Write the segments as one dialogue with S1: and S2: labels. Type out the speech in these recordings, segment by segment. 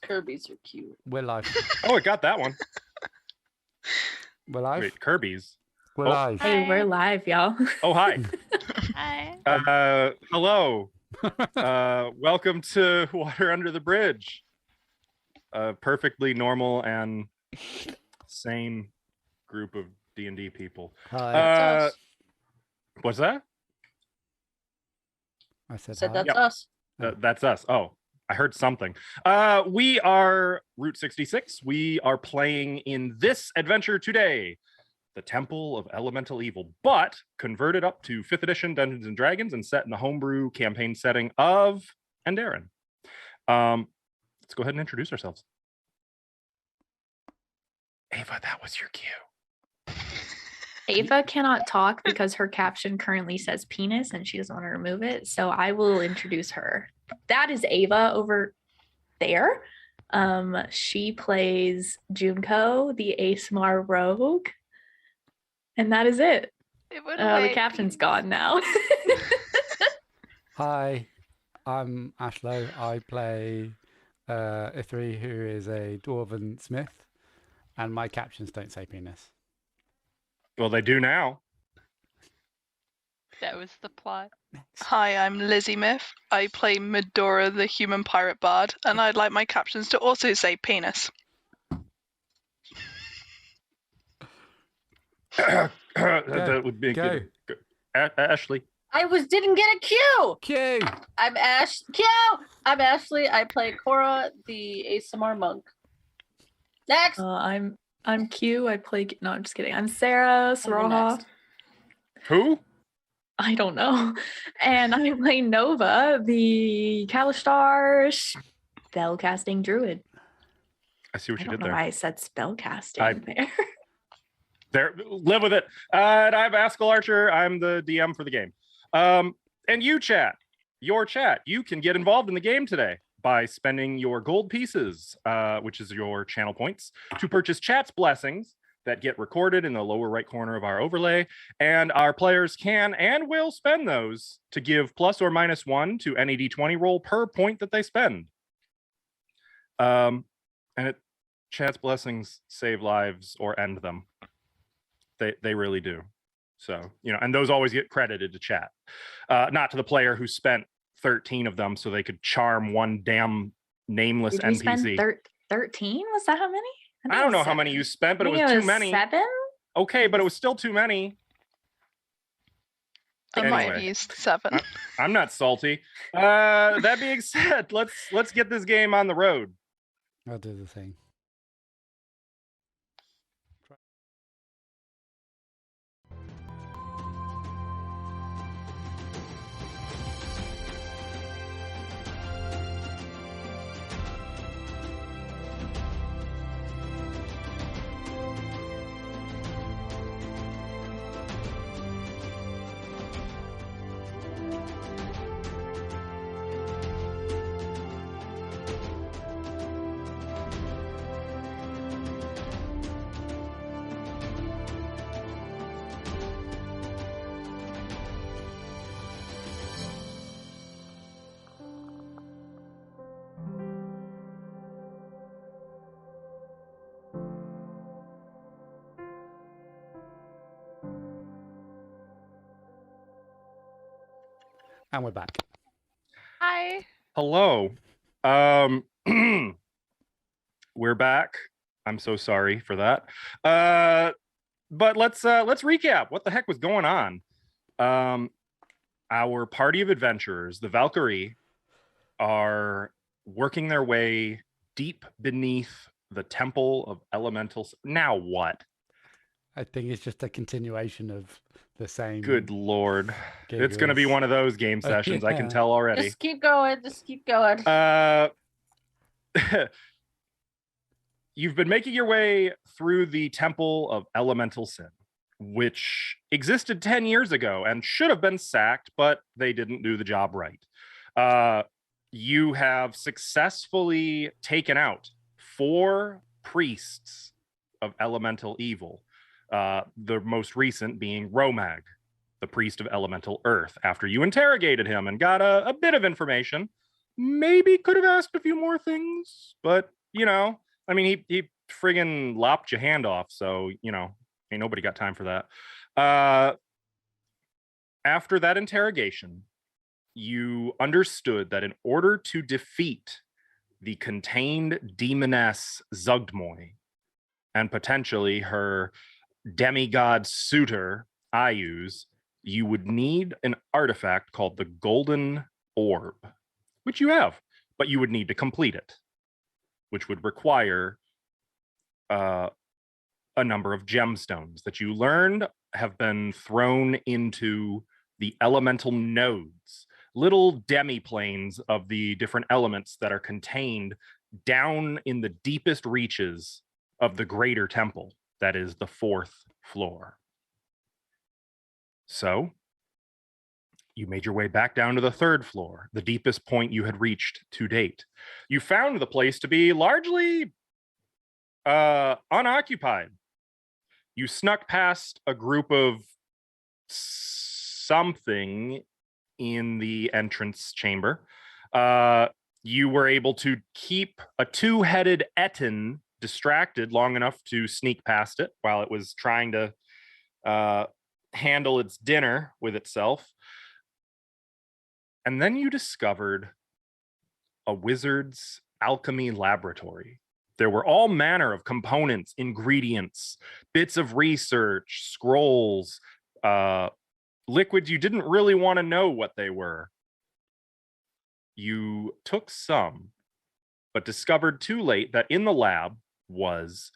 S1: Kirby's are cute.
S2: We're live.
S3: Oh, it got that one.
S2: We're live.
S3: Wait, Kirby's.
S2: We're live.
S4: Hey, we're live, y'all.
S3: Oh, hi.
S5: Hi.
S3: Hello. Welcome to Water Under the Bridge. A perfectly normal and sane group of D&D people.
S2: Hi.
S3: What's that?
S2: I said
S1: Said
S2: hi.
S1: that's
S3: Yep.
S1: us.
S3: That's us. Oh, I heard something. We are Route 66. We are playing in this adventure today, the Temple of Elemental Evil, but converted up to 5th edition Dungeons and Dragons and set in the homebrew campaign setting of Andarin. Let's go ahead and introduce ourselves. Ava, that was your cue.
S4: Ava cannot talk because her caption currently says penis and she doesn't want to remove it. So I will introduce her. That is Ava over there. She plays Junko, the ASMR rogue. And that is it. The caption's gone now.
S2: Hi, I'm Ashlow. I play Ithri, who is a dwarven smith, and my captions don't say penis.
S3: Well, they do now.
S5: That was the plot.
S6: Hi, I'm Lizzie Myth. I play Medora, the human pirate bard, and I'd like my captions to also say penis.
S3: That would be
S2: Go.
S3: good. Ashley.
S1: Didn't get a cue.
S2: Q.
S1: I'm Ashley. I play Cora, the ASMR monk. Next.
S4: I'm Q. I play. No, I'm just kidding. I'm Sarah Soroha.
S3: Who?
S4: I don't know. And I play Nova, the Kalishtar spellcasting druid.
S3: I see what you
S4: I don't
S3: did
S4: know
S3: there.
S4: why I said spellcasting there.
S3: There, live with it. And I'm Askell Archer. I'm the DM for the game. And you, chat, you can get involved in the game today by spending your gold pieces, which is your channel points, to purchase chat's blessings that get recorded in the lower right corner of our overlay. And our players can and will spend those to give plus or minus 1 to any d20 roll per point that they spend. Chat's blessings save lives or end them. They really do. So, and those always get credited to chat, not to the player who spent 13 of them so they could charm one damn nameless
S4: Did we
S3: NPC.
S4: spend 13? Was that how many?
S3: I don't know how many you spent, but it was too many.
S4: 7?
S3: Okay, but it was still too many.
S6: I might have
S3: Anyway.
S6: used 7.
S3: I'm not salty. That being said, let's get this game on the road.
S2: I'll do the thing. And we're back.
S5: Hi.
S3: Hello. We're back. I'm so sorry for that. But let's recap what the heck was going on. Our party of adventurers, the Valkyrie, are working their way deep beneath the Temple of Elementals. Now what?
S2: I think it's just a continuation of the same.
S3: Good Lord. It's going to be one of those game sessions. I can
S2: Yeah.
S3: tell already.
S1: Just keep going.
S3: You've been making your way through the Temple of Elemental Sin, which existed 10 years ago and should have been sacked, but they didn't do the job right. You have successfully taken out 4 priests of elemental evil, the most recent being Romag, the priest of elemental earth. After you interrogated him and got a bit of information, maybe could have asked a few more things, but I mean, he friggin' lopped your hand off, so ain't nobody got time for that. After that interrogation, you understood that in order to defeat the contained demoness Zugdmoy and potentially her demigod suitor Ayuz, you would need an artifact called the Golden Orb, which you have, but you would need to complete it, which would require a number of gemstones that you learned have been thrown into the elemental nodes, little demi-planes of the different elements that are contained down in the deepest reaches of the greater temple, that is the 4th floor. So you made your way back down to the 3rd floor, the deepest point you had reached to date. You found the place to be largely unoccupied. You snuck past a group of something in the entrance chamber. You were able to keep a 2-headed Etin distracted long enough to sneak past it while it was trying to handle its dinner with itself. And then you discovered a wizard's alchemy laboratory. There were all manner of components, ingredients, bits of research, scrolls, liquids you didn't really want to know what they were. You took some, but discovered too late that in the lab was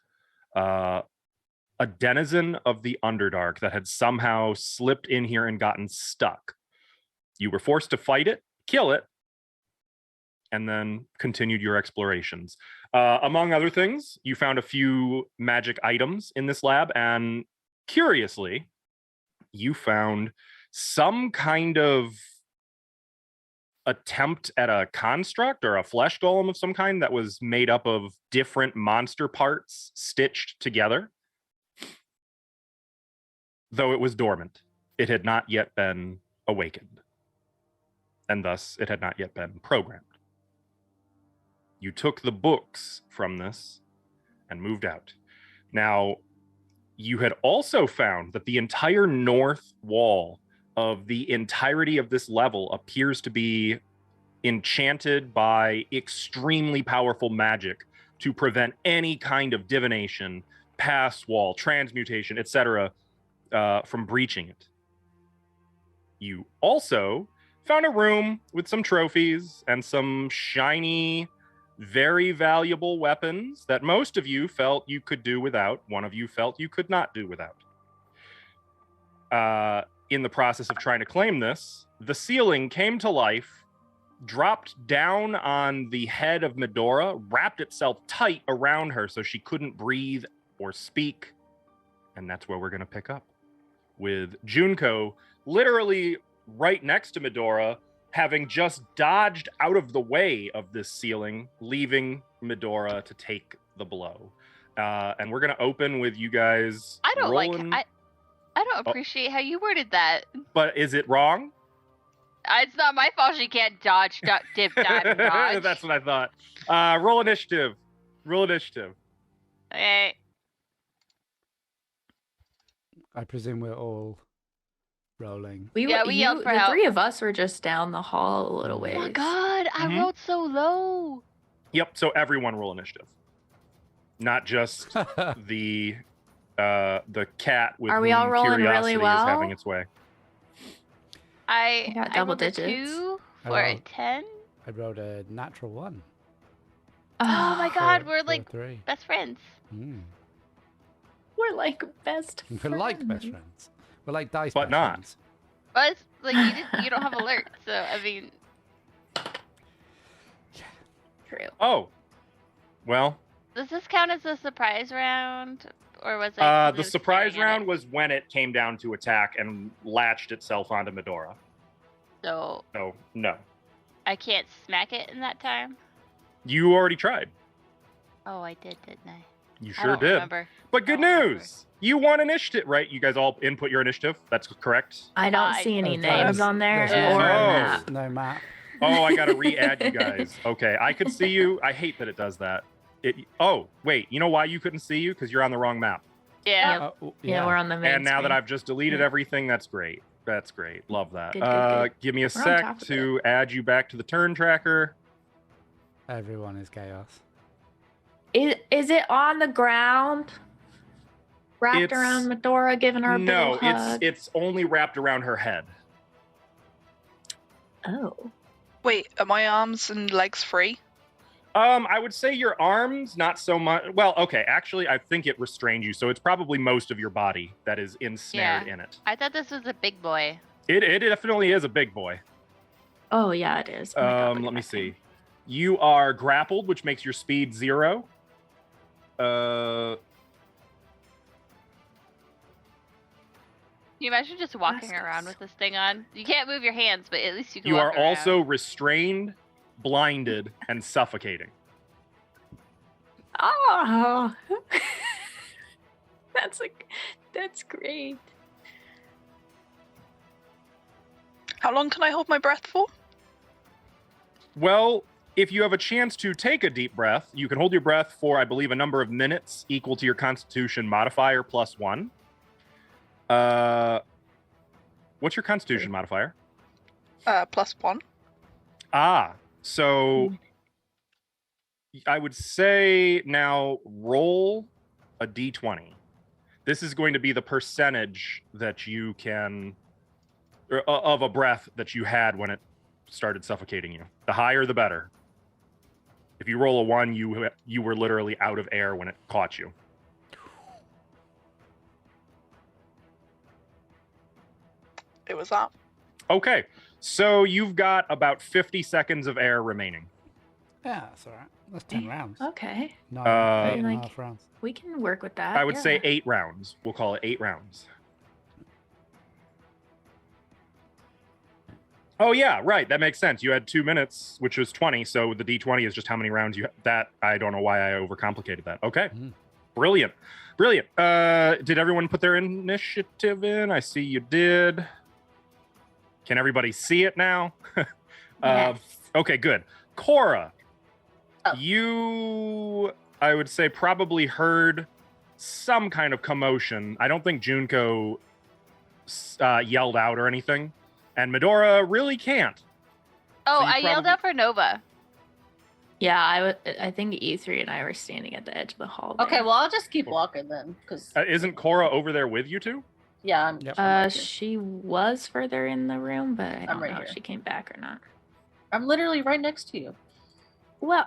S3: a denizen of the Underdark that had somehow slipped in here and gotten stuck. You were forced to fight it, kill it, and then continued your explorations. Among other things, you found a few magic items in this lab, and curiously, you found some kind of attempt at a construct or a flesh golem of some kind that was made up of different monster parts stitched together. Though it was dormant, it had not yet been awakened, and thus it had not yet been programmed. You took the books from this and moved out. Now, you had also found that the entire north wall of the entirety of this level appears to be enchanted by extremely powerful magic to prevent any kind of divination, pass wall, transmutation, etc., from breaching it. You also found a room with some trophies and some shiny, very valuable weapons that most of you felt you could do without. One of you felt you could not do without. In the process of trying to claim this, the ceiling came to life, dropped down on the head of Medora, wrapped itself tight around her so she couldn't breathe or speak. And that's where we're going to pick up, with Junko literally right next to Medora, having just dodged out of the way of this ceiling, leaving Medora to take the blow. And we're going to open with you guys
S5: I don't
S3: rolling.
S5: I don't appreciate how you worded that.
S3: But is it wrong?
S5: It's not my fault she can't dodge, dip, dive, and dodge.
S3: That's what I thought. Roll initiative. Roll initiative.
S5: Okay.
S2: I presume we're all rolling.
S4: We
S5: yelled for
S4: the
S5: help.
S4: 3 of us were just down the hall a little ways.
S5: Oh my god, I
S3: Mhm.
S5: rolled so low.
S3: Yep, so everyone roll initiative. Not just the cat with
S4: Are we all
S3: whom
S4: rolling really
S3: curiosity
S4: well?
S3: is having its way.
S5: I
S4: got double
S5: rolled a
S4: digits.
S5: 2
S2: I
S5: for a
S2: rolled-
S5: 10.
S2: I rolled a natural 1.
S5: Oh my god,
S2: for-
S5: we're
S2: for a
S5: like
S2: 3.
S5: best friends.
S2: Mm.
S4: We're like best
S2: We're like best
S4: friends.
S2: friends. We're like dice
S3: But
S2: best
S3: not.
S2: friends.
S5: But it's like you don't have alerts, so I mean,
S4: True.
S3: Oh, well,
S5: does this count as a surprise round, or was it?
S3: the surprise round was when it came down to attack and latched itself onto Medora.
S5: So
S3: So, no.
S5: I can't smack it in that time.
S3: You already tried.
S5: Oh, I did, didn't I?
S3: You
S5: I
S3: sure
S5: don't
S3: did.
S5: remember.
S3: But good
S5: I don't remember.
S3: news. You won initiative, right? You guys all input your initiative. That's correct.
S4: I don't
S5: I-
S4: see any
S2: Oh,
S4: names on there
S2: there's
S4: or
S3: no-
S4: a
S3: Oh.
S4: map.
S2: No map.
S3: Oh, I gotta re-add you guys. Okay, I could see you. I hate that it does that. Oh, wait. You know why you couldn't see you? Because you're on the wrong map.
S5: Yeah.
S4: Yeah, we're on the main
S3: And now that
S4: screen.
S3: I've just deleted
S4: Yeah.
S3: everything, that's great. That's great. Love that.
S4: Good, good.
S3: Give me a
S4: We're on top
S3: sec
S4: of
S3: to add you back to the turn tracker.
S2: Everyone is chaos.
S4: Is it on the ground? Wrapped
S3: It's-
S4: around Medora, giving her a big
S3: No,
S4: ol' hug?
S3: it's only wrapped around her head.
S4: Oh.
S6: Wait, are my arms and legs free?
S3: I would say your arms, not so much. Well, okay, actually, I think it restrained you, so it's probably most of your body that is ensnared in it.
S5: I thought this was a big boy.
S3: It definitely is a big boy.
S4: Oh, yeah, it is. Oh my God, look
S3: Let
S4: at
S3: me
S4: that
S3: see.
S4: thing.
S3: You are grappled, which makes your speed 0.
S5: Can you imagine just walking
S4: Rascals.
S5: around with this thing on? You can't move your hands, but at least you can
S3: You
S5: walk
S3: are
S5: around.
S3: also restrained, blinded, and suffocating.
S4: Oh. That's great.
S6: How long can I hold my breath for?
S3: Well, if you have a chance to take a deep breath, you can hold your breath for, I believe, a number of minutes equal to your Constitution modifier plus 1. What's your Constitution modifier?
S6: +1.
S3: So I would say now roll a d20. This is going to be the percentage that you can, of a breath that you had when it started suffocating you. The higher, the better. If you roll a 1, you were literally out of air when it caught you.
S6: It was that.
S3: Okay, so you've got about 50 seconds of air remaining.
S2: Yeah, that's all right. That's 10 rounds.
S4: Okay.
S2: Nine,
S3: Uh,
S2: eight and a
S4: Like-
S2: half rounds.
S4: We can work with that.
S3: I would
S4: yeah.
S3: say 8 rounds. We'll call it 8 rounds. Oh yeah, right. That makes sense. You had 2 minutes, which was 20. So the D20 is just how many rounds you have. That I don't know why I overcomplicated that. Okay,
S2: Mhm.
S3: brilliant. Did everyone put their initiative in? I see you did. Can everybody see it now?
S4: Yes.
S3: Okay, good. Cora,
S1: Oh.
S3: you, I would say, probably heard some kind of commotion. I don't think Junko yelled out or anything, and Medora really can't.
S5: Oh,
S3: So you
S5: I yelled
S3: probably-
S5: out for Nova.
S4: Yeah, I think E3 and I were standing at the edge of the hall.
S1: Okay,
S4: there.
S1: well, I'll just keep walking then, because
S3: Isn't Cora over there with you two?
S1: yeah, I'm.
S2: Yep.
S1: I'm right here.
S4: She was further in the room, but I don't
S1: right
S4: know
S1: here.
S4: if she came back or not.
S1: I'm literally right next to you.
S4: Well,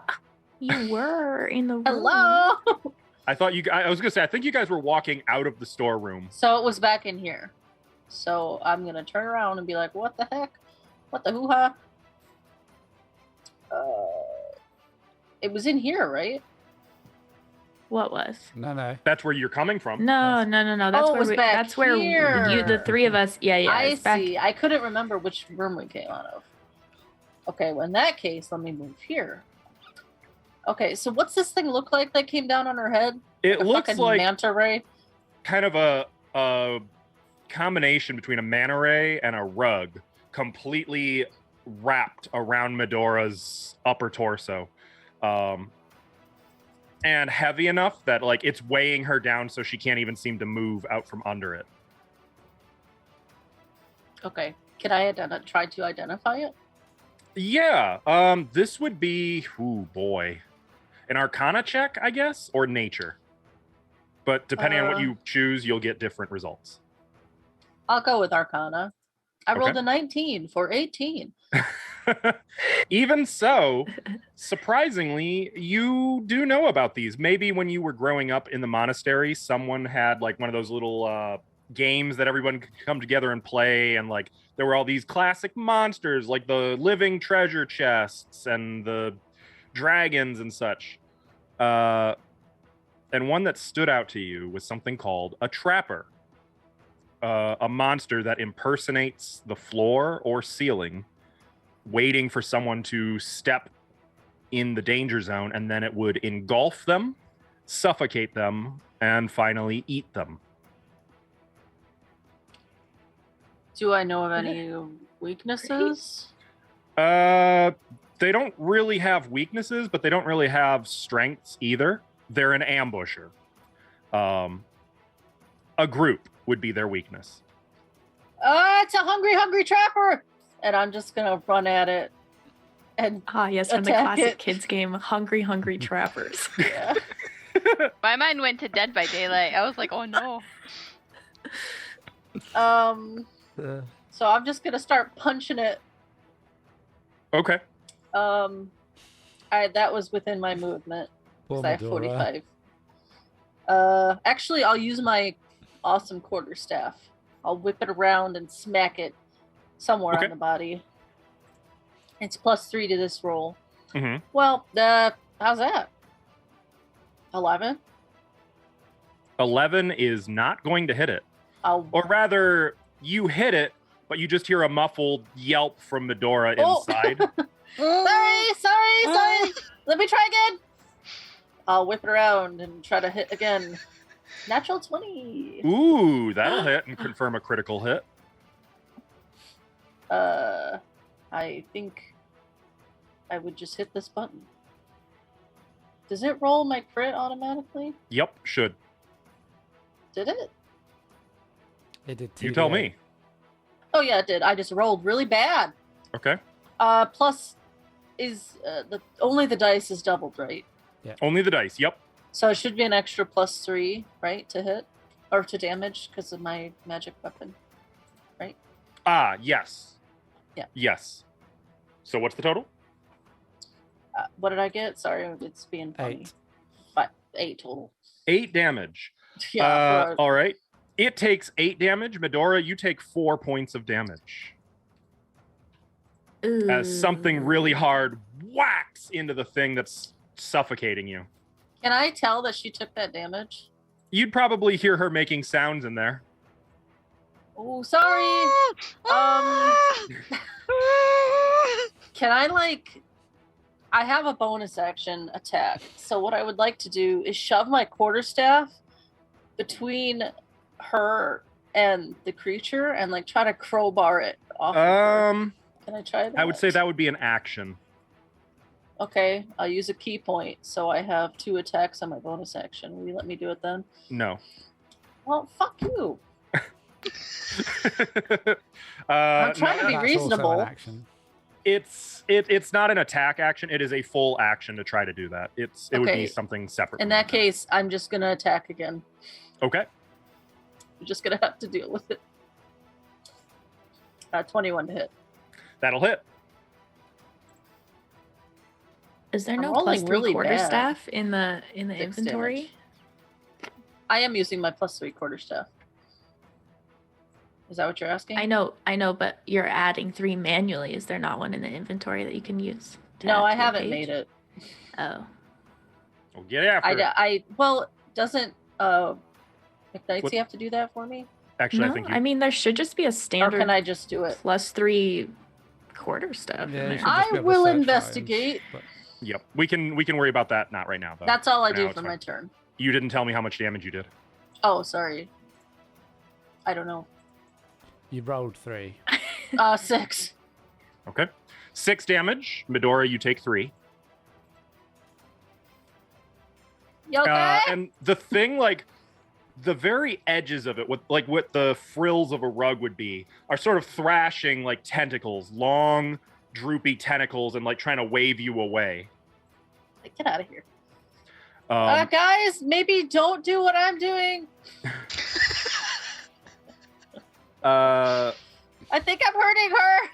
S4: you were in the room.
S1: Hello.
S3: I thought you. I was gonna say. I think you guys were walking out of the storeroom.
S1: So it was back in here. So I'm gonna turn around and be like, "What the heck? What the hoo ha?" It was in here, right?
S4: What was?
S2: No.
S3: That's where you're coming from.
S4: No. That's
S1: Oh, it
S4: where
S1: was back
S4: that's where
S1: here.
S4: you, the three of us. Yeah.
S1: I
S4: It's back.
S1: see. I couldn't remember which room we came out of. Okay, well, in that case, let me move here. Okay, so what's this thing look like that came down on her head?
S3: It
S1: A
S3: looks
S1: fucking
S3: like
S1: manta ray.
S3: kind of a combination between a manta ray and a rug, completely wrapped around Medora's upper torso, and heavy enough that like it's weighing her down, so she can't even seem to move out from under it.
S1: Okay, can I try to identify it?
S3: Yeah, this would be, oh boy, an Arcana check, I guess, or nature. But depending on what you choose, you'll get different results.
S1: I'll go with Arcana. I rolled
S3: Okay.
S1: a 19 for 18.
S3: Even so, surprisingly, you do know about these. Maybe when you were growing up in the monastery, someone had like one of those little games that everyone could come together and play, and like there were all these classic monsters like the living treasure chests and the dragons and such. And one that stood out to you was something called a trapper, a monster that impersonates the floor or ceiling, waiting for someone to step in the danger zone, and then it would engulf them, suffocate them, and finally eat them.
S1: Do I know of any weaknesses?
S3: They don't really have weaknesses, but they don't really have strengths either. They're an ambusher. A group would be their weakness.
S1: It's a hungry trapper, and I'm just gonna run at it. And
S4: Yes, from the
S1: attack
S4: classic
S1: it.
S4: kids game, Hungry Trappers.
S1: yeah.
S5: My mind went to Dead by Daylight. I was like, oh no.
S1: So I'm just gonna start punching it.
S3: Okay.
S1: That was within my movement.
S2: Poor
S1: Because I have
S2: Medora.
S1: 45. Actually, I'll use my awesome quarterstaff. I'll whip it around and smack it somewhere
S3: Okay.
S1: on the body. It's +3 to this roll.
S3: Mm-hmm.
S1: Well, how's that? 11?
S3: 11 is not going to hit it.
S1: I'll
S3: Or rather, you hit it, but you just hear a muffled yelp from Medora inside.
S1: Sorry. Let me try again. I'll whip it around and try to hit again. Natural 20.
S3: Ooh, that'll hit and confirm a critical hit.
S1: I think I would just hit this button. Does it roll my crit automatically?
S3: Yep, should.
S1: Did it?
S2: It did
S3: You tell
S2: 2d8.
S3: me.
S1: Oh yeah, it did. I just rolled really bad.
S3: Okay.
S1: Plus is only the dice is doubled, right?
S3: Only the dice. Yep.
S1: So it should be an extra +3, right, to hit or to damage because of my magic weapon.
S3: Ah, yes.
S1: Yeah.
S3: Yes. So what's the total?
S1: What did I get? Sorry, it's being funny.
S2: 8.
S1: 8 total.
S3: 8 damage.
S1: Yeah.
S3: All right. It takes 8 damage. Medora, you take 4 points of damage. As something really hard whacks into the thing that's suffocating you.
S1: Can I tell that she took that damage?
S3: You'd probably hear her making sounds in there.
S1: Oh, sorry. Can I I have a bonus action attack. So what I would like to do is shove my quarterstaff between her and the creature and try to crowbar it off of her. Can I try that?
S3: I would say that would be an action.
S1: Okay, I'll use a key point. So I have 2 attacks on my bonus action. Will you let me do it then?
S3: No.
S1: Well, fuck you.
S3: I'm
S1: trying to be
S2: That's also an
S1: reasonable.
S2: action.
S3: It's not an attack action. It is a full action to try to do that. It would
S1: Okay.
S3: be something separate.
S1: In
S3: from
S1: that case, I'm just gonna attack again.
S3: Okay.
S1: You're just gonna have to deal with it. 21 to hit.
S3: That'll hit.
S4: Is there
S1: I'm
S4: no
S1: rolling
S4: +3
S1: really
S4: quarterstaff in the
S1: 6
S4: inventory?
S1: damage. I am using my +3 quarterstaff. Is that what you're asking?
S4: I know, but you're adding 3 manually. Is there not one in the inventory that you can use?
S1: No, I haven't made it.
S4: Oh.
S3: Well, get after it.
S1: Doesn't McKnightsy
S3: What-
S1: have to do that for me?
S3: Actually,
S4: No,
S3: I think you.
S4: I mean there should just be a
S1: Or
S4: standard
S1: can I just do it?
S4: +3 quarterstaff.
S2: Yeah,
S4: in
S2: you
S4: there.
S2: should just
S1: I
S2: be able to
S1: will
S2: search
S1: investigate.
S2: items,
S3: Yep. We can worry about that. Not right now, though.
S1: That's all I
S3: For now,
S1: do
S3: it's
S1: for my
S3: fine.
S1: turn.
S3: You didn't tell me how much damage you did.
S1: Oh, sorry. I don't know.
S2: but you rolled 3.
S1: 6.
S3: Okay. 6 damage. Medora, you take 3.
S1: You okay?
S3: And the thing, the very edges of it, what the frills of a rug would be, are sort of thrashing tentacles, long, droopy tentacles, and trying to wave you away.
S1: Get out of here. Guys, maybe don't do what I'm doing.
S3: Uh,
S1: I think I'm hurting her.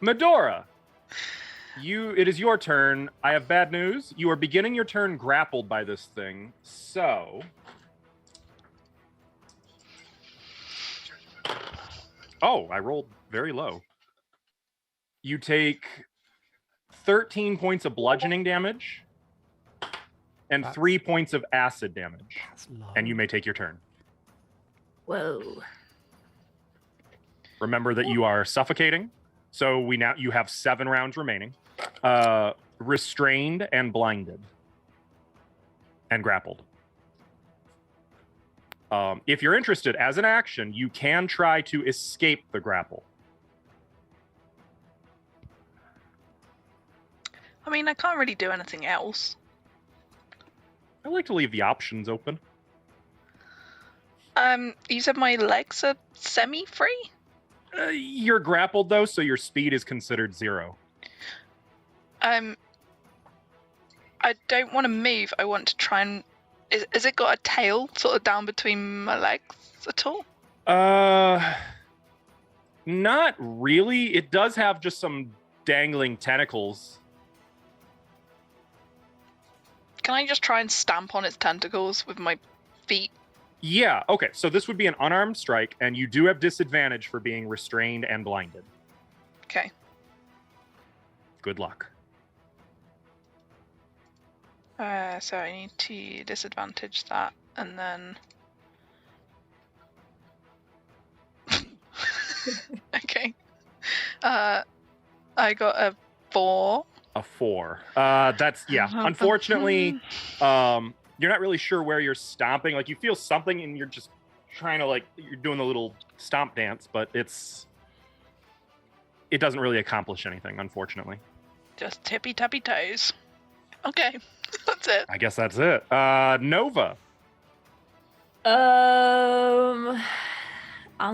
S3: Medora, it is your turn. I have bad news. You are beginning your turn grappled by this thing. So, I rolled very low. You take 13 points of bludgeoning damage and
S2: That's-
S3: 3 points of acid damage,
S2: That's low.
S3: and you may take your turn.
S4: Whoa.
S3: Remember that you are suffocating. So you have 7 rounds remaining. Restrained and blinded. And grappled. If you're interested, as an action, you can try to escape the grapple.
S6: I mean, I can't really do anything else.
S3: I like to leave the options open.
S6: You said my legs are semi-free?
S3: You're grappled though, so your speed is considered 0.
S6: I don't want to move. I want to try and... Has it got a tail sort of down between my legs at all?
S3: Not really. It does have just some dangling tentacles.
S6: Can I just try and stamp on its tentacles with my feet?
S3: Yeah, okay. So this would be an unarmed strike, and you do have disadvantage for being restrained and blinded.
S6: Okay.
S3: Good luck.
S6: So I need to disadvantage that, and then... Okay. I got a 4.
S3: A 4. That's, yeah. Unfortunately, you're not really sure where you're stomping. Like, you feel something, and you're just trying to, like, you're doing the little stomp dance, but it doesn't really accomplish anything, unfortunately.
S6: Just tippy-tappy toes. Okay, that's it.
S3: I guess that's it. Nova.
S4: I'll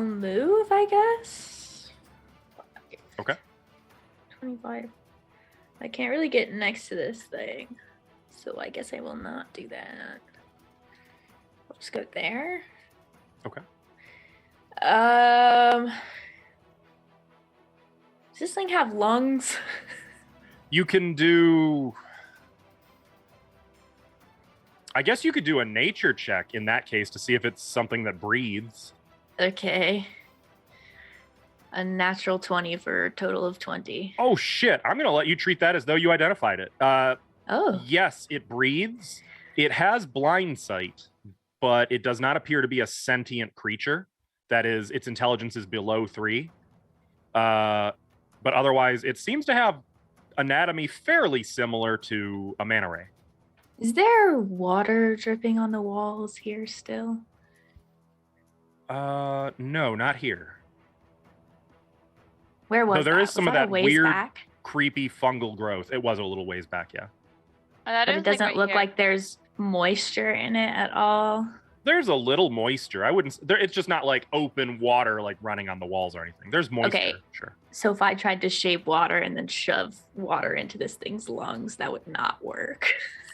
S4: move, I guess.
S3: Okay.
S4: 25. I can't really get next to this thing, so I guess I will not do that. I'll just go there.
S3: Okay.
S4: Does this thing have lungs?
S3: You can do... I guess you could do a nature check in that case to see if it's something that breathes.
S4: Okay. A natural 20 for a total of 20.
S3: Oh, shit. I'm going to let you treat that as though you identified it.
S4: Oh.
S3: Yes, it breathes. It has blind sight, but it does not appear to be a sentient creature. That is, its intelligence is below 3. But otherwise, it seems to have anatomy fairly similar to a manta ray.
S4: Is there water dripping on the walls here still?
S3: No, not here.
S4: Where was
S3: No, there
S4: that?
S3: is some
S4: Was
S3: of
S4: a
S3: that
S4: ways
S3: weird,
S4: back?
S3: creepy fungal growth. It was a little ways back, yeah.
S4: But it doesn't look like there's moisture in it at all.
S3: There's a little moisture. I wouldn't. It's just not like open water, like running on the walls or anything. There's moisture,
S4: Okay.
S3: Sure.
S4: So if I tried to shape water and then shove water into this thing's lungs, that would not work.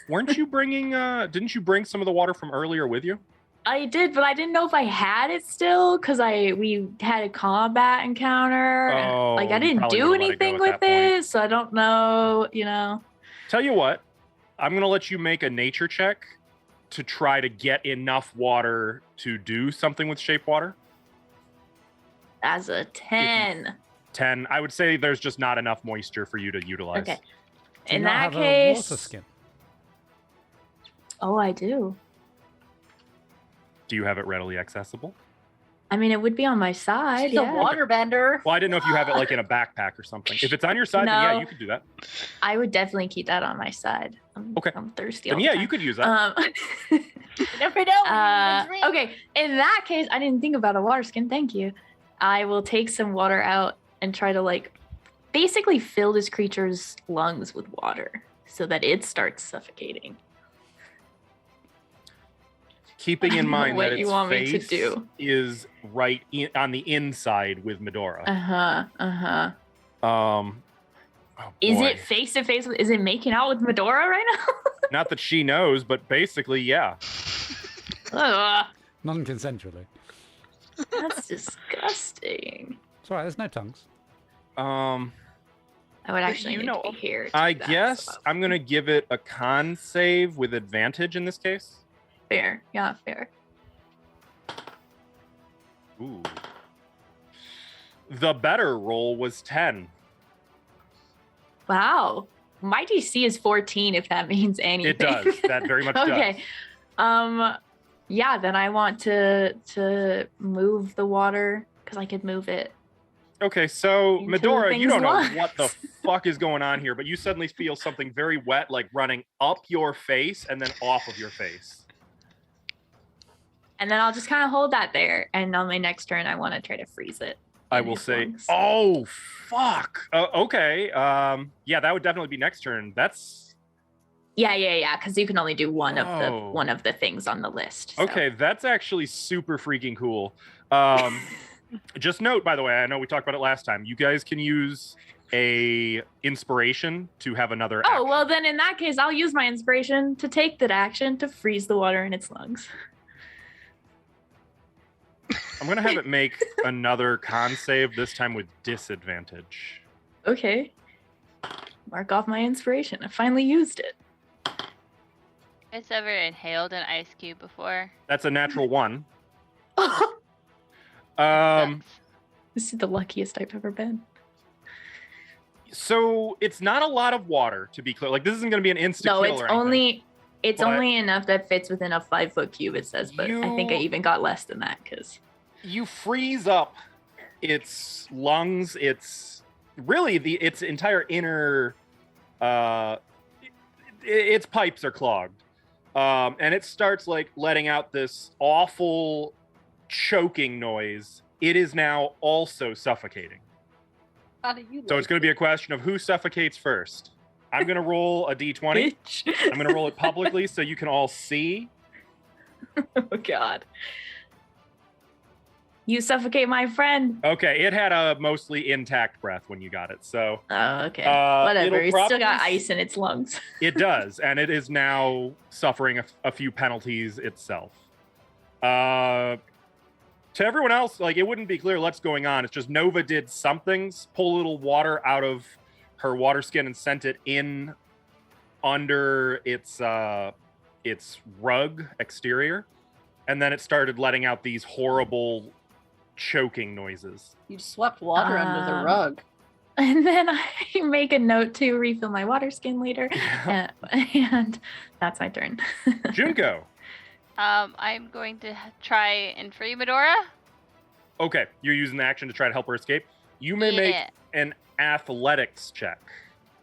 S3: Weren't you bringing? Didn't you bring some of the water from earlier with you?
S4: I did, but I didn't know if I had it still because we had a combat encounter. And, like I
S3: you
S4: didn't
S3: probably
S4: do
S3: would've let it go
S4: anything
S3: at
S4: with
S3: that point.
S4: it, so I don't know. You know.
S3: Tell you what, I'm gonna let you make a nature check to try to get enough water to do something with shape water.
S4: As a 10.
S3: 10. I would say there's just not enough moisture for you to utilize.
S4: Okay.
S2: Do you
S4: In
S2: not
S4: that
S2: have
S4: case.
S2: a water skin?
S4: Oh, I do.
S3: Do you have it readily accessible?
S4: I mean, it would be on my side.
S1: She's
S4: Yeah.
S1: a waterbender.
S3: Well, I didn't know if you have it like in a backpack or something. If it's on your side, then yeah,
S4: No.
S3: you could do that.
S4: I would definitely keep that on my side.
S3: Okay.
S4: I'm thirsty.
S3: Then
S4: all the
S3: yeah,
S4: time.
S3: you could use that.
S1: You never know.
S4: Okay, in that case, I didn't think about a water skin. Thank you. I will take some water out and try to like basically fill this creature's lungs with water so that it starts suffocating.
S3: Keeping in mind
S4: What
S3: that
S4: you
S3: its
S4: want me to
S3: face
S4: do.
S3: is right on the inside with Medora.
S4: Oh, Is
S3: boy.
S4: it face to face? Is it making out with Medora right
S3: Not that she knows, but basically, yeah.
S4: now? Ugh,
S2: Non-consensually.
S4: that's disgusting.
S2: It's all right, there's no tongues.
S3: Um,
S4: I would actually
S6: you
S4: need
S6: know.
S4: to be here. to
S3: I
S4: do that
S3: guess
S4: stuff.
S3: I'm gonna give it a con save with advantage in this case.
S4: Fair. Yeah, fair.
S3: Ooh. The better roll was 10.
S4: Wow. My DC is 14 if that means anything.
S3: It does. That very much
S4: Okay.
S3: does.
S4: Yeah, then I want to move the water because I could move it.
S3: Okay, so
S4: Into
S3: Medora, you
S4: things
S3: don't know
S4: lungs.
S3: what the fuck is going on here, but you suddenly feel something very wet, like running up your face and then off of your face.
S4: And then I'll just kind of hold that there. And on my next turn, I want to try to freeze it.
S3: I
S4: in
S3: will
S4: his
S3: say,
S4: lungs.
S3: oh, fuck. Okay. Yeah, that would definitely be next turn. That's
S4: Yeah, because you can only do one
S3: Oh.
S4: of the things on the list. So.
S3: okay. That's actually super freaking cool. Just note, by the way, I know we talked about it last time. You guys can use a inspiration to have another.
S4: Oh,
S3: action.
S4: well, then in that case, I'll use my inspiration to take that action to freeze the water in its lungs.
S3: I'm gonna have it make another con save, this time with disadvantage.
S4: Okay. Mark off my inspiration. I finally used it.
S5: Has ever inhaled an ice cube before?
S3: That's a natural 1.
S5: Sucks.
S4: This is the luckiest I've ever been.
S3: So it's not a lot of water, to be clear. Like, this isn't gonna be an instant
S4: No,
S3: kill
S4: it's
S3: or anything. But
S4: only enough that fits within a 5-foot cube, it says, but I think I
S3: You-
S4: even got less than that because
S3: You freeze up its lungs, its entire inner its pipes are clogged. And it starts like letting out this awful choking noise. It is now also suffocating.
S1: How do you
S3: So it's going to be a question of who suffocates first. I'm going to roll a d20. I'm going to roll it publicly so you can all see.
S4: Oh God. You suffocate my friend.
S3: Okay, it had a mostly intact breath when you got it. So
S4: Oh, okay.
S3: it'll
S4: Whatever. It's still got
S3: probably-
S4: ice in its lungs.
S3: it does, and it is now suffering a few penalties itself. To everyone else, like, it wouldn't be clear what's going on. It's just Nova did somethings, pull a little water out of her water skin and sent it in under its rug exterior, and then it started letting out these horrible choking noises.
S1: You swept water under the
S4: Um,
S1: rug.
S4: And then I make a note to refill my water skin later. And that's my turn.
S3: Junko.
S5: I'm going to try and free Medora.
S3: Okay, you're using the action to try to help her escape. You may make
S5: Yeah.
S3: an athletics check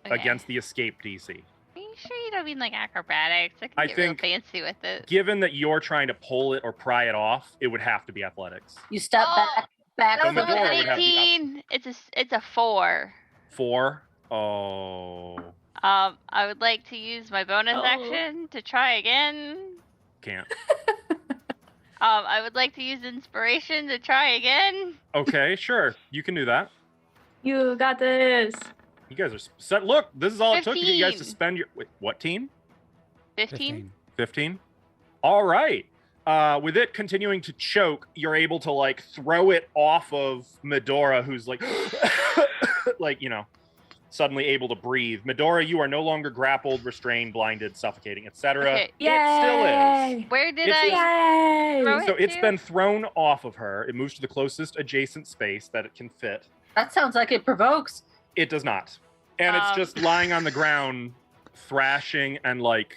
S5: Okay.
S3: against the escape DC.
S5: Are you sure you don't mean like acrobatics? I can
S3: I
S5: get real
S3: think-
S5: fancy with it.
S3: Given that you're trying to pull it or pry it off, it would have to be athletics.
S1: You step
S5: Oh,
S1: back
S5: That
S3: And
S5: was
S3: the door
S5: an
S3: would have the
S5: 18. It's a 4.
S3: 4. Oh,
S5: I would like to use my bonus
S4: Oh.
S5: action to try again.
S3: can't.
S5: I would like to use inspiration to try again.
S3: Okay, sure. You can do that.
S4: You got this.
S3: You guys are set. Look, this is all it took to get you guys to
S5: 15.
S3: spend your. Wait, what team?
S5: 15.
S3: 15. All right. With it continuing to choke, you're able to like throw it off of Medora, who's like, like, you know, suddenly able to breathe. Medora, you are no longer grappled, restrained, blinded, suffocating, etc.
S5: Okay.
S3: It still is.
S5: Where did
S3: It's-
S5: I throw
S4: Yay!
S5: it
S3: So it's
S5: to?
S3: been thrown off of her. It moves to the closest adjacent space that it can fit.
S1: That sounds like it provokes.
S3: It does not. And it's just lying on the ground, thrashing, and like,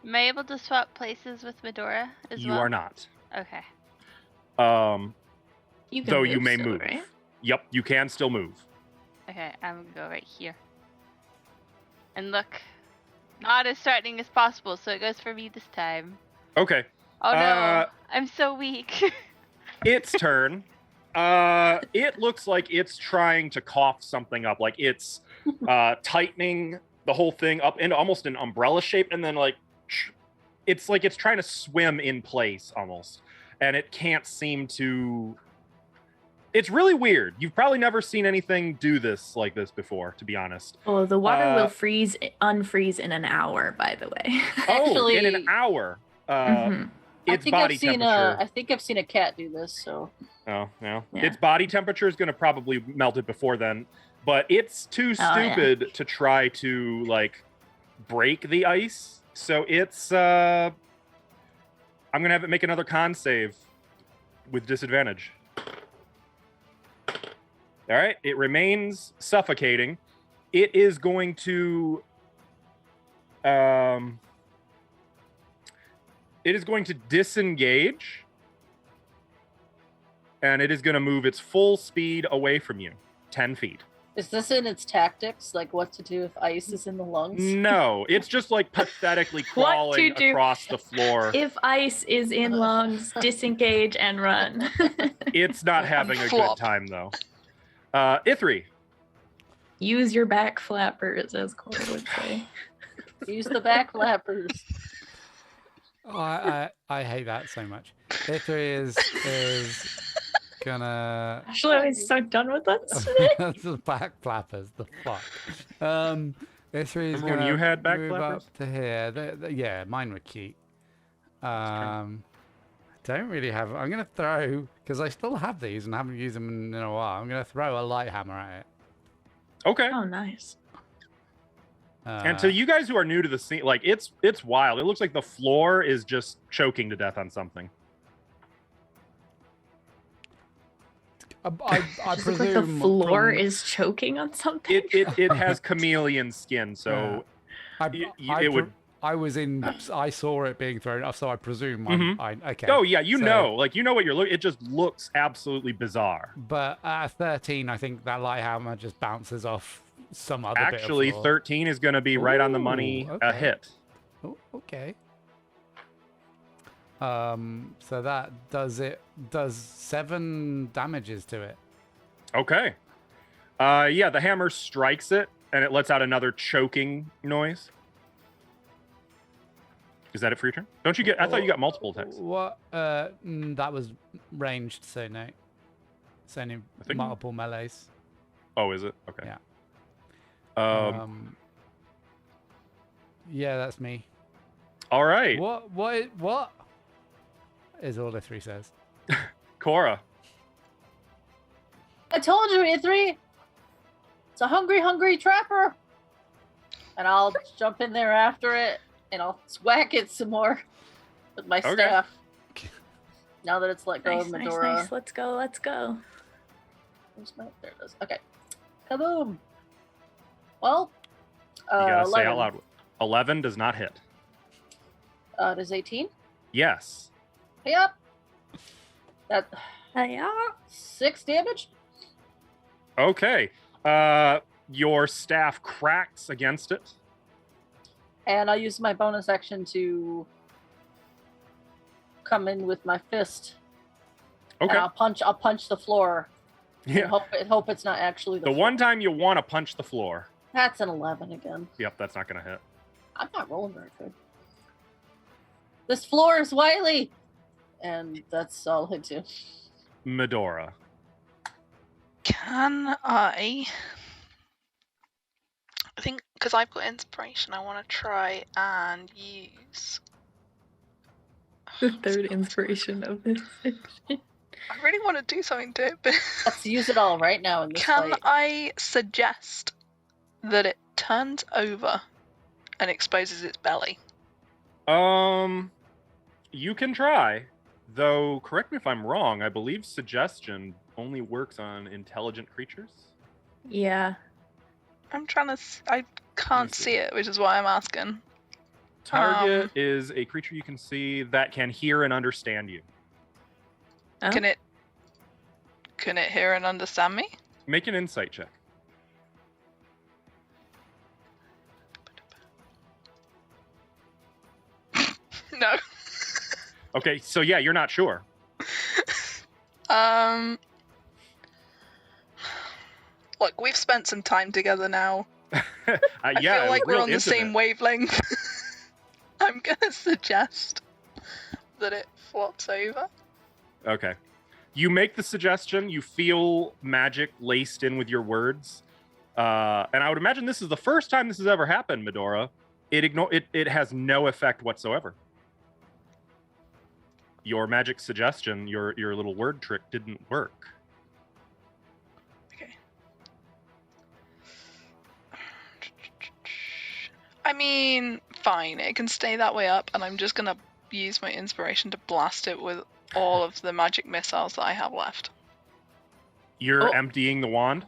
S5: Am I able to swap places with Medora as
S3: you
S5: well?
S3: are not.
S5: Okay.
S4: You
S3: Though you may
S4: still,
S3: move.
S4: right?
S3: Yep, you can still move.
S5: Okay, I'm gonna go right here. And look, not as threatening as possible, so it goes for me this time.
S3: Okay,
S5: Oh no,
S3: Uh,
S5: I'm so weak.
S3: its turn. It looks like it's trying to cough something up. Like it's tightening the whole thing up into almost an umbrella shape, and then like it's like it's trying to swim in place almost, and it can't seem to. It's really weird. You've probably never seen anything do this like this before, to be honest.
S4: Oh, the water will unfreeze in an hour, by the way.
S3: Oh, in an
S1: Actually-
S3: hour.
S4: Mhm.
S3: Its body
S1: I've seen
S3: temperature.
S1: I think I've seen a cat do this. So
S3: Oh, no.
S4: Yeah.
S3: Its body temperature is going to probably melt it before then, but it's too
S4: Oh, yeah.
S3: stupid to try to like break the ice. So it's I'm going to have it make another con save with disadvantage. All right, it remains suffocating. It is going to disengage, and it is going to move its full speed away from you, 10 feet.
S1: is this in its tactics? Like what to do if ice is in the lungs?
S3: No, it's just like pathetically
S4: What to
S3: crawling
S4: do
S3: across the floor.
S4: If ice is in lungs, disengage and run.
S3: It's not having a good
S6: Flop.
S3: time, though. Ithri.
S4: Use your back flappers, as Cora would say.
S1: Use the back flappers.
S2: Oh, I hate that so much. Ithri is gonna.
S4: Ashley is so done with us today.
S2: The back flappers, the fuck. Ithri is
S3: Remember when
S2: gonna
S3: you had back
S2: move
S3: flappers?
S2: up to here. Yeah, mine were cute. Don't really have. I'm gonna throw, because I still have these and haven't used them in a while. I'm gonna throw a light hammer at it.
S3: Okay.
S4: Oh, nice.
S3: And to you guys who are new to the scene, like it's wild. It looks like the floor is just choking to death on something.
S2: I
S4: Just
S2: presume
S4: look like the floor
S2: from-
S4: is choking on something.
S3: It has chameleon skin, so it would.
S2: I saw it being thrown off, so I presume okay.
S3: Oh yeah, you
S2: So-
S3: know what you're looking. It just looks absolutely bizarre.
S2: But at 13, I think that light hammer just bounces off some other
S3: Actually,
S2: bit of floor.
S3: 13 is going to be right on the money.
S2: Ooh,
S3: A
S2: okay.
S3: hit.
S2: Oh, okay. So that does 7 damages to it.
S3: Okay. Yeah, the hammer strikes it, and it lets out another choking noise. Is that it for your turn? Don't you get? I thought you got multiple attacks.
S2: What? That was ranged, so no. It's only
S3: I think-
S2: multiple melees.
S3: Oh, is it? Okay.
S2: Yeah. Yeah, that's me.
S3: All right,
S2: What? Is all the 3 says.
S3: Cora.
S1: I told you, Ithri. It's a hungry trapper. And I'll jump in there after it, and I'll whack it some more with my
S3: Okay.
S1: staff. Now that it's let go
S4: Nice,
S1: of
S4: nice,
S1: Medora.
S4: nice. Let's go, let's go.
S1: Where's my- There it is. Okay. Kaboom. Well,
S3: You gotta
S1: 11.
S3: say out loud. 11 does not hit.
S1: Does 18?
S3: Yes.
S1: Yep. That
S4: Yeah.
S1: 6 damage.
S3: Okay. Your staff cracks against it.
S1: And I'll use my bonus action to come in with my fist.
S3: Okay.
S1: And I'll punch the floor.
S3: Yeah.
S1: And hope it's not actually the
S3: The
S1: floor.
S3: one time you want to punch the floor.
S1: That's an 11 again.
S3: Yep, that's not going to hit.
S1: I'm not rolling very good. This floor is wily. And that's all I do.
S3: Medora.
S6: Can I think, because I've got inspiration, I want to try and use.
S4: The third inspiration of this.
S6: I really want to do something to it, but
S1: Let's use it all right now in this
S6: can
S1: fight.
S6: I suggest that it turns over and exposes its belly?
S3: You can try. Though, correct me if I'm wrong, I believe suggestion only works on intelligent creatures.
S4: Yeah.
S6: I'm trying to. I can't
S3: see.
S6: see it, which is why I'm asking.
S3: Target is a creature you can see that can hear and understand you.
S4: Oh.
S6: Can it hear and understand me?
S3: Make an insight check.
S6: No.
S3: Okay, so yeah, you're not sure.
S6: Look, we've spent some time together now. I
S3: Yeah,
S6: feel like we're
S3: real
S6: on the same
S3: intimate.
S6: wavelength. I'm gonna suggest that it flops over.
S3: Okay. You make the suggestion, you feel magic laced in with your words. And I would imagine this is the first time this has ever happened, Medora. It has no effect whatsoever. Your magic suggestion, your little word trick didn't work.
S6: Okay. I mean, fine, it can stay that way up, and I'm just gonna use my inspiration to blast it with all of the magic missiles that I have left.
S3: You're
S1: Oh.
S3: emptying the wand.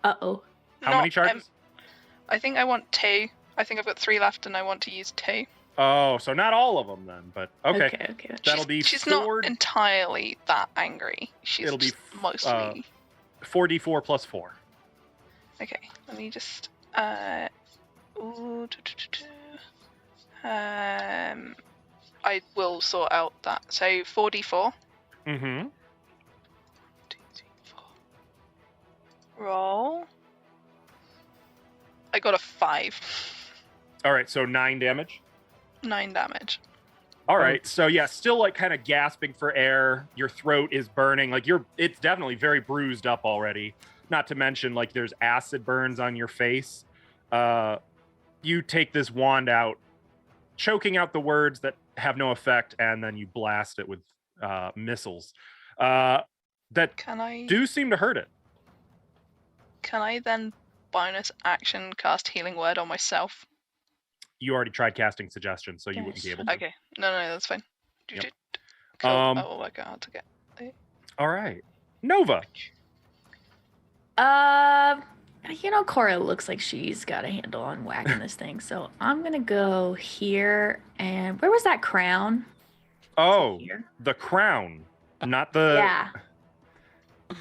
S4: Uh-oh.
S3: How many charges?
S6: I think I want 2. I think I've got 3 left, and I want to use 2.
S3: Oh, so not all of them then, but okay.
S4: Okay.
S3: That'll be
S6: She's
S3: 4,
S6: not entirely that angry. She's
S3: It'll be,
S6: just mostly.
S3: 4d4 plus 4.
S6: Okay, let me just. I will sort out that. So 4d4.
S3: Mm-hmm.
S6: 2, 3, 4. Roll. I got a 5.
S3: All right, so 9 damage.
S6: 9 damage.
S3: All right, so yeah, still like kind of gasping for air. Your throat is burning. Like it's definitely very bruised up already. Not to mention like there's acid burns on your face. You take this wand out, choking out the words that have no effect, and then you blast it with missiles that do seem to hurt it.
S6: Can I then bonus action cast Healing Word on myself?
S3: You already tried casting Suggestion, so you wouldn't be able to.
S6: Okay, no, that's fine.
S3: Yep.
S6: Cool. I will work out how to get.
S3: All right, Nova.
S4: Cora looks like she's got a handle on whacking this thing, so I'm gonna go here. And where was that crown?
S3: Oh, the crown, not the.
S4: Yeah.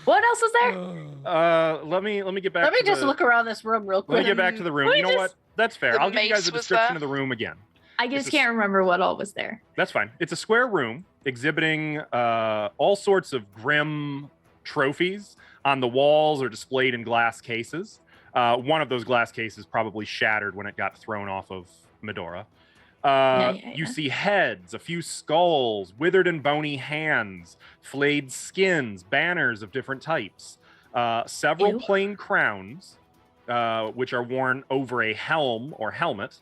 S4: What else was there?
S3: Let me get back.
S1: Let me just look around this room real quick.
S3: Let me get back to the room. You know what? That's fair. I'll give you guys a description
S6: there?
S3: of the room again.
S4: I just can't remember what all was there.
S3: That's fine. It's a square room exhibiting all sorts of grim trophies. On the walls are displayed in glass cases. One of those glass cases probably shattered when it got thrown off of Medora. You see heads, a few skulls, withered and bony hands, flayed skins, banners of different types, several plain crowns, which are worn over a helm or helmet.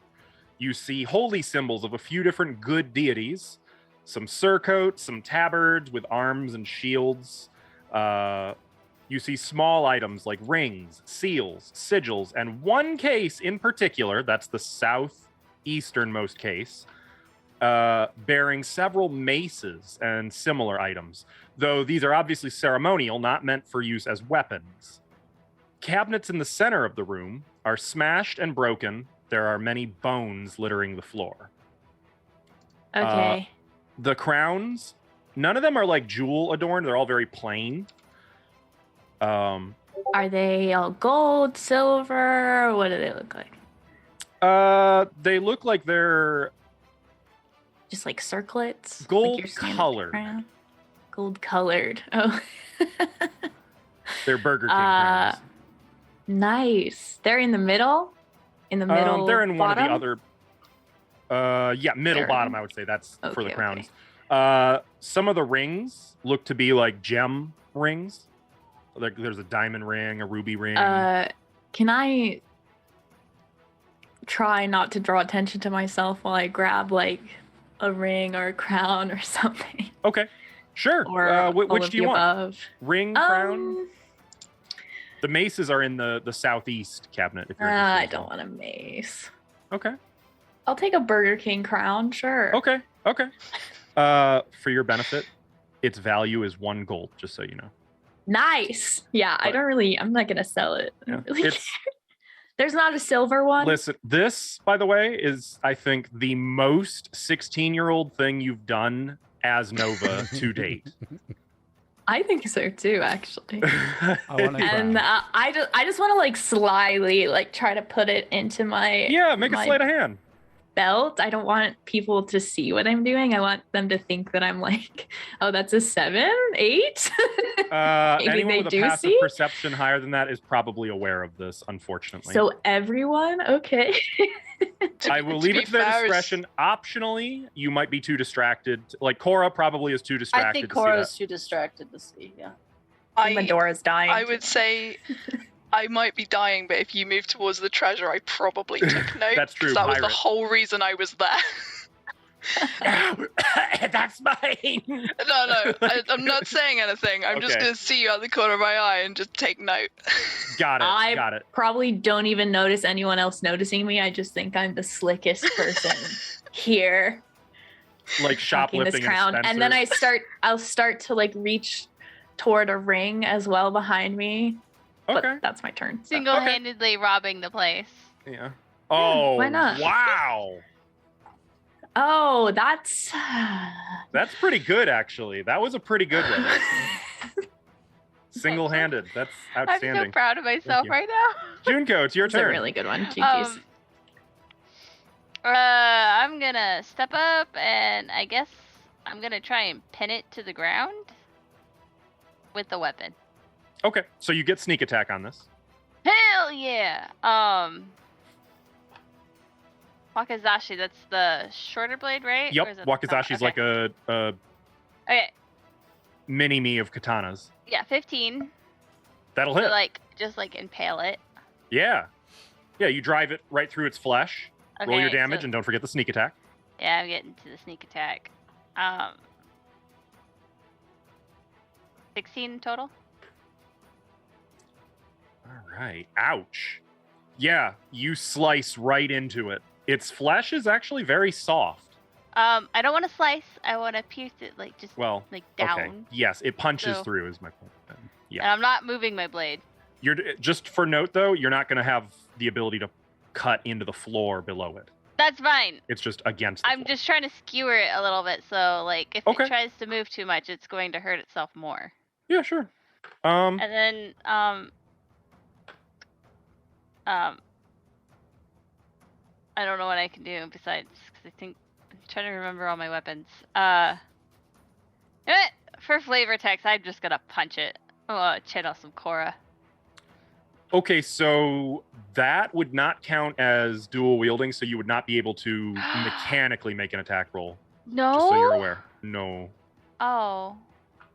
S3: You see holy symbols of a few different good deities, some surcoats, some tabards with arms and shields. You see small items like rings, seals, sigils, and one case in particular, that's the southeasternmost case, bearing several maces and similar items, though these are obviously ceremonial, not meant for use as weapons. Cabinets in the center of the room are smashed and broken. There are many bones littering the floor.
S4: Okay.
S3: The crowns, none of them are like jewel adorned. They're all very plain.
S4: Are they all gold, silver? What do they look like?
S3: They look like they're
S4: just like circlets,
S3: gold colored.
S4: Gold colored. Oh,
S3: they're Burger King crowns.
S4: Nice. They're in the middle. In the middle.
S3: They're in
S4: bottom?
S3: one of the other. Middle bottom. I would say that's for the crowns. Okay. Some of the rings look to be like gem rings. There's a diamond ring, a ruby ring.
S4: Can I try not to draw attention to myself while I grab like a ring or a crown or something?
S3: Okay, sure.
S4: Or
S3: which do you
S4: above.
S3: Want? Ring, crown? The maces are in the southeast cabinet. If you're
S4: I don't want a mace.
S3: Okay.
S4: I'll take a Burger King crown, sure.
S3: Okay. For your benefit, its value is 1 gold, just so you know.
S4: Nice. Yeah, I'm not gonna sell it. I don't really care. There's not a silver one.
S3: Listen, this, by the way, is I think the most 16-year-old thing you've done as Nova to date.
S4: I think so too, actually.
S2: And
S4: I just want to like slyly like try to put it into my
S3: make a sleight of hand
S4: belt. I don't want people to see what I'm doing. I want them to think that I'm like, oh, that's a 7, 8.
S3: Anyone with a passive perception higher than that is probably aware of this, unfortunately.
S4: So everyone, okay.
S3: I will leave it to their discretion. Optionally, you might be too distracted. Like Cora probably is too distracted.
S1: I think Cora's too distracted to see. Yeah.
S4: Medora's dying.
S6: I would say I might be dying, but if you move towards the treasure, I probably took note.
S3: That's true.
S6: That was the whole reason I was there.
S3: That's mine.
S6: No, I'm not saying anything. I'm just going to see you out the corner of my eye and just take note.
S3: Got it.
S4: I probably don't even notice anyone else noticing me. I just think I'm the slickest person here.
S3: Like shoplifting
S4: this crown. And then I'll start to like reach toward a ring as well behind me.
S3: Okay.
S4: But that's my turn. So.
S5: Single-handedly robbing the place.
S3: Yeah. Oh,
S4: why not?
S3: Wow.
S4: Oh, that's
S3: pretty good, actually. That was a pretty good one. Single-handed. That's outstanding.
S5: I'm so proud of myself right now.
S3: Junko, it's your turn.
S4: It's a really good one. GG's.
S5: I'm gonna step up and I guess I'm gonna try and pin it to the ground with the weapon.
S3: Okay, so you get sneak attack on this.
S5: Hell yeah. Wakizashi, that's the shorter blade, right? Or
S3: Yep,
S5: is it the
S3: Wakizashi's
S5: okay.
S3: like a
S5: Okay.
S3: mini-me of katanas.
S5: Yeah, 15.
S3: That'll
S5: So,
S3: hit.
S5: like, just like impale it.
S3: Yeah. Yeah, you drive it right through its flesh. Roll your
S5: Okay,
S3: damage,
S5: so-
S3: and don't forget the sneak attack.
S5: Yeah, I'm getting to the sneak attack. 16 total.
S3: All right. Ouch. Yeah, you slice right into it. Its flesh is actually very soft.
S5: I don't want to slice. I want to pierce it, like, just,
S3: Well,
S5: like, down.
S3: okay. Yes, it punches
S5: So-
S3: through, is my point. Yeah.
S5: And I'm not moving my blade.
S3: You're just for note though, you're not going to have the ability to cut into the floor below it.
S5: That's fine.
S3: It's just against the
S5: I'm
S3: floor.
S5: just trying to skewer it a little bit, so, like, if
S3: Okay.
S5: it tries to move too much, it's going to hurt itself more.
S3: Yeah, sure.
S5: And then, I don't know what I can do besides, because I think I'm trying to remember all my weapons. You know what? For flavor text, I'm just gonna punch it. Oh, channel some Korra.
S3: Okay, so that would not count as dual wielding, so you would not be able to mechanically make an attack roll.
S5: No.
S3: Just so you're aware. No.
S5: Oh.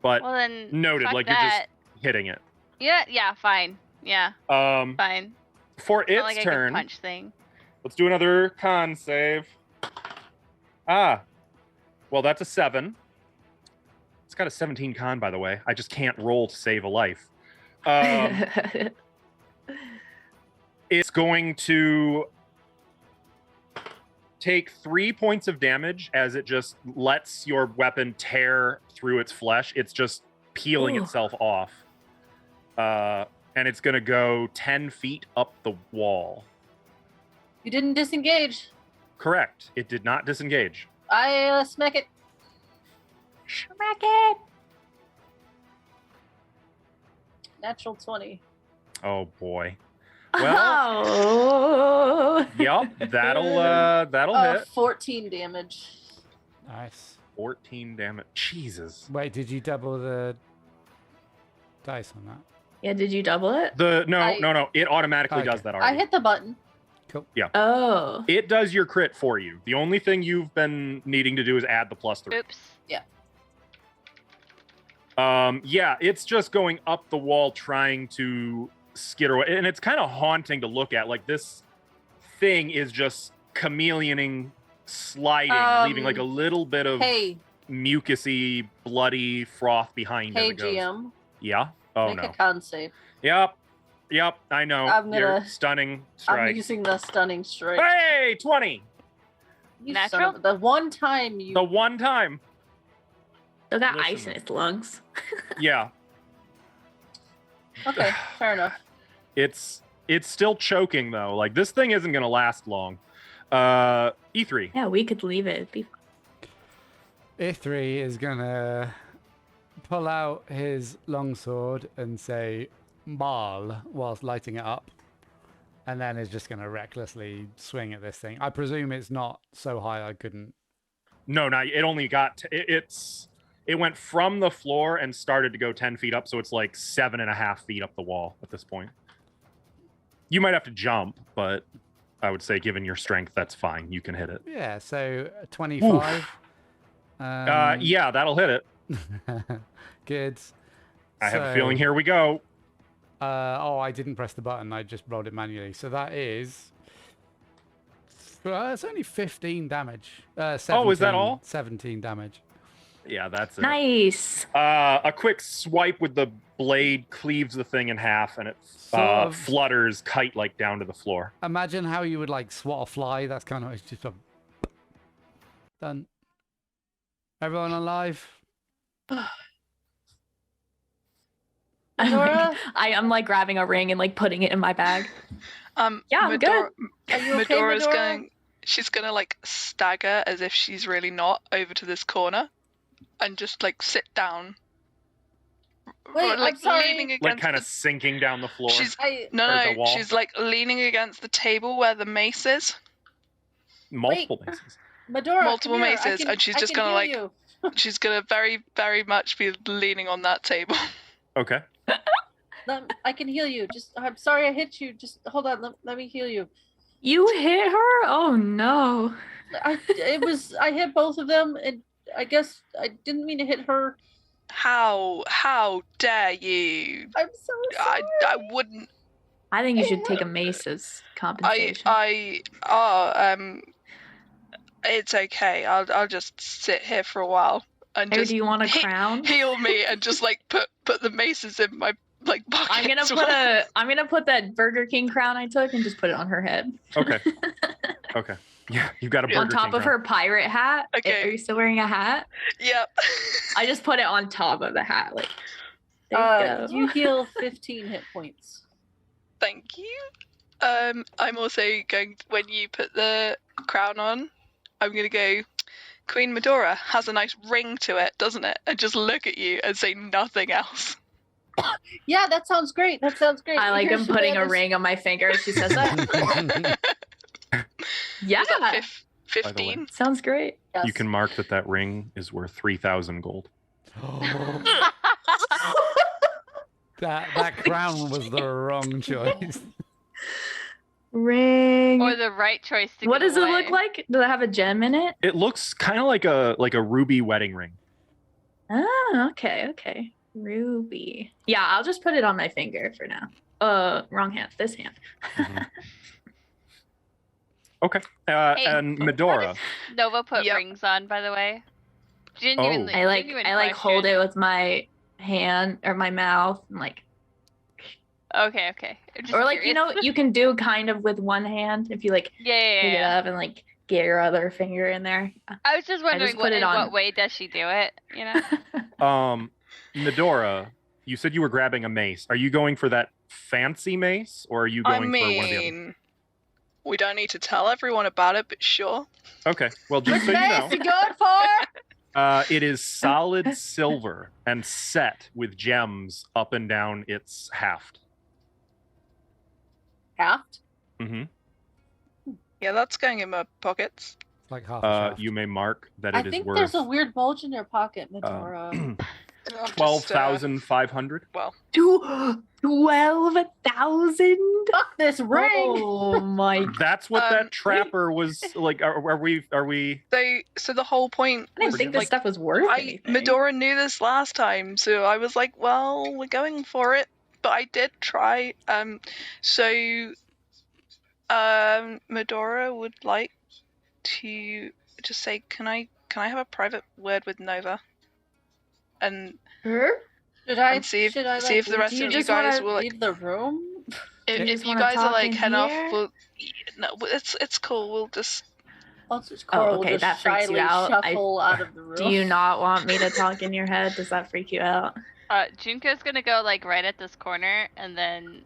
S3: But
S5: Well then.
S3: noted,
S5: fuck
S3: like
S5: that.
S3: you're just hitting it.
S5: Yeah. Fine. Yeah. Fine.
S3: For
S5: It's not
S3: its
S5: like I
S3: turn,
S5: can punch thing.
S3: let's do another con save. Well, that's a 7. It's got a 17 con, by the way. I just can't roll to save a life. It's going to take 3 points of damage as it just lets your weapon tear through its flesh. It's just peeling
S4: Ooh.
S3: itself off. And it's going to go 10 feet up the wall.
S1: You didn't disengage.
S3: Correct. It did not disengage.
S1: I smack it.
S4: Smack it.
S1: Natural 20.
S3: Oh boy. Well,
S4: Oh.
S3: yep, that'll hit.
S1: 14 damage.
S2: Nice.
S3: 14 damage. Jesus.
S2: Wait, did you double the dice on that?
S4: Yeah, did you double it?
S3: No. It automatically
S2: Okay.
S3: does that
S1: I
S3: already.
S1: hit the button.
S4: Oh.
S3: It does your crit for you. The only thing you've been needing to do is add the +3.
S5: Oops.
S3: Yeah, it's just going up the wall trying to skitter away. And it's kind of haunting to look at. Like, this thing is just chameleoning, sliding, leaving like a little bit of
S1: Hey,
S3: mucusy, bloody froth behind
S1: hey,
S3: as it goes.
S1: GM.
S3: Yeah? Oh,
S1: Make
S3: no.
S1: a con save.
S3: Yep, I know.
S1: I'm
S3: You're
S1: gonna-
S3: stunning
S1: I'm
S3: strike.
S1: using the stunning strike.
S3: Hey, 20!
S1: You
S5: Natural?
S1: son of- the one time you.
S3: The one time.
S4: Still got
S3: Listen.
S4: ice in its lungs.
S3: Yeah.
S1: Okay, fair enough.
S3: It's still choking, though. Like, this thing isn't going to last long. E3.
S4: Yeah, we could leave it. It'd be
S2: Ithri is gonna pull out his longsword and say "Mal" whilst lighting it up, and then is just gonna recklessly swing at this thing. I presume it's not so high I couldn't.
S3: No, it only got... It went from the floor and started to go 10 feet up, so it's like 7.5 feet up the wall at this point. You might have to jump, but I would say given your strength, that's fine. You can hit it.
S2: Yeah, so 25.
S3: Yeah, that'll hit it.
S2: Good.
S3: I have a feeling here we go.
S2: Oh, I didn't press the button. I just rolled it manually. So that is. It's only 15 damage. 17,
S3: is that all?
S2: 17 damage.
S3: Yeah, that's it.
S4: nice.
S3: A quick swipe with the blade cleaves the thing in half, and it
S2: Sort of-
S3: flutters kite-like down to the floor.
S2: Imagine how you would like swat a fly. That's kind of it's just a done. Everyone alive?
S1: Nora?
S4: I'm like grabbing a ring and like putting it in my bag.
S6: Yeah,
S4: I'm good.
S1: Are you okay,
S6: Medora's
S1: Medora?
S6: she's gonna like stagger as if she's really not over to this corner and just like sit down.
S1: Wait,
S6: Or, like
S1: I'm sorry.
S6: leaning
S3: Like
S6: against
S3: kind of
S6: the-
S3: sinking down the floor.
S6: She's
S3: Or the
S6: no,
S3: wall.
S6: she's like leaning against the table where the mace is.
S3: Multiple maces.
S1: Medora,
S6: multiple
S1: come here.
S6: maces, and she's
S1: I
S6: just
S1: can
S6: gonna,
S1: heal
S6: like-
S1: you.
S6: She's gonna very, very much be leaning on that table.
S3: Okay.
S1: I can heal you. I'm sorry I hit you. Just hold on. Let me heal you.
S4: You hit her? Oh no.
S1: I hit both of them, and I guess I didn't mean to hit her.
S6: How dare you?
S1: I'm so sorry.
S6: I wouldn't.
S4: I think you should take a mace as compensation.
S6: It's okay. I'll just sit here for a while and
S4: Or
S6: just
S4: do you want a crown?
S6: heal me and just like put the maces in my like pocket.
S4: I'm gonna put that Burger King crown I took and just put it on her head.
S3: Okay. Okay. Yeah, you got a Burger
S4: On top
S3: King
S4: of
S3: crown.
S4: her pirate hat.
S6: Okay.
S4: Are you still wearing a hat?
S6: Yep.
S4: I just put it on top of the hat. Like, there you go.
S1: You heal 15 hit points.
S6: Thank you. I'm also going when you put the crown on, I'm gonna go. Queen Medora has a nice ring to it, doesn't it? And just look at you and say nothing else.
S1: Yeah, that sounds great. I like
S4: him putting a ring on my finger as she says that. Yeah.
S6: Was that 15?
S3: By the way.
S4: Sounds great.
S1: Yes.
S3: You can mark that ring is worth 3,000 gold.
S2: That crown was the wrong choice.
S4: Ring.
S5: Or the right choice to
S4: What
S5: give
S4: does it
S5: away.
S4: look like? Does it have a gem in it?
S3: It looks kind of like a ruby wedding ring.
S4: Oh, okay. Ruby. Yeah, I'll just put it on my finger for now. Wrong hand. This hand.
S3: Mhm. Okay.
S5: Hey,
S3: And Medora.
S5: Nova put
S6: Yep.
S5: rings on, by the way.
S3: Oh.
S5: Genuinely,
S4: I
S5: genuine
S4: hold
S5: question.
S4: it with my hand or my mouth and like,
S5: Okay. I'm just
S4: or like,
S5: curious.
S4: you can do kind of with one hand if you like
S5: Yeah.
S4: pick it up and like get your other finger in there.
S5: I was just wondering
S4: put it
S5: in
S4: on.
S5: what way does she do it? You know.
S3: Medora, you said you were grabbing a mace. Are you going for that fancy mace, or are you going for one of the other?
S6: We don't need to tell everyone about it, but sure.
S3: Okay. Well, just so you know,
S1: you going for?
S3: it is solid silver and set with gems up and down its haft.
S1: Haft?
S3: Mm-hmm.
S6: Yeah, that's going in my pockets.
S2: It's like half a shaft.
S3: You may mark that
S1: I
S3: it is
S1: think
S3: worth
S1: there's a weird bulge in your pocket, Medora.
S6: I'm just,
S3: 12,500.
S4: 12,000.
S1: Fuck this ring!
S4: Oh my!
S3: That's what that trapper was like. Are we?
S6: So the whole point
S4: I didn't
S6: was
S4: think
S6: like
S4: this stuff was worth anything.
S6: Medora knew this last time, so I was like, well, we're going for it. But I did try. Medora would like to just say, can I have a private word with Nova? And
S4: Her?
S1: Should I
S6: And see if
S1: like,
S6: the rest
S1: do you
S6: of you
S1: just
S6: guys
S1: wanna
S6: will, like-
S1: leave the room?
S6: if
S4: just
S6: you
S4: wanna
S6: guys are
S4: talk
S6: like
S4: in
S6: head off,
S4: here?
S6: no, it's cool. We'll just
S1: Cora will
S4: okay,
S1: just
S4: that freaks you
S1: shyly
S4: out.
S1: shuffle out of the room.
S4: Do you not want me to talk in your head? Does that freak you out?
S5: Junko's gonna go like right at this corner, and then,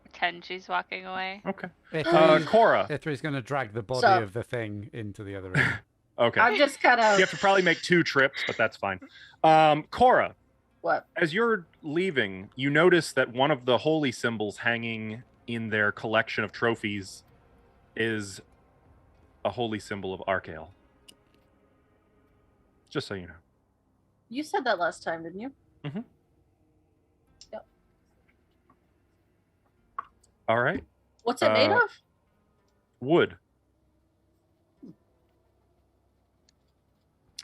S5: pretend she's walking away.
S3: Okay. Cora.
S2: Ithri's going to drag the body
S1: So-
S2: of the thing into the other room.
S3: Okay.
S1: I'm just kind of.
S3: You have to probably make 2 trips, but that's fine. Cora,
S1: What?
S3: as you're leaving, you notice that one of the holy symbols hanging in their collection of trophies is a holy symbol of Archael. Just so you know.
S1: You said that last time, didn't you?
S3: Mhm.
S1: Yep.
S3: All right.
S1: What's it made of?
S3: Wood.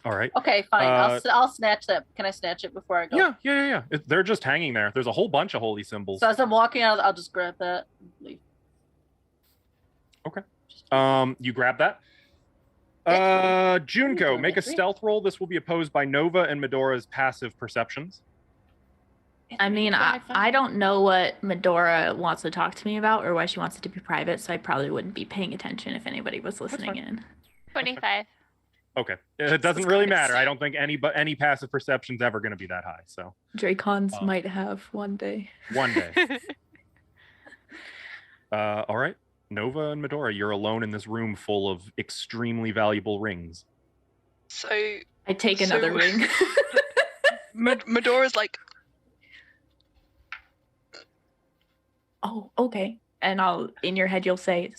S3: All right.
S1: Okay, fine. I'll snatch that. Can I snatch it before I go?
S3: Yeah. They're just hanging there. There's a whole bunch of holy symbols.
S1: So as I'm walking out, I'll just grab that. And leave.
S3: Okay. You grab that. Junko, make a
S1: Three.
S3: stealth roll. This will be opposed by Nova and Medora's passive perceptions.
S4: I mean, I don't know what Medora wants to talk to me about or why she wants it to be private, so I probably wouldn't be paying attention if anybody was listening in.
S5: 25.
S3: Okay. It doesn't really matter. I don't think any passive perception's ever going to be that high. So
S4: Dracons
S3: Oh.
S4: might have one day.
S3: one day. All right. Nova and Medora, you're alone in this room full of extremely valuable rings.
S6: so
S4: I take
S6: So-
S4: another ring.
S6: Medora's like,
S4: Oh, okay. And in your head, you'll say,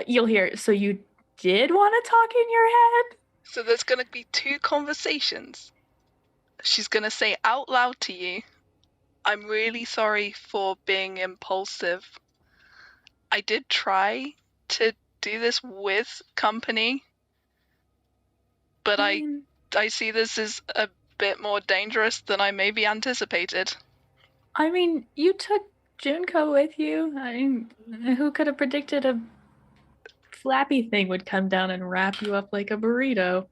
S4: you'll hear, so you did want to talk in your head?
S6: so there's gonna be 2 conversations. she's going to say out loud to you, I'm really sorry for being impulsive. I did try to do this with company, but I see this as a bit more dangerous than I maybe anticipated.
S4: I mean, you took Junko with you. I mean, who could have predicted a flappy thing would come down and wrap you up like a burrito?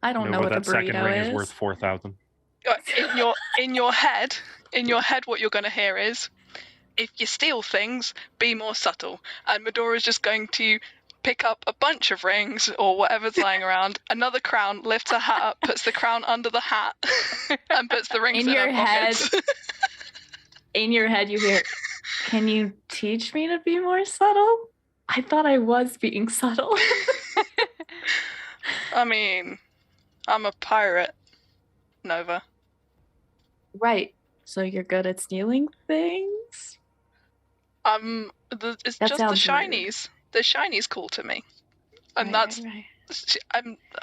S4: I don't know
S3: Nova,
S4: what a
S3: that second ring
S4: burrito
S3: is worth 4,000.
S6: In your head, what you're going to hear is, if you steal things, be more subtle. And Medora's just going to pick up a bunch of rings or whatever's lying around, another crown, lifts her hat up, puts the crown under the hat, and puts the rings in her pockets.
S4: In your head, you hear, can you teach me to be more subtle? I thought I was being subtle.
S6: I mean, I'm a pirate, Nova.
S4: Right. So you're good at stealing things?
S6: It's just the shinies. The shinies cool to me. And
S4: right.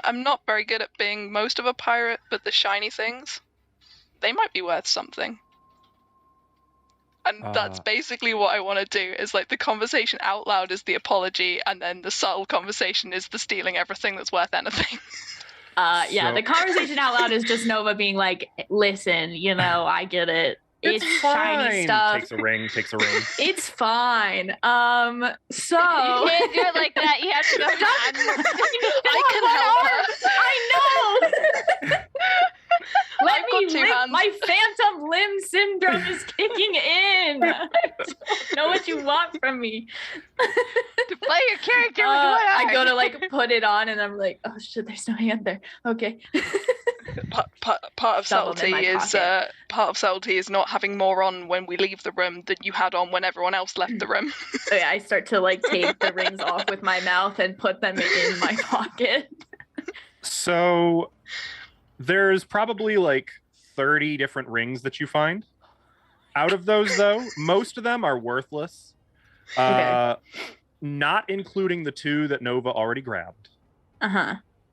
S6: I'm not very good at being most of a pirate, but the shiny things, they might be worth something. And that's basically what I want to do, is like the conversation out loud is the apology, and then the subtle conversation is the stealing everything that's worth anything.
S4: The conversation out loud is just Nova being like, listen, I get it. It's shiny stuff.
S3: Takes a ring.
S4: It's fine. So
S5: you can't do it like that. You have to go.
S6: I can help her.
S4: I know. Let me live. My phantom limb syndrome is kicking in. I don't know what you want from me.
S5: To play your character with one eye.
S4: I go to like put it on, and I'm like, oh shit, there's no hand there. Okay.
S6: Part of subtlety is not having more on when we leave the room than you had on when everyone else left the room.
S4: So yeah, I start to like take the rings off with my mouth and put them in my pocket.
S3: So there's probably like 30 different rings that you find. Out of those, though, most of them are worthless.
S4: Okay.
S3: Not including the 2 that Nova already grabbed.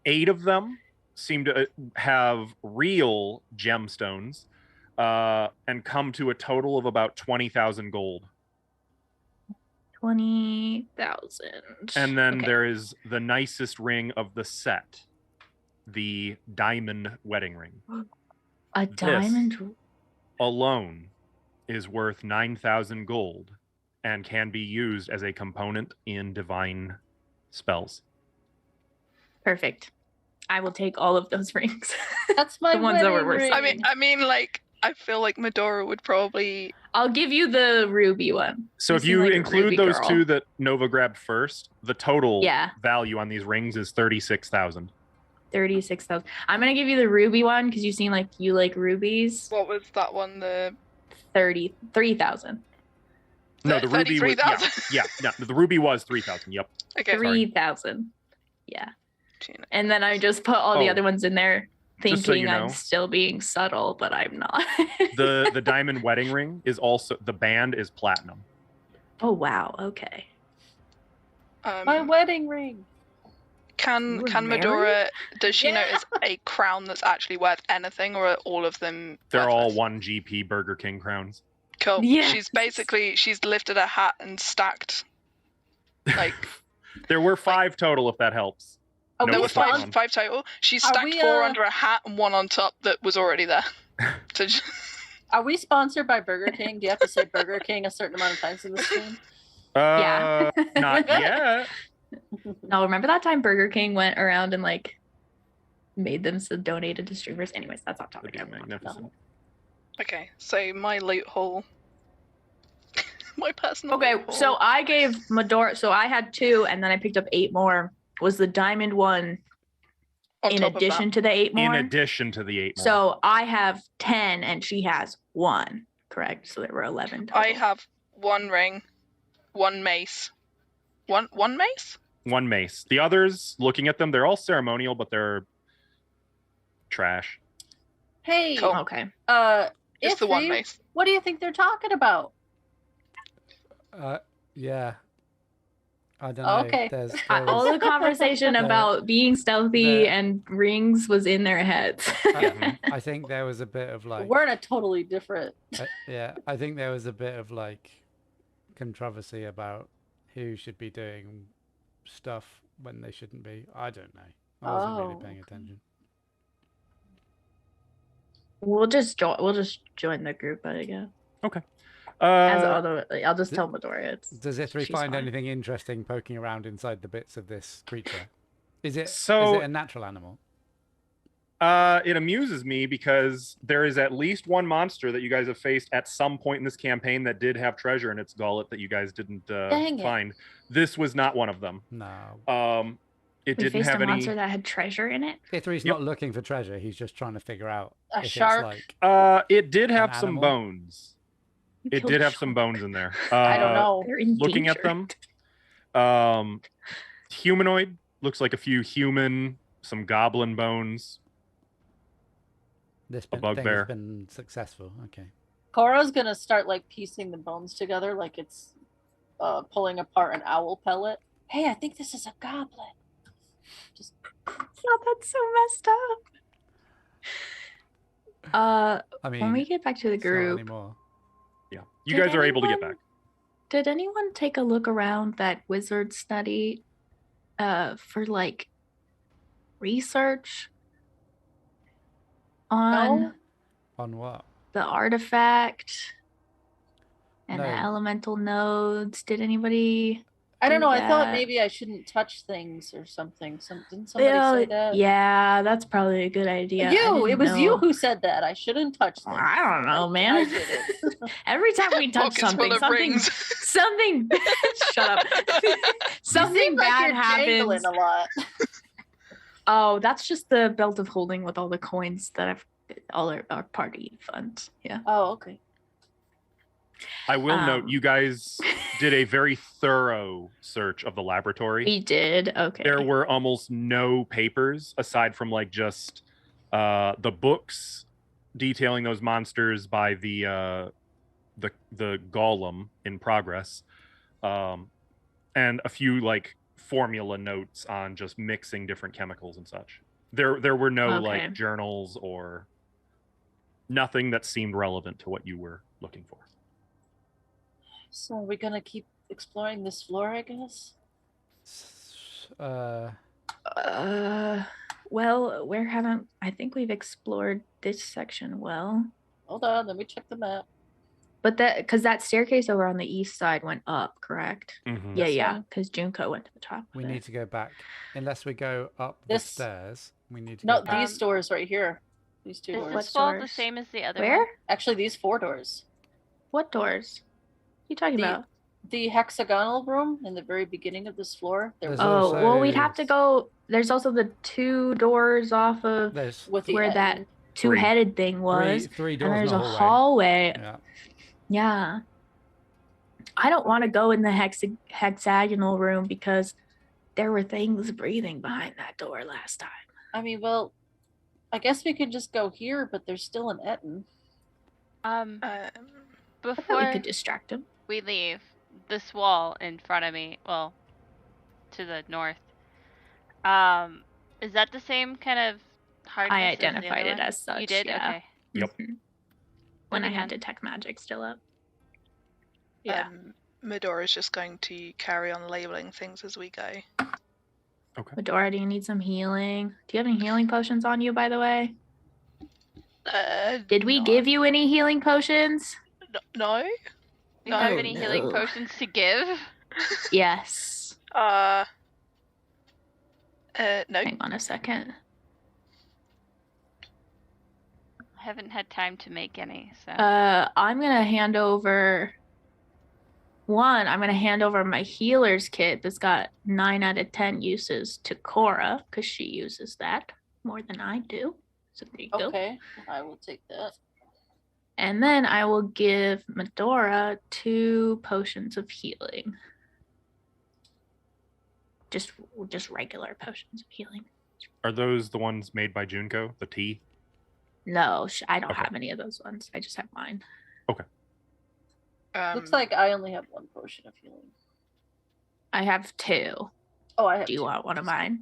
S3: 8 of them seem to have real gemstones and come to a total of about 20,000 gold.
S4: 20,000.
S3: And then there is the nicest ring of the set, the diamond wedding ring.
S4: A diamond?
S3: This alone is worth 9,000 gold and can be used as a component in divine spells.
S4: Perfect. I will take all of those rings.
S1: That's my
S4: the ones that were worth.
S1: ring.
S6: I mean, like, I feel like Medora would probably.
S4: I'll give you the ruby one.
S3: So if you include those 2 that Nova grabbed first, the total value on these rings is 36,000.
S4: 36,000. I'm gonna give you the ruby one because you seem like you like rubies.
S6: What was that one? The
S4: 33,000.
S3: No, the ruby was the ruby was 3,000. Yep.
S6: Okay.
S4: 3,000. Yeah. And then I just put all the other ones in there, thinking I'm still being subtle, but I'm not.
S3: the diamond wedding ring is also, the band is platinum.
S4: Oh wow. Okay.
S1: My wedding ring.
S6: Can Medora, does she notice a crown that's actually worth anything, or are all of them
S3: They're
S6: worthless?
S3: all 1 GP Burger King crowns.
S6: Cool.
S4: Yes.
S6: She's lifted her hat and stacked. Like
S3: there were 5 total, if that helps.
S6: There were 5 total. She stacked 4 under a hat and 1 on top that was already there. So
S1: are we sponsored by Burger King? Do you have to say Burger King a certain amount of times in the stream?
S4: Yeah.
S3: Not yet.
S4: No, remember that time Burger King went around and like made them donated to streamers? Anyways, that's off topic.
S3: Magnificent.
S6: Okay, so my loot haul. My personal.
S4: Okay,
S6: loot haul.
S4: so I gave Medora. So I had 2, and then I picked up 8 more. Was the diamond one in addition to the 8 more?
S3: In addition to the 8 more.
S4: So I have 10, and she has 1. Correct. So there were 11 total.
S6: I have 1 ring, 1 mace. One mace?
S3: 1 mace. The others, looking at them, they're all ceremonial, but they're trash.
S1: Hey.
S6: Cool.
S4: Okay.
S6: Just the 1 mace.
S1: What do you think they're talking about?
S2: Yeah. I don't know.
S1: Okay.
S2: There's
S4: All the conversation
S2: the-
S4: about being stealthy
S2: the-
S4: and rings was in their heads.
S2: I think there was a bit of like
S1: We're in a totally different.
S2: yeah, I think there was a bit of like controversy about who should be doing stuff when they shouldn't be. I don't know. I wasn't really
S1: Oh,
S2: paying
S1: okay.
S2: attention.
S4: We'll just join the group, I guess.
S3: Okay.
S4: I'll just
S2: d-
S4: tell Midoriya.
S2: Does Ithri
S4: she's
S2: find
S4: fine.
S2: anything interesting poking around inside the bits of this creature? Is it
S3: So-
S2: a natural animal?
S3: It amuses me because there is at least one monster that you guys have faced at some point in this campaign that did have treasure in its gullet that you guys didn't
S1: Dang it.
S3: find. This was not one of them.
S2: No.
S3: It
S4: We
S3: didn't
S4: faced
S3: have
S4: a
S3: any.
S4: monster that had treasure in it.
S2: Ithri's
S3: Yep.
S2: not looking for treasure. He's just trying to figure out
S1: A
S2: if
S1: shark?
S2: it's like
S3: It did
S2: An
S3: have some
S2: animal?
S3: bones.
S4: You
S3: It
S4: killed
S3: did
S4: a
S3: have some
S4: shark.
S3: bones in there.
S1: I don't know.
S4: They're
S3: Looking at
S4: endangered.
S3: them, humanoid looks like a few human, some goblin bones.
S2: this thing
S3: bugbear.
S2: has been successful. Okay.
S1: Cora's gonna start like piecing the bones together, like it's pulling apart an owl pellet. Hey, I think this is a goblin. Just
S4: Oh, that's so messed up.
S2: I mean,
S4: When we get back to the
S2: it's not
S4: group,
S2: anymore.
S3: Yeah, you
S4: Did
S3: guys are able to get
S4: anyone-
S3: back.
S4: did anyone take a look around that wizard study for like research on
S1: No?
S2: On what?
S4: the artifact and the
S2: No.
S4: elemental nodes? Did anybody?
S1: I don't
S4: do
S1: know. I thought
S4: that?
S1: maybe I shouldn't touch things or something. Didn't somebody say that?
S4: Yeah, that's probably a good idea. I
S1: You. It
S4: didn't
S1: was you
S4: know.
S1: who said that. I shouldn't touch things.
S4: I don't know, man.
S1: I did it.
S4: Every time we touch
S6: Pockets full
S4: something,
S6: of
S4: something,
S6: rings.
S4: shut up. Something
S1: Seems like
S4: bad
S1: you're jangling
S4: happens.
S1: a lot.
S4: Oh, that's just the belt of holding with all the coins that I've all our party funds. Yeah.
S1: Oh, okay.
S3: I will note
S4: Um,
S3: you guys did a very thorough search of the laboratory.
S4: We did. Okay.
S3: There were almost no papers aside from like just the books detailing those monsters by the golem in progress, and a few like formula notes on just mixing different chemicals and such. There were no
S4: Okay.
S3: like journals or nothing that seemed relevant to what you were looking for.
S1: So are we gonna keep exploring this floor? I guess.
S4: Well, where haven't I think we've explored this section well.
S1: Hold on. Let me check the map.
S4: But because that staircase over on the east side went up, correct?
S3: Mhm.
S4: Yeah,
S1: This
S4: yeah.
S1: one?
S4: Because Junko went to the top.
S2: We
S4: of it.
S2: need to go back. Unless we go up
S1: This-
S2: the stairs, we need to
S1: No,
S2: go back.
S1: these doors right here. These two
S5: Is
S1: doors.
S4: What
S5: this wall the
S4: doors?
S5: same as the other
S4: Where?
S5: one?
S1: Actually, these 4 doors.
S4: What doors? What are you talking
S1: The-
S4: about?
S1: The hexagonal room in the very beginning of this floor. There
S2: There's
S1: was
S4: Oh, well, we'd have to
S2: also-
S4: go. There's also the 2 doors off of
S2: There's
S1: with the
S4: where that
S1: end.
S4: 2-headed thing was.
S2: three
S4: And
S2: doors
S4: there's
S2: in
S4: a
S2: a
S4: hallway.
S2: Yeah.
S4: Yeah. I don't want to go in the hexagonal room because there were things breathing behind that door last time.
S1: I mean, well, I guess we could just go here, but there's still an Etten.
S4: I thought
S5: Before
S4: we could distract him.
S5: we leave, this wall in front of me, well, to the north, is that the same kind of hardness
S4: I
S5: as the other
S4: identified it
S5: one?
S4: as such.
S5: You did?
S4: Yeah.
S5: Okay.
S3: Yep.
S4: Mhm. When I
S5: Moving
S4: had
S5: on.
S4: detect magic still up. Yeah.
S6: Medora's just going to carry on labeling things as we go.
S4: Medora, do you need some healing? Do you have any healing potions on you, by the way? Did we
S6: no.
S4: give you any healing potions?
S6: No.
S5: Do you
S6: No.
S5: have any healing
S4: No.
S5: potions to give?
S4: Yes.
S6: No.
S4: Hang on a second.
S5: I haven't had time to make any, so.
S4: I'm gonna hand over my healer's kit that's got 9 out of 10 uses to Cora because she uses that more than I do. So there you go.
S1: Okay, I will take that.
S4: And then I will give Medora 2 potions of healing. Just regular potions of healing.
S3: Are those the ones made by Junko? The tea?
S4: No, I don't
S3: Okay.
S4: have any of those ones. I just have mine.
S1: Looks like I only have 1 potion of healing.
S4: I have 2.
S1: Oh, I have
S4: Do you
S1: 2.
S4: want one of mine?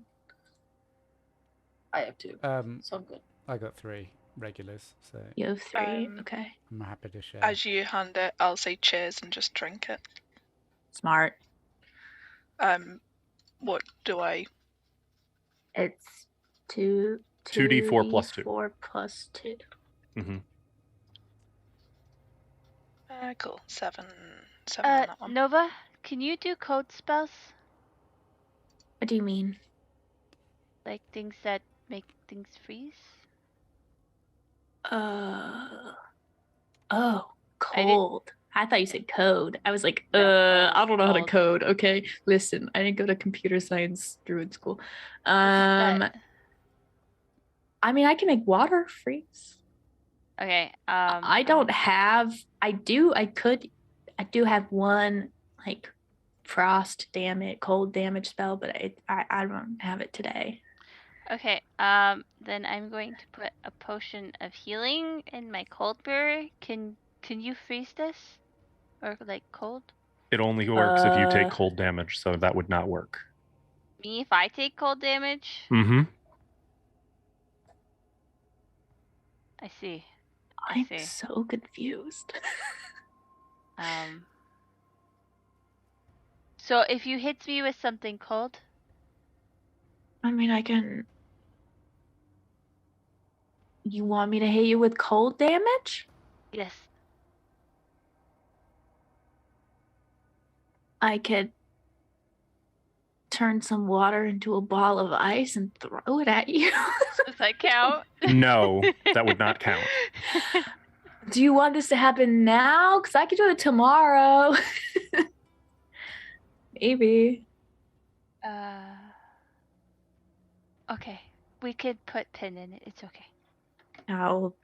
S1: I have 2. So I'm good.
S2: I got 3 regulars, so
S4: You have 3.
S6: Um,
S4: Okay.
S2: I'm happy to share.
S6: As you hand it, I'll say cheers and just drink it.
S4: Smart.
S6: What do I?
S4: It's 2.
S3: 2d4 plus 2.
S4: 4 plus 2.
S3: Mm-hmm.
S6: Cool. 7 on that one.
S5: Nova, can you do code spells?
S4: What do you mean?
S5: Like things that make things freeze?
S4: Oh,
S5: I
S4: cold. I thought you said code. I was like,
S5: No,
S4: I don't know how to
S5: cold.
S4: code. Okay, listen, I didn't go to computer science druid school.
S5: But-
S4: I mean, I can make water freeze.
S5: Okay.
S4: I don't have. I do have one like frost damage, cold damage spell, but I don't have it today.
S5: Okay. Then I'm going to put a potion of healing in my cold brewer. Can you freeze this, or like cold?
S3: It only works if you take
S4: Uh,
S3: cold damage, so that would not work.
S5: Me if I take cold damage?
S3: Mm-hmm.
S5: I see.
S4: I'm
S5: see.
S4: so confused.
S5: So if you hit me with something cold,
S4: I mean, I can. You want me to hit you with cold damage?
S5: yes.
S4: I could turn some water into a ball of ice and throw it at you.
S5: Does that count?
S3: No, that would not count.
S4: Do you want this to happen now? Because I could do it tomorrow. Maybe.
S5: Okay. We could put pin in it. It's okay.
S4: I'll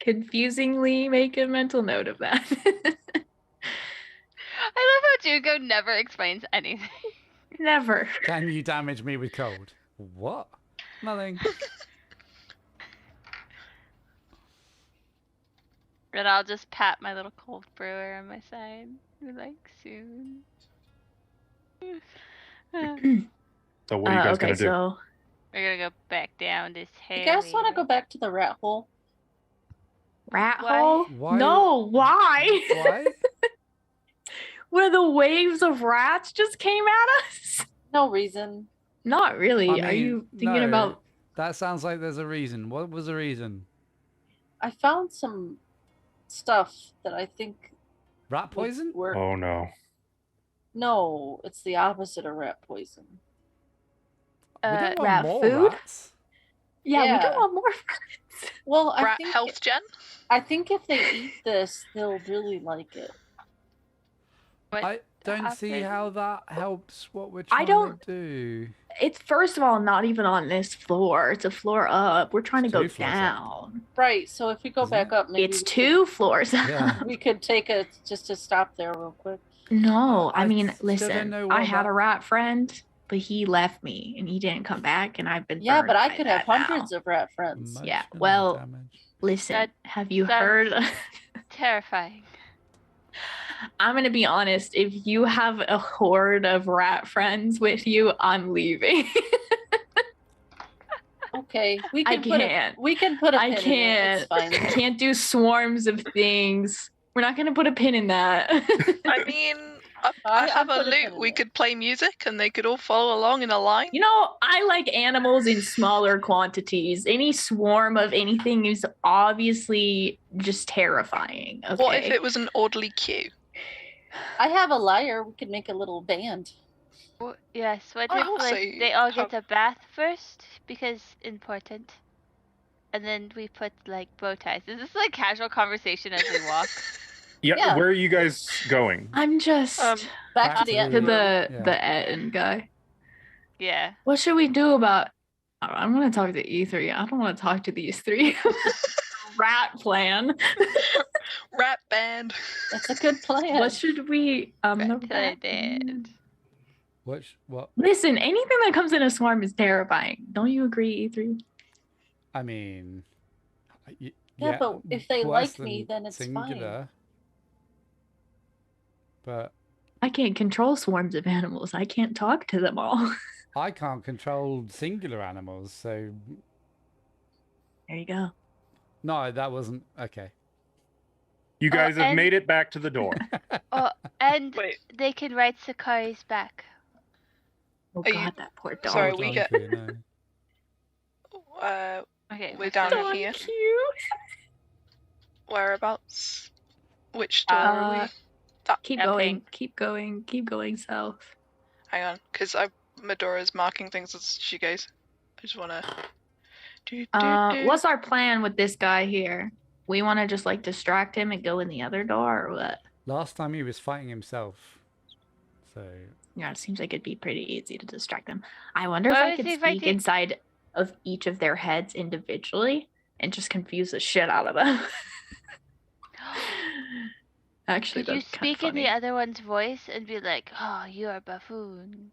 S4: confusingly make a mental note of that.
S5: I love how Jugo never explains anything.
S4: Never.
S2: Can you damage me with cold? What? Nothing.
S5: But I'll just pat my little cold brewer on my side. Be like, soon.
S3: So what are you guys
S4: okay,
S3: gonna do?
S4: so
S5: We're gonna go back down this
S1: You
S5: hallway.
S1: guys want to go back to the rat hole?
S4: rat
S5: Why?
S4: hole?
S2: Why?
S4: No, why?
S2: Why?
S4: Where the waves of rats just came at us?
S1: No reason.
S4: Not really.
S2: I
S4: Are you
S2: mean,
S4: thinking
S2: no.
S4: about
S2: That sounds like there's a reason. What was the reason?
S1: I found some stuff that I think
S2: Rat
S1: would
S2: poison?
S1: work.
S3: Oh no.
S1: No, it's the opposite of rat poison.
S2: We don't want
S4: rat
S2: more
S4: food?
S2: rats.
S4: Yeah, we
S1: Yeah.
S4: don't want more rats.
S1: Well, I
S6: Rat
S1: think
S6: health gen?
S1: I think if they eat this, they'll really like it.
S5: What
S2: I don't see
S5: happened?
S2: how that helps what we're
S4: I
S2: trying
S4: don't-
S2: to do.
S4: It's first of all not even on this floor. It's a floor up. We're trying
S2: It's
S4: to go
S2: 2 floors up.
S4: down.
S1: Right. So if we go
S2: Isn't
S1: back
S2: it?
S1: up, maybe
S4: It's
S1: we
S4: 2 floors up.
S2: Yeah.
S1: We could take a just to stop there real quick.
S4: No,
S2: I
S4: I mean,
S2: still don't
S4: listen,
S2: know
S4: I
S2: what
S4: had
S2: that-
S4: a rat friend, but he left me and he didn't come back, and I've been
S1: Yeah,
S4: burned
S1: but I
S4: by
S1: could have
S4: that now.
S1: hundreds of rat friends.
S4: Yeah,
S2: Emotional
S4: well-
S2: damage.
S4: Listen,
S5: That
S4: have you
S5: sounds-
S4: heard?
S5: Terrifying.
S4: I'm gonna be honest. If you have a horde of rat friends with you, I'm leaving.
S1: Okay, we
S4: I
S1: can put
S4: can't.
S1: we can put a
S4: I
S1: pin in it. It's fine.
S4: can't do swarms of things. We're not gonna put a pin in that.
S6: I mean, I have
S1: I'll
S6: a
S1: put pin
S6: loot.
S1: in
S6: We
S1: it.
S6: could play music and they could all follow along in a line.
S4: You know, I like animals in smaller quantities. Any swarm of anything is obviously just terrifying. Okay.
S6: What if it was an orderly queue?
S1: I have a lyre. We could make a little band.
S5: Yes, what
S6: I
S5: if
S6: also
S5: like they all get
S6: have-
S5: a bath first because important, and then we put like bow ties. Is this like casual conversation as we walk?
S1: Yeah.
S3: Where are you guys going?
S4: I'm just
S1: Back to the end.
S4: to
S1: room.
S2: Yeah.
S4: the Etten guy.
S5: Yeah.
S4: What should we do about? I'm gonna talk to E3. I don't want to talk to these 3. Rat plan.
S6: Rat band.
S1: That's a good plan.
S4: What should we? The
S5: Reptile
S4: rat-
S5: band.
S2: What?
S4: Listen, anything that comes in a swarm is terrifying. Don't you agree, E3?
S2: I mean,
S1: Yeah, but if they
S2: worse
S1: like me,
S2: than
S1: then it's fine.
S2: singular. But
S4: I can't control swarms of animals. I can't talk to them all.
S2: I can't control singular animals, so
S4: There you go.
S2: no, that wasn't okay.
S3: You guys have
S5: and-
S3: made it back to the door.
S5: Oh, and
S6: Wait.
S5: they can ride Sakari's back.
S4: Oh
S6: Are you-
S4: God, that poor dog.
S6: Sorry,
S2: Oh,
S6: we get-
S2: donkey, no.
S5: Okay,
S6: We're down
S4: Dog
S6: here.
S4: cute.
S6: Whereabouts? Which door are we?
S4: Keep
S5: Yeah,
S4: going.
S5: pink.
S4: Keep going south.
S6: Hang on, because Medora's marking things as she goes. I just want to.
S4: What's our plan with this guy here? We want to just like distract him and go in the other door, or what?
S2: Last time he was fighting himself, so
S4: Yeah, it seems like it'd be pretty easy to distract them. I wonder if
S5: Well,
S4: I
S5: let's
S4: could
S5: see if I
S4: speak
S5: take-
S4: inside of each of their heads individually and just confuse the shit out of them. Actually,
S5: Could you
S4: that's kind of
S5: speak in
S4: funny.
S5: the other one's voice and be like, "Oh, you are buffoon,"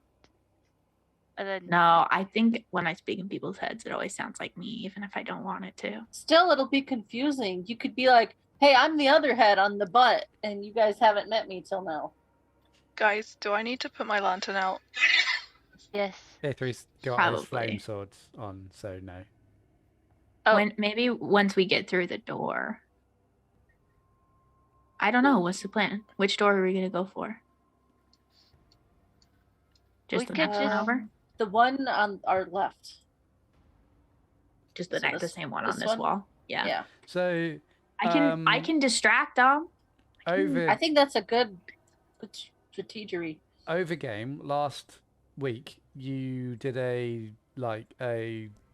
S5: and then
S4: No, I think when I speak in people's heads, it always sounds like me, even if I don't want it to.
S1: Still, it'll be confusing. You could be like, "Hey, I'm the other head on the butt, and you guys haven't met me till now."
S6: Guys, do I need to put my lantern out?
S5: yes.
S2: Ithri's got his
S4: Probably.
S2: flame swords on, so no.
S5: Oh.
S4: Maybe once we get through the door. I don't know. What's the plan? Which door are we gonna go for? Just
S5: We
S4: the
S5: could
S4: next one
S5: just-
S4: over?
S1: The one on our left.
S4: Just the
S1: so
S4: the
S1: this-
S4: same one on
S1: this
S4: this
S1: one?
S4: wall. Yeah.
S1: Yeah.
S2: So
S4: I can distract them.
S2: over
S1: I think that's a good strategery.
S2: over game last week, you did a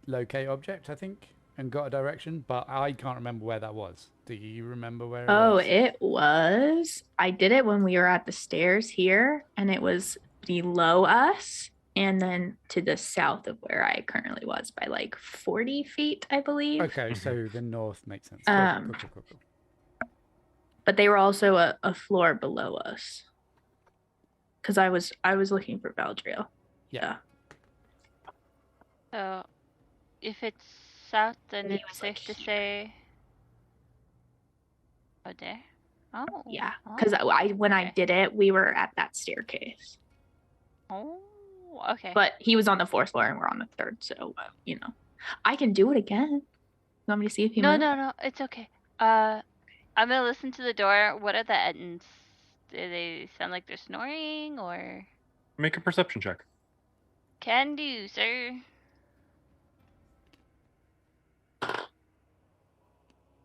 S2: locate object, I think, and got a direction, but I can't remember where that was. Do you remember where it
S4: Oh,
S2: was?
S4: it was. I did it when we were at the stairs here, and it was below us, and then to the south of where I currently was by like 40 feet, I believe.
S2: Okay, so the north makes sense. Cool.
S4: But they were also a floor below us. Because I was looking for Valdriel.
S2: Yeah.
S5: So, if it's south, then
S4: Maybe it
S5: it's
S4: was, like,
S5: safe to
S4: here.
S5: say. Oh, there. Oh.
S4: Yeah. Because when I
S5: okay.
S4: did it, we were at that staircase.
S5: Oh, okay.
S4: But he was on the fourth floor and we're on the third, so I can do it again. You want me to see if he
S5: no,
S4: moves?
S5: no, it's okay. I'm gonna listen to the door. What are the ends? Do they sound like they're snoring or?
S3: Make a perception check.
S5: Can do, sir.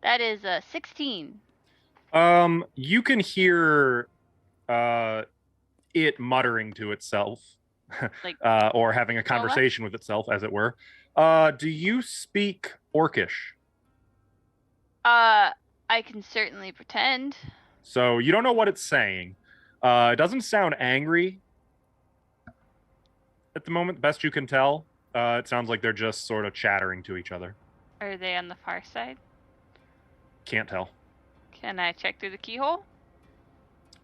S5: That is a 16.
S3: You can hear it muttering to itself,
S5: Like-
S3: or having a conversation with itself, as it were. Do you speak Orcish?
S5: I can certainly pretend.
S3: So you don't know what it's saying. It doesn't sound angry at the moment, best you can tell. It sounds like they're just sort of chattering to each other.
S5: Are they on the far side?
S3: Can't tell.
S5: Can I check through the keyhole?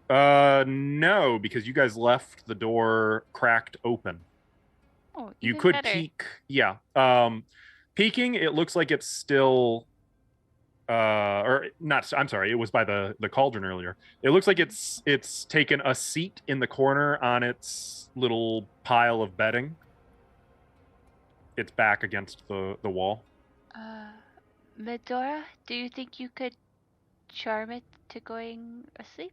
S3: No, because you guys left the door cracked open.
S5: Oh,
S3: You
S5: even
S3: could
S5: better.
S3: peek. Yeah. Peeking, it looks like it's still or not, I'm sorry, it was by the cauldron earlier. It looks like it's taken a seat in the corner on its little pile of bedding. It's back against the wall.
S5: Medora, do you think you could charm it to going asleep?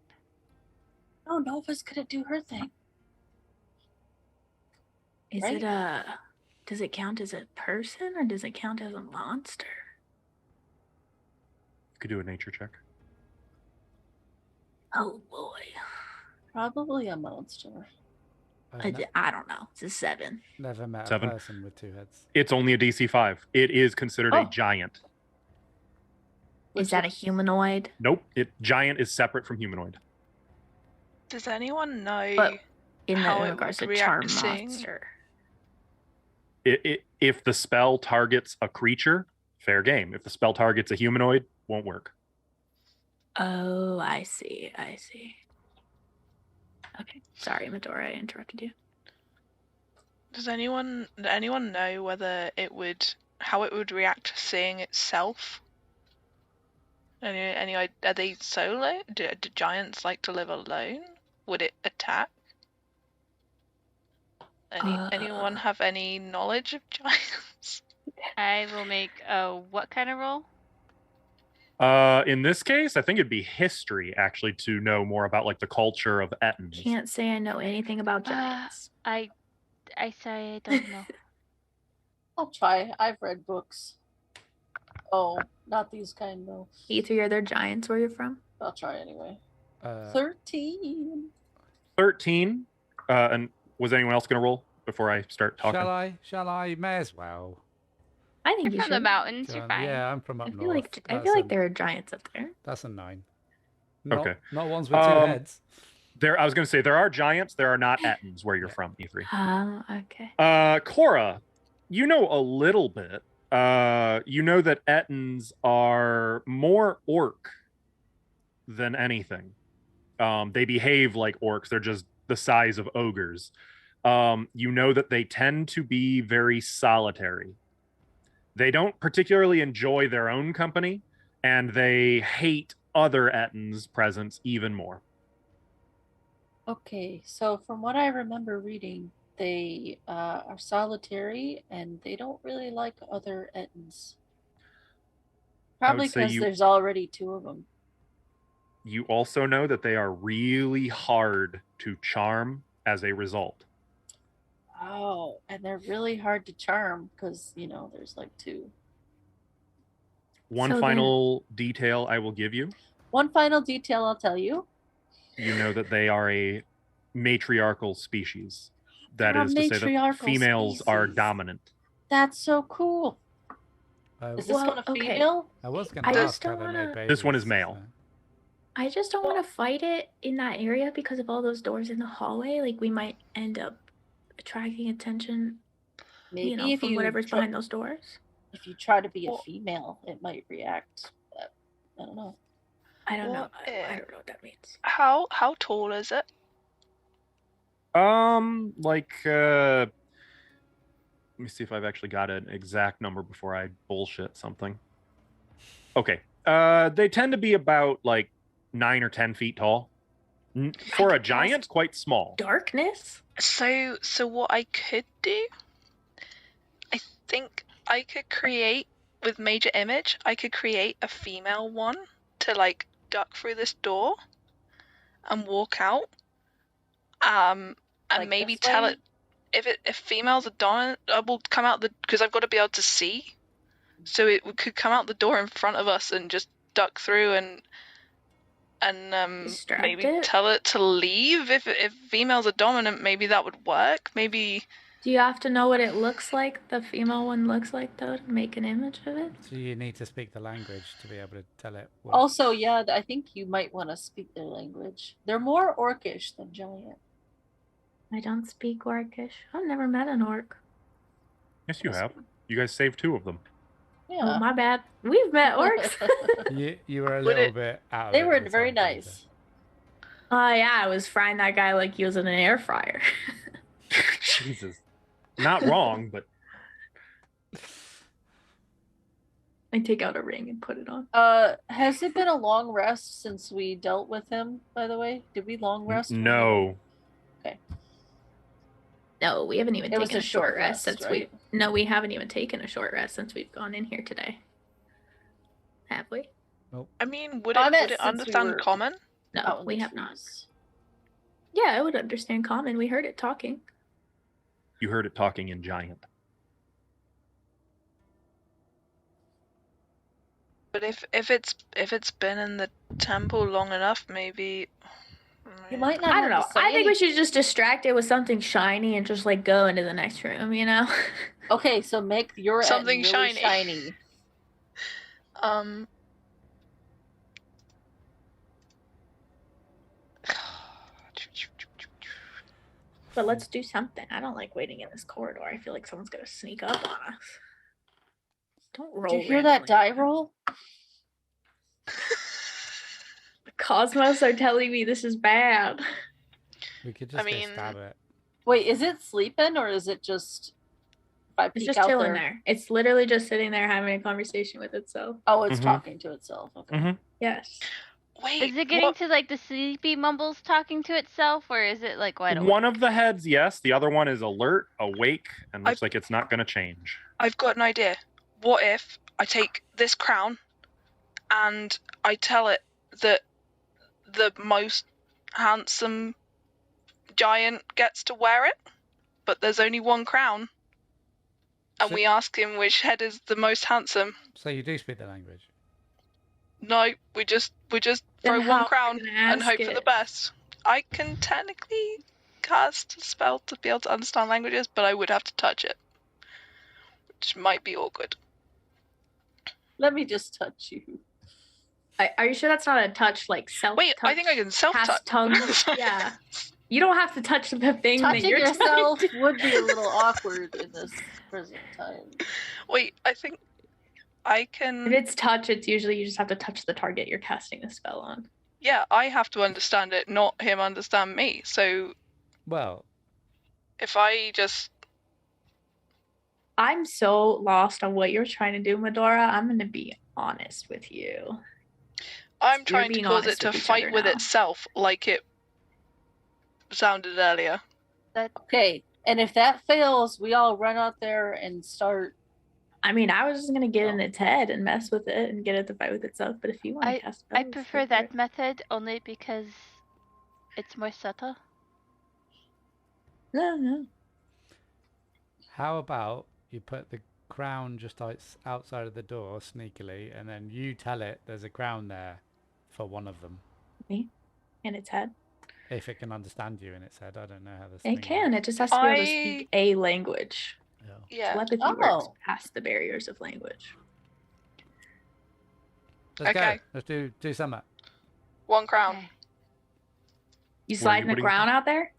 S1: Oh, Nova's gonna do her thing.
S4: Is
S1: Right.
S4: it does it count as a person or does it count as a monster?
S3: You could do a nature check.
S4: Oh boy.
S1: Probably a monster.
S4: I don't know. It's a 7.
S2: Never met
S3: 7.
S2: a person with 2 heads.
S3: It's only a DC 5. It is considered
S4: Oh.
S3: a giant.
S4: Is that a humanoid?
S3: Nope. Giant is separate from humanoid.
S6: Does anyone know?
S4: But in
S6: how it
S4: regards to
S6: would
S4: charm
S6: react seeing-
S4: monster.
S3: If the spell targets a creature, fair game. If the spell targets a humanoid, won't work.
S4: Oh, I see. Okay. Sorry, Medora, I interrupted you.
S6: Does anyone know whether how it would react to seeing itself? Are they solo? Do giants like to live alone? would it attack? Anyone have any knowledge of giants?
S5: I will make a what kind of roll?
S3: In this case, I think it'd be history actually to know more about like the culture of Ettins.
S4: Can't say I know anything about giants.
S5: I say I don't know.
S1: I'll try. I've read books. Oh, not these kind though.
S4: E3, are there giants where you're from?
S1: I'll try anyway.
S2: 13.
S1: 13.
S3: 13. And was anyone else going to roll before I start talking?
S2: Shall I? May as well.
S4: I think
S5: You're
S4: you
S5: from the
S4: should.
S5: mountains. You're fine.
S2: Yeah, I'm from up
S4: I
S2: north.
S4: feel like there are giants up there.
S2: That's a 9.
S3: Okay.
S2: Not ones with 2 heads.
S3: I was going to say there are giants. There are not Ettins where you're from, E3.
S4: Oh, okay.
S3: Cora, you know a little bit. You know that Ettins are more orc than anything. They behave like orcs. They're just the size of ogres. You know that they tend to be very solitary. They don't particularly enjoy their own company, and they hate other Ettins' presence even more.
S1: Okay, so from what I remember reading, they are solitary and they don't really like other Ettins. Probably
S3: say
S1: because
S3: you-
S1: there's already 2 of them.
S3: You also know that they are really hard to charm as a result.
S1: Oh, and they're really hard to charm because, there's like 2.
S3: One
S4: So
S3: final detail I will give you.
S1: One final detail I'll tell you.
S3: You know that they are a matriarchal species. That
S1: They're a
S3: is to say that
S1: matriarchal
S3: females are
S1: species.
S3: dominant.
S1: That's so cool. Is this one a
S4: okay.
S1: female?
S2: I was going
S4: I
S2: to
S4: just
S2: ask how
S4: don't
S2: they
S4: wanna-
S2: made babies.
S3: This one is male.
S2: so-
S4: I just don't want to fight it in that area because of all those doors in the hallway. Like, we might end up attracting attention,
S1: Maybe if
S4: from
S1: you
S4: whatever's behind those doors.
S1: If you try to be a
S6: Well-
S1: female, it might react. I don't know.
S4: I don't know.
S6: What
S4: I
S6: if-
S4: don't know what that means.
S6: How tall is it?
S3: Let me see if I've actually got an exact number before I bullshit something. Okay. They tend to be about like 9 or 10 feet tall. For a giant, quite small.
S4: Darkness?
S6: So what I could do, I think I could create with Major Image. I could create a female one to like duck through this door and walk out. And
S1: Like
S6: maybe
S1: this
S6: tell
S1: way?
S6: it if females are dominant, I will come out because I've got to be able to see. So it could come out the door in front of us and just duck through and
S4: Distract
S6: maybe
S4: it?
S6: tell it to leave. If females are dominant, maybe that would work. Maybe.
S4: Do you have to know what it looks like, the female one looks like, though, to make an image of it?
S2: So you need to speak the language to be able to tell it. What...
S1: Also, yeah, I think you might want to speak their language. They're more orcish than giant.
S4: I don't speak orcish. I've never met an orc.
S3: Yes, you have. You guys saved 2 of them.
S1: Yeah.
S4: Oh, my bad. We've met orcs.
S2: You were a
S6: Would
S2: little
S6: it-
S2: bit out of
S1: They
S2: it
S1: were
S2: at the
S1: very
S2: time, Peter.
S1: nice.
S4: Oh, yeah, I was frying that guy like he was in an air fryer.
S3: Jesus. Not wrong, but
S4: I take out a ring and put it on.
S1: Has it been a long rest since we dealt with him, by the way? Did we long rest?
S3: no.
S4: No, we haven't even
S1: It was
S4: taken
S1: a short
S4: rest
S1: rest,
S4: since
S1: right?
S4: No, we haven't even taken a short rest since we've gone in here today. Have we?
S6: I mean, would
S1: I meant
S6: it
S1: since we
S6: understand
S1: were
S6: common?
S4: No,
S1: Out in
S4: we
S1: the
S4: have not.
S1: trees.
S4: Yeah, I would understand common. We heard it talking.
S3: You heard it talking in giant.
S6: But if it's been in the temple long enough, maybe.
S1: You might not
S4: I don't
S1: have
S4: know.
S1: to say
S4: I think we
S1: anything.
S4: should just distract it with something shiny and just like go into the next room, you know?
S1: Okay, so make your
S6: Something
S1: end really
S6: shiny.
S1: shiny.
S4: But let's do something. I don't like waiting in this corridor. I feel like someone's gonna sneak up on us. Don't roll.
S1: Did you hear that die
S4: randomly.
S1: roll?
S4: The Cosmos are telling me this is bad.
S2: We could just
S6: mean-
S2: stab it.
S1: Wait, is it sleeping or is it just? If I
S4: It's
S1: peek
S4: just
S1: out
S4: chilling there. It's literally just sitting there having a conversation with itself.
S1: Oh, it's
S3: Mhm.
S1: talking to itself. Okay.
S3: Mhm.
S4: Yes.
S6: Wait,
S5: Is it getting
S6: what?
S5: to like the sleepy mumbles talking to itself, or is it like wide awake?
S3: One of the heads, yes. The other one is alert, awake, and looks like it's not going to change.
S6: I've got an idea. What if I take this crown and I tell it that the most handsome giant gets to wear it, but there's only one crown, and
S2: So-
S6: we ask him which head is the most handsome.
S2: So you do speak the language.
S6: No, we just
S4: Then
S6: throw
S4: how
S6: one
S4: are
S6: crown
S4: we gonna
S6: and
S4: ask
S6: hope for the
S4: it?
S6: best. I can technically cast a spell to be able to understand languages, but I would have to touch it, which might be awkward.
S1: Let me just touch you.
S4: Are you sure that's not a touch like self?
S6: Wait, I think I can self-touch.
S4: Pass tongues. Yeah. You don't have to touch the thing that
S1: Touching
S4: you're
S1: yourself
S4: trying to-
S1: would be a little awkward in this present time.
S6: Wait, I think I
S4: If
S6: can.
S4: it's touch, it's usually you just have to touch the target you're casting a spell on.
S6: Yeah, I have to understand it, not him understand me. So
S2: Well,
S6: if I just.
S4: I'm so lost on what you're trying to do, Medora. I'm going to be honest with you.
S6: I'm
S4: You're
S6: trying to
S4: being
S6: cause it
S4: honest
S6: to
S4: with each
S6: fight
S4: other
S6: with
S4: now.
S6: itself like it sounded earlier.
S1: Okay, and if that fails, we all run out there and start.
S4: I mean, I was just going to get in its head and mess with it and get it to fight with itself. But if you want to cast
S5: I
S4: spells,
S5: prefer
S4: go for
S5: that
S4: it.
S5: method only because it's more subtle.
S4: No.
S2: how about you put the crown just outside of the door sneakily, and then you tell it there's a crown there for one of them.
S4: In its head.
S2: If it can understand you in its head. I don't know how this
S4: It
S2: thing
S4: can.
S2: works.
S4: It just has to be able to speak a language.
S2: Yeah.
S6: Yeah.
S4: Telepathy works
S1: Oh.
S4: past the barriers of language.
S2: Let's
S6: Okay.
S2: go. Let's do something.
S6: One crown.
S5: Okay.
S4: You
S3: Where are you
S4: sliding the
S3: putting it?
S4: crown out there?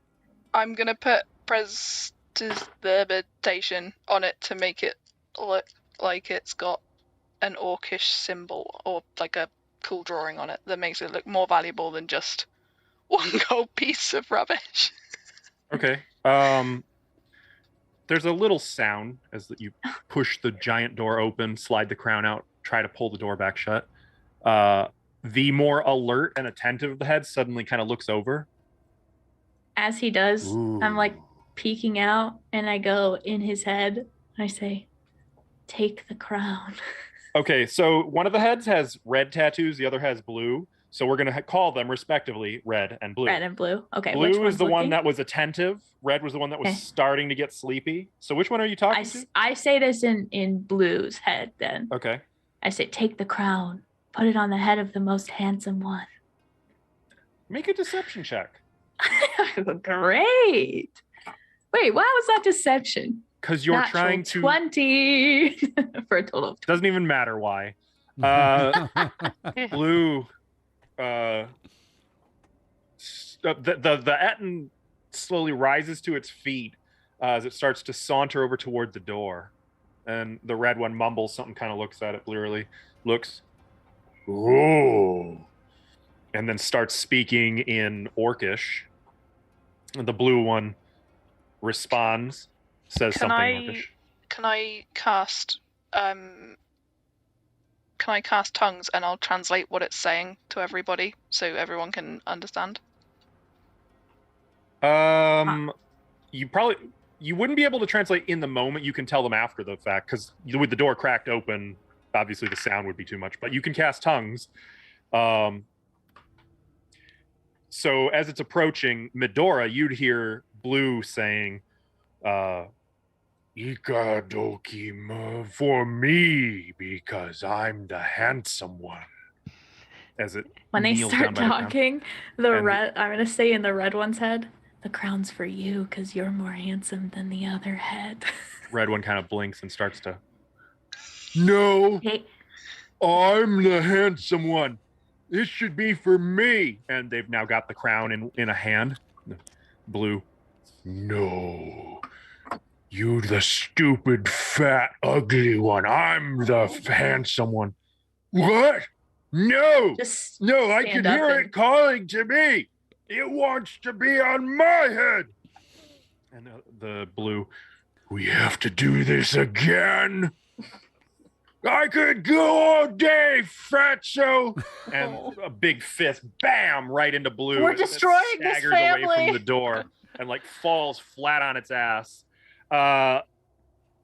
S6: I'm gonna put prestidigitation on it to make it look like it's got an orcish symbol or like a cool drawing on it that makes it look more valuable than just one gold piece of rubbish.
S3: Okay. There's a little sound as that you push the giant door open, slide the crown out, try to pull the door back shut. The more alert and attentive of the head suddenly kind of looks over.
S4: As he does, I'm like
S3: Ooh.
S4: peeking out and I go in his head and I say, take the crown.
S3: Okay, so one of the heads has red tattoos, the other has blue. So we're going to call them respectively red and blue.
S4: Red and blue. Okay. which
S3: Blue is
S4: one's
S3: the one
S4: looking?
S3: that was attentive. Red was the one that was
S4: Okay.
S3: starting to get sleepy. So which one are you talking to?
S4: I say this in Blue's head then.
S3: Okay.
S4: I say, take the crown, put it on the head of the most handsome one.
S3: Make a deception check.
S4: Great. Wait, why was that deception?
S3: Because you're
S4: Natural
S3: trying to.
S4: 20 for a total of 20.
S3: Doesn't even matter why. Blue. The Etten slowly rises to its feet as it starts to saunter over toward the door. And the red one mumbles something, kind of looks at it blearily, looks, ooh, and then starts speaking in Orcish. And the blue one responds, says
S6: Can
S3: something
S6: I-
S3: Orcish.
S6: Can I cast tongues and I'll translate what it's saying to everybody so everyone can understand?
S3: You wouldn't be able to translate in the moment. You can tell them after the fact, because with the door cracked open, obviously the sound would be too much. But you can cast tongues. So as it's approaching Medora, you'd hear Blue saying, "Ikadokim for me because I'm the handsome one." As it
S4: When they
S3: kneels
S4: start
S3: down by the crown.
S4: talking, the
S3: And-
S4: red, I'm going to say in the red one's head, the crown's for you because you're more handsome than the other head.
S3: Red one kind of blinks and starts to. No,
S4: Hey,
S3: I'm the handsome one. This should be for me. And they've now got the crown in a hand. Blue. No. You the stupid, fat, ugly one. I'm the handsome one. What? No.
S4: just
S3: No, I
S4: stand
S3: can
S4: up
S3: hear
S4: and-
S3: it calling to me. It wants to be on my head. And the blue. We have to do this again. I could go all day, fatso. And a big fist, bam, right into Blue.
S1: We're
S3: and it
S1: destroying this
S3: staggers away
S1: family.
S3: from the door and like falls flat on its ass.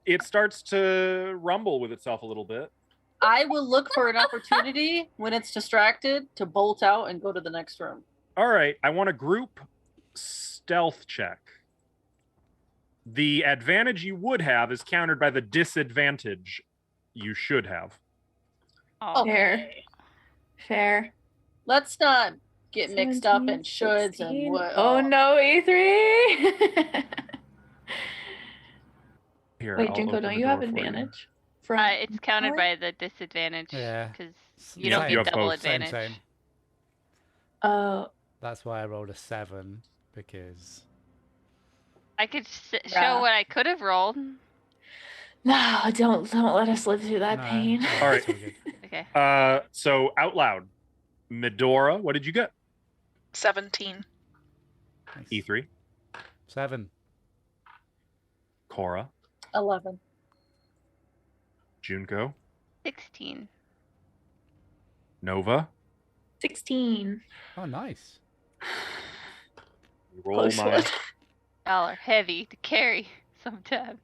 S3: It starts to rumble with itself a little bit.
S1: I will look for an opportunity when it's distracted to bolt out and go to the next room.
S3: All right, I want a group stealth check. The advantage you would have is countered by the disadvantage you should have.
S5: Oh,
S4: Fair. Fair.
S1: Let's not get mixed up in
S4: 17,
S1: shoulds
S4: 16.
S1: and what.
S4: Oh no, E3.
S3: Here,
S4: Wait,
S3: I'll
S4: Junko,
S3: open
S4: don't
S3: the
S4: you have
S3: door for
S4: advantage? From
S5: it's counted by the disadvantage.
S2: Yeah.
S5: Because
S2: You
S5: you don't
S3: have
S5: get double
S3: both.
S2: Same,
S5: advantage.
S2: same.
S4: Oh,
S2: That's why I rolled a 7 because
S5: I could show
S4: Bruh.
S5: what I could have rolled.
S4: no! Don't let us live through that
S2: No,
S4: pain.
S2: no,
S3: All
S2: it's
S3: right.
S2: good.
S5: Okay.
S3: So out loud, Medora, what did you get?
S6: 17.
S2: Nice.
S3: E3,
S2: 7.
S3: Cora,
S1: 11.
S3: Junko,
S5: 16.
S3: Nova.
S4: 16.
S2: Oh, nice.
S3: Roll
S4: Close
S3: my.
S4: one.
S5: Y'all are heavy to carry sometimes.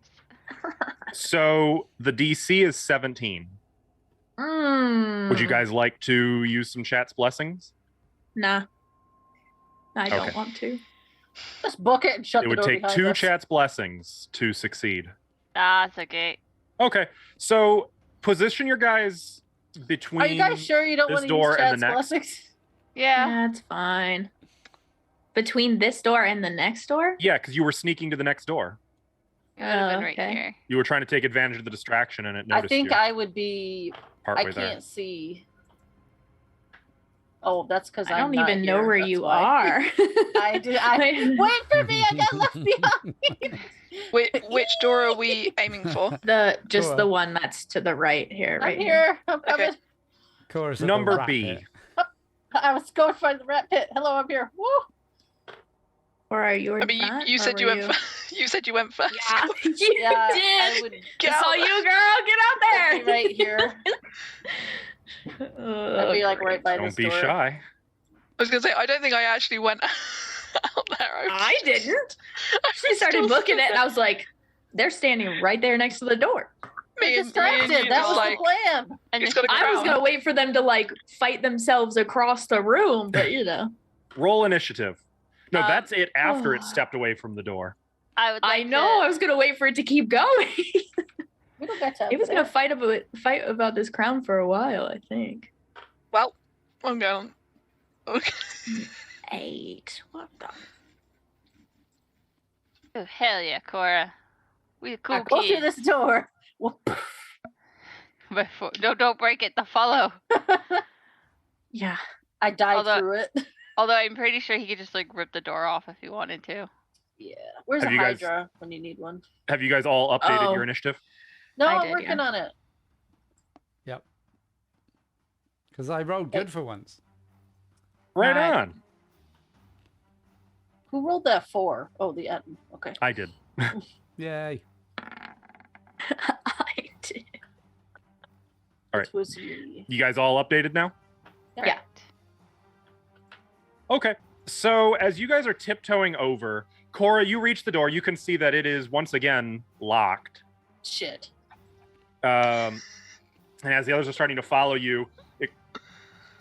S3: So the DC is 17. Would you guys like to use some chat's blessings?
S4: Nah. I don't
S3: Okay.
S4: want to.
S1: Just book it and shut
S3: It
S1: the
S3: would
S1: door
S3: take
S1: behind
S3: 2
S1: us.
S3: chat's blessings to succeed.
S5: Ah, it's okay.
S3: Okay, so position your guys between.
S1: Are you guys sure you don't
S3: this
S1: want to
S3: door
S1: use
S3: and the
S1: chat's
S3: next?
S1: blessings?
S5: Yeah.
S4: That's fine. Between this door and the next door?
S3: Yeah, because you were sneaking to the next door.
S5: It would have been
S4: Oh,
S5: right
S4: okay.
S5: here.
S3: You were trying to take advantage of the distraction, and it
S1: I
S3: noticed
S1: think
S3: you
S1: I would be. I
S3: partway
S1: can't
S3: there.
S1: see. Oh, that's because
S4: I don't even know where you
S1: why.
S4: are.
S1: I do. Wait for me. I got left behind.
S6: Which door are we aiming for?
S4: Just
S2: Cool.
S4: the one that's to the right here.
S1: I'm
S4: Right
S1: here. I'm coming.
S6: Okay.
S2: Cora's at the
S3: Number
S2: rat
S3: B.
S2: pit.
S1: I was going for the rat pit. Hello, I'm here. Woo!
S4: Or are you?
S6: I mean, you said you went. You said you went first.
S4: Yeah, you
S1: Yeah, I
S4: did.
S1: would
S6: Get
S4: I saw
S6: out.
S4: you, girl. Get out there.
S1: be right here. I'd be like right by
S3: Don't
S1: this
S3: be
S1: door.
S3: shy.
S6: I was gonna say I don't think I actually went out there.
S4: I didn't.
S6: I
S4: She
S6: was
S4: started
S6: still
S4: booking
S6: stood
S4: it, and I was like, "They're standing right there next to the door."
S6: Me
S1: We're
S6: and
S1: distracted.
S6: you
S1: That
S6: just
S1: was
S6: like
S1: the plan.
S5: And
S6: It's
S5: the-
S6: got a
S4: I was
S6: crown.
S4: gonna wait for them to like fight themselves across the room, but you know,
S3: Roll initiative. No, that's it after it
S4: oh.
S3: stepped away from the door.
S5: I would like
S4: I know I was gonna wait for it to keep going.
S1: We don't got time.
S4: He was
S1: for
S4: gonna
S1: that.
S4: fight about this crown for a while, I think.
S6: well, I'm going. Okay.
S4: 8. What the?
S5: Oh, hell yeah, Cora. We a cool
S1: Now go through
S5: kids.
S1: this door. Well,
S5: Before, don't break it. The follow.
S4: Yeah.
S1: I died
S5: Although-
S1: through it.
S5: Although I'm pretty sure he could just like rip the door off if he wanted to.
S1: Yeah. Where's
S3: Have
S1: a
S3: you guys-
S1: Hydra when you need one?
S3: Have you guys all updated
S4: Oh.
S3: your initiative?
S1: No,
S4: I
S1: I'm
S4: did,
S1: working
S4: yeah.
S1: on it.
S2: Because I rolled good for once.
S3: Right
S4: Right.
S3: on.
S1: Who rolled that 4? Oh, the Etten. Okay.
S3: I did.
S2: Yay.
S4: I did.
S3: All right.
S1: It was me.
S3: You guys all updated now?
S4: Yeah.
S3: Okay. So as you guys are tiptoeing over, Cora, you reach the door. You can see that it is once again locked.
S1: Shit.
S3: And as the others are starting to follow you,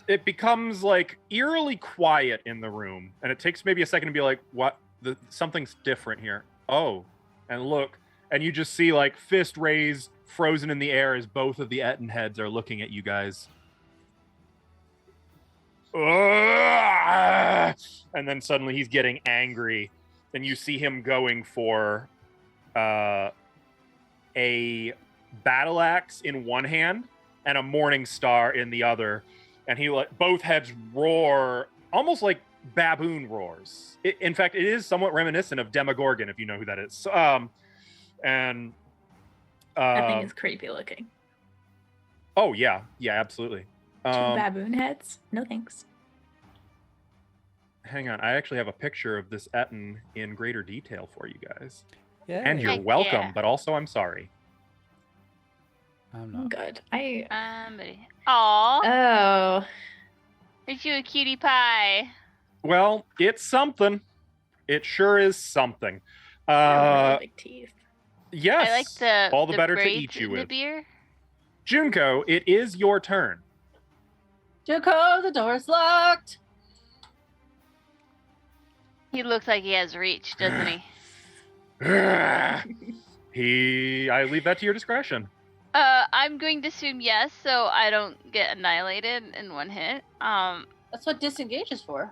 S3: it becomes like eerily quiet in the room, and it takes maybe a second to be like, "What? Something's different here." Oh, and look, and you just see like fist raised, frozen in the air as both of the Etten heads are looking at you guys. And then suddenly he's getting angry, and you see him going for a battle axe in one hand and a morning star in the other, and he both heads roar almost like baboon roars. In fact, it is somewhat reminiscent of Demogorgon, if you know who that is.
S4: That thing is creepy looking.
S3: Oh yeah, absolutely.
S4: 2 baboon heads? No thanks.
S3: Hang on, I actually have a picture of this Etten in greater detail for you guys.
S2: Yeah.
S3: And you're
S5: Heck
S3: welcome,
S5: yeah.
S3: but also I'm sorry.
S2: I'm
S4: I'm
S2: not.
S4: good.
S5: Buddy. Aw,
S4: Oh.
S5: aren't you a cutie pie?
S3: Well, it's something. It sure is something.
S4: I have really big teeth.
S3: Yes.
S5: I like the
S3: all the better to
S5: braids
S3: eat you
S5: in the
S3: with.
S5: beer.
S3: Junko, it is your turn.
S1: Junko, the door's locked.
S5: He looks like he has reach, doesn't he?
S3: I leave that to your discretion.
S5: I'm going to assume yes, so I don't get annihilated in one hit.
S1: That's what disengage is for.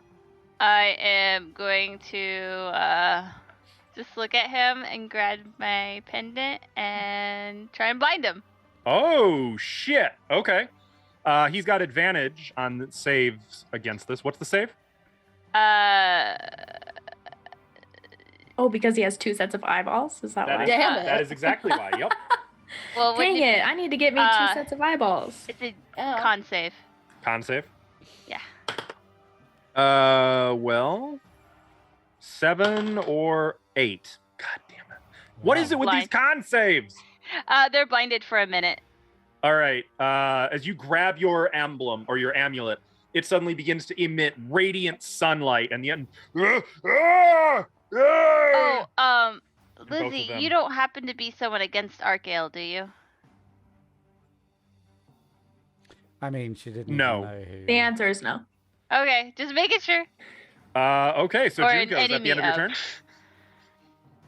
S5: I am going to just look at him and grab my pendant and try and blind him.
S3: Oh shit. Okay. He's got advantage on the saves against this. What's the save?
S4: Oh, because he has 2 sets of eyeballs? Is that why?
S1: Damn it.
S3: That is exactly why. Yep.
S5: Well,
S4: Dang it, I need to get me 2 sets of eyeballs.
S5: It's a
S1: Yeah.
S5: con save.
S3: Con save.
S5: Yeah.
S3: Well, 7 or 8. God damn it. What is it with these con saves?
S5: They're blinded for a minute.
S3: All right. As you grab your emblem or your amulet, it suddenly begins to emit radiant sunlight, and the end.
S5: Oh,
S3: Both
S5: Lizzie,
S3: of them.
S5: you don't happen to be someone against Arcale, do you?
S2: I mean, she didn't
S3: No.
S2: know who.
S4: The answer is no.
S5: Okay, just making sure.
S3: Okay, so
S5: Or an
S3: Junko, is that the end of your turn?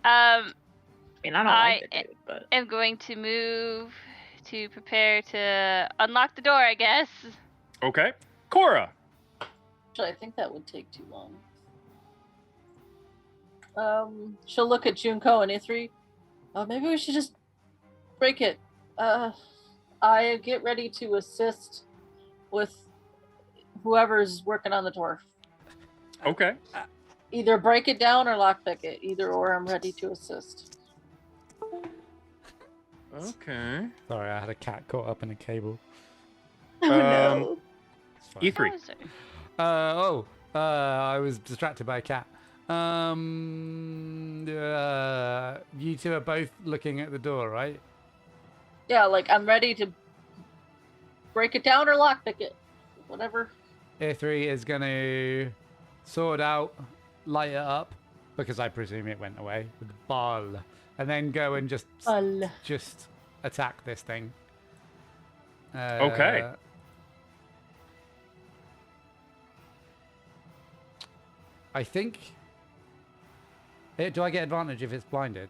S4: I mean, I don't like the
S5: I
S4: dude, but
S5: am going to move to prepare to unlock the door, I guess.
S3: Okay. Cora.
S1: Actually, I think that would take too long. She'll look at Junko and Ithri. Maybe we should just break it. I get ready to assist with whoever's working on the door.
S3: Okay.
S1: Either break it down or lockpick it. Either or, I'm ready to assist.
S3: Okay.
S2: Sorry, I had a cat caught up in a cable.
S1: Oh no.
S2: It's fine.
S3: E3.
S5: Oh, sorry.
S2: I was distracted by a cat. You two are both looking at the door, right?
S1: Yeah, like I'm ready to break it down or lockpick it. Whatever.
S2: A3 is going to sword out, light it up, because I presume it went away, with the ball, and then go and just attack this thing.
S3: Okay.
S2: I think... do I get advantage if it's blinded?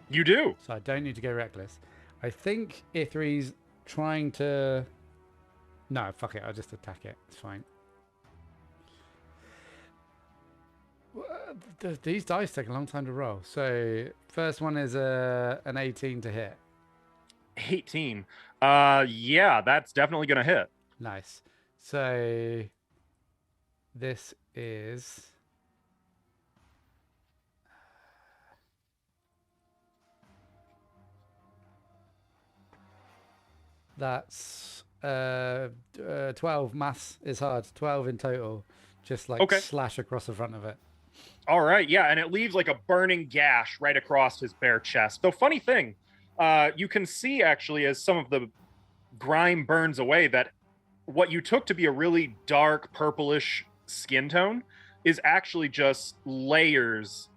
S3: You do.
S2: So I don't need to go reckless. I think I3's trying to... No, fuck it. I'll just attack it. It's fine. These dice take a long time to roll. So first one is an 18 to hit.
S3: 18. Yeah, that's definitely gonna hit.
S2: Nice. So this is... That's 12. Maths is hard. 12 in total. Just like
S3: Okay.
S2: slash across the front of it.
S3: All right, yeah, and it leaves like a burning gash right across his bare chest. Though, funny thing, you can see actually as some of the grime burns away that what you took to be a really dark purplish skin tone is actually just layers,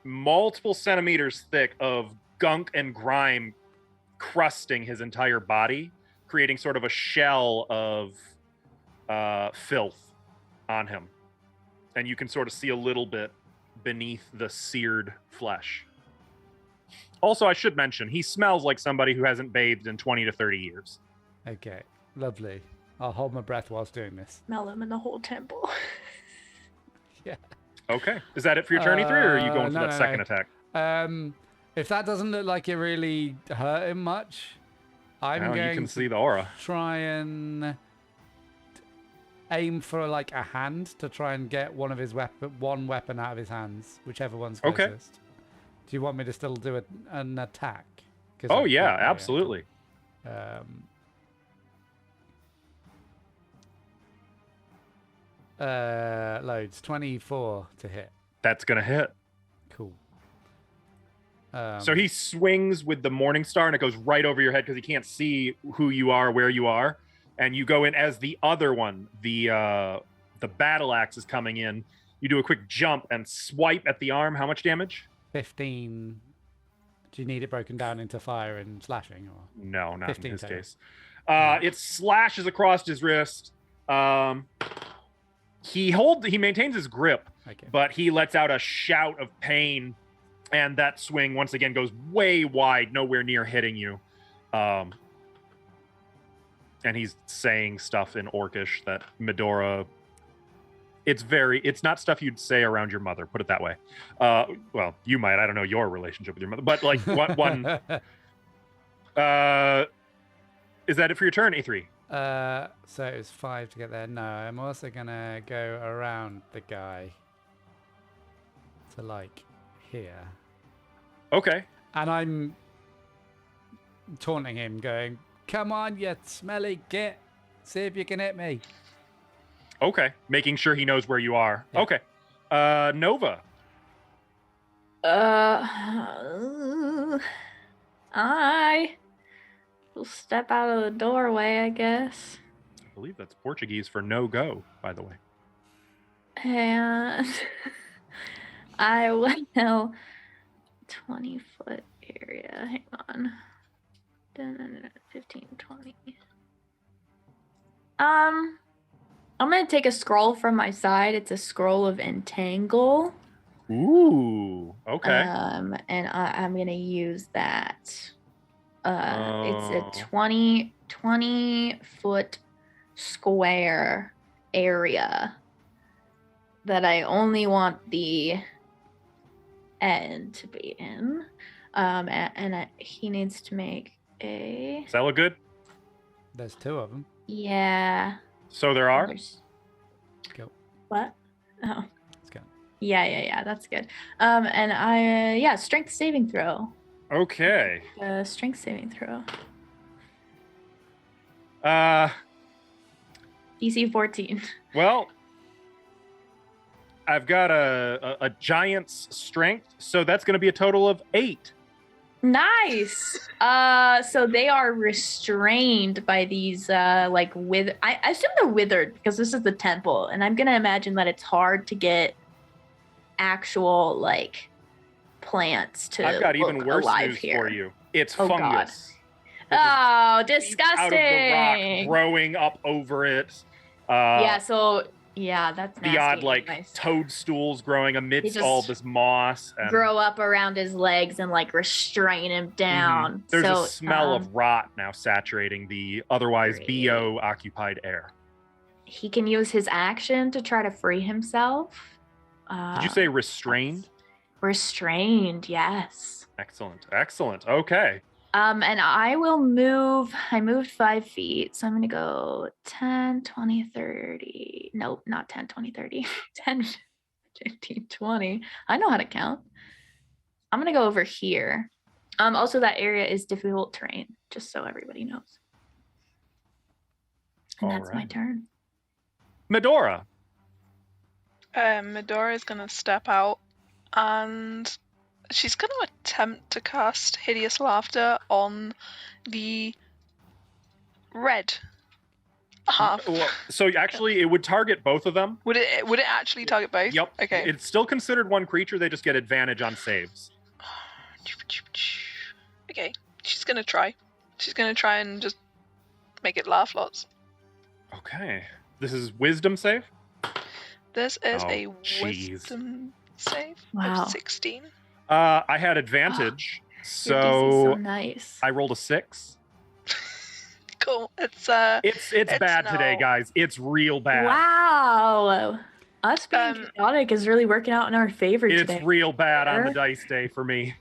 S3: multiple centimeters thick of gunk and grime crusting his entire body, creating sort of a shell of filth on him. And you can sort of see a little bit beneath the seared flesh. Also, I should mention, he smells like somebody who hasn't bathed in 20 to 30 years.
S2: Okay, lovely. I'll hold my breath whilst doing this.
S4: smell him in the whole temple.
S2: Yeah.
S3: Okay. Is that it for your turn, E3, or are you going for
S2: no,
S3: that
S2: no,
S3: second
S2: no.
S3: attack?
S2: If that doesn't look like it really hurt him much, I'm
S3: Now
S2: going
S3: you can
S2: to
S3: see the aura.
S2: try and aim for like a hand to try and get one weapon out of his hands, whichever one's closest.
S3: Okay.
S2: Do you want me to still do an attack? 'Cause
S3: Oh,
S2: I-
S3: yeah,
S2: cool.
S3: absolutely.
S2: Loads 24 to hit.
S3: That's going to hit.
S2: Cool.
S3: So he swings with the Morning Star, and it goes right over your head because he can't see who you are, where you are, and you go in as the other one. The battle axe is coming in. You do a quick jump and swipe at the arm. How much damage?
S2: 15. Do you need it broken down into fire and slashing? Or
S3: No, not
S2: 15
S3: in his
S2: total.
S3: case. It slashes across his wrist. He maintains his grip,
S2: Okay.
S3: but he lets out a shout of pain, and that swing once again goes way wide, nowhere near hitting you. And he's saying stuff in Orcish that Medora. It's not stuff you'd say around your mother, put it that way. Well, you might. I don't know your relationship with your mother, but like one. Is that it for your turn, A3?
S2: So it's 5 to get there. No, I'm also gonna go around the guy to like here,
S3: Okay.
S2: and I'm taunting him, going, "Come on, you smelly git! See if you can hit me."
S3: Okay. Making sure he knows where you are.
S2: Yeah.
S3: Okay. Nova.
S4: I will step out of the doorway, I guess.
S3: I believe that's Portuguese for no go, by the way.
S4: And I will 20-foot area. Hang on. 15, 20. I'm gonna take a scroll from my side. It's a scroll of entangle.
S3: Ooh. Okay.
S4: And I'm gonna use that. It's a 20-foot square area that I only want the end to be in. He needs to make a.
S3: Does that look good?
S2: There's 2 of them.
S4: Yeah.
S3: So there are.
S2: Go.
S4: What? Oh.
S2: Let's go.
S4: Yeah. That's good. Strength saving throw.
S3: Okay.
S4: Strength saving throw. DC 14.
S3: Well, I've got a giant's strength, so that's going to be a total of 8.
S4: Nice. So they are restrained by these I assume they're withered because this is the temple, and I'm gonna imagine that it's hard to get actual like plants to.
S3: I've got even
S4: look
S3: worse
S4: alive
S3: news
S4: here.
S3: for you. It's
S4: Oh, God.
S3: fungus.
S4: Oh,
S3: It is out of the rock,
S4: disgusting.
S3: growing up over it.
S4: That's nasty.
S3: The odd like
S4: Nice.
S3: toadstools growing amidst
S4: just
S3: all this moss. And
S4: Grow up around his legs and like restrain him down.
S3: There's
S4: So,
S3: a smell of rot now saturating the otherwise
S4: Great.
S3: BO occupied air.
S4: He can use his action to try to free himself.
S3: Did you say restrained?
S4: Restrained, yes.
S3: Excellent. Okay.
S4: And I will move. I moved 5 feet, so I'm gonna go 10, 20, 30. Nope, not 10, 20, 30. 10, 15, 20. I know how to count. I'm gonna go over here. Also, that area is difficult terrain, just so everybody knows. And that's my
S3: Alright.
S4: turn.
S3: Medora.
S6: Medora is going to step out and she's going to attempt to cast Hideous Laughter on the red half.
S3: Well, so actually, it would target both of them.
S6: Would it actually target both?
S3: Yep.
S6: Okay.
S3: It's still considered one creature. They just get advantage on saves.
S6: Okay. She's going to try. She's going to try and just make it laugh lots.
S3: Okay. This is wisdom save.
S6: This is
S3: Oh,
S6: a
S3: jeez.
S6: wisdom save
S4: Wow.
S6: of 16.
S3: I had advantage,
S4: Your DC is
S3: so
S4: so nice.
S3: I rolled a 6.
S6: Cool. It's
S3: It's bad today,
S6: no.
S3: guys. It's real bad.
S4: Wow. Us being chaotic is really working out in our favor
S3: It's
S4: today.
S3: real bad on the
S4: Fair.
S3: dice day for me.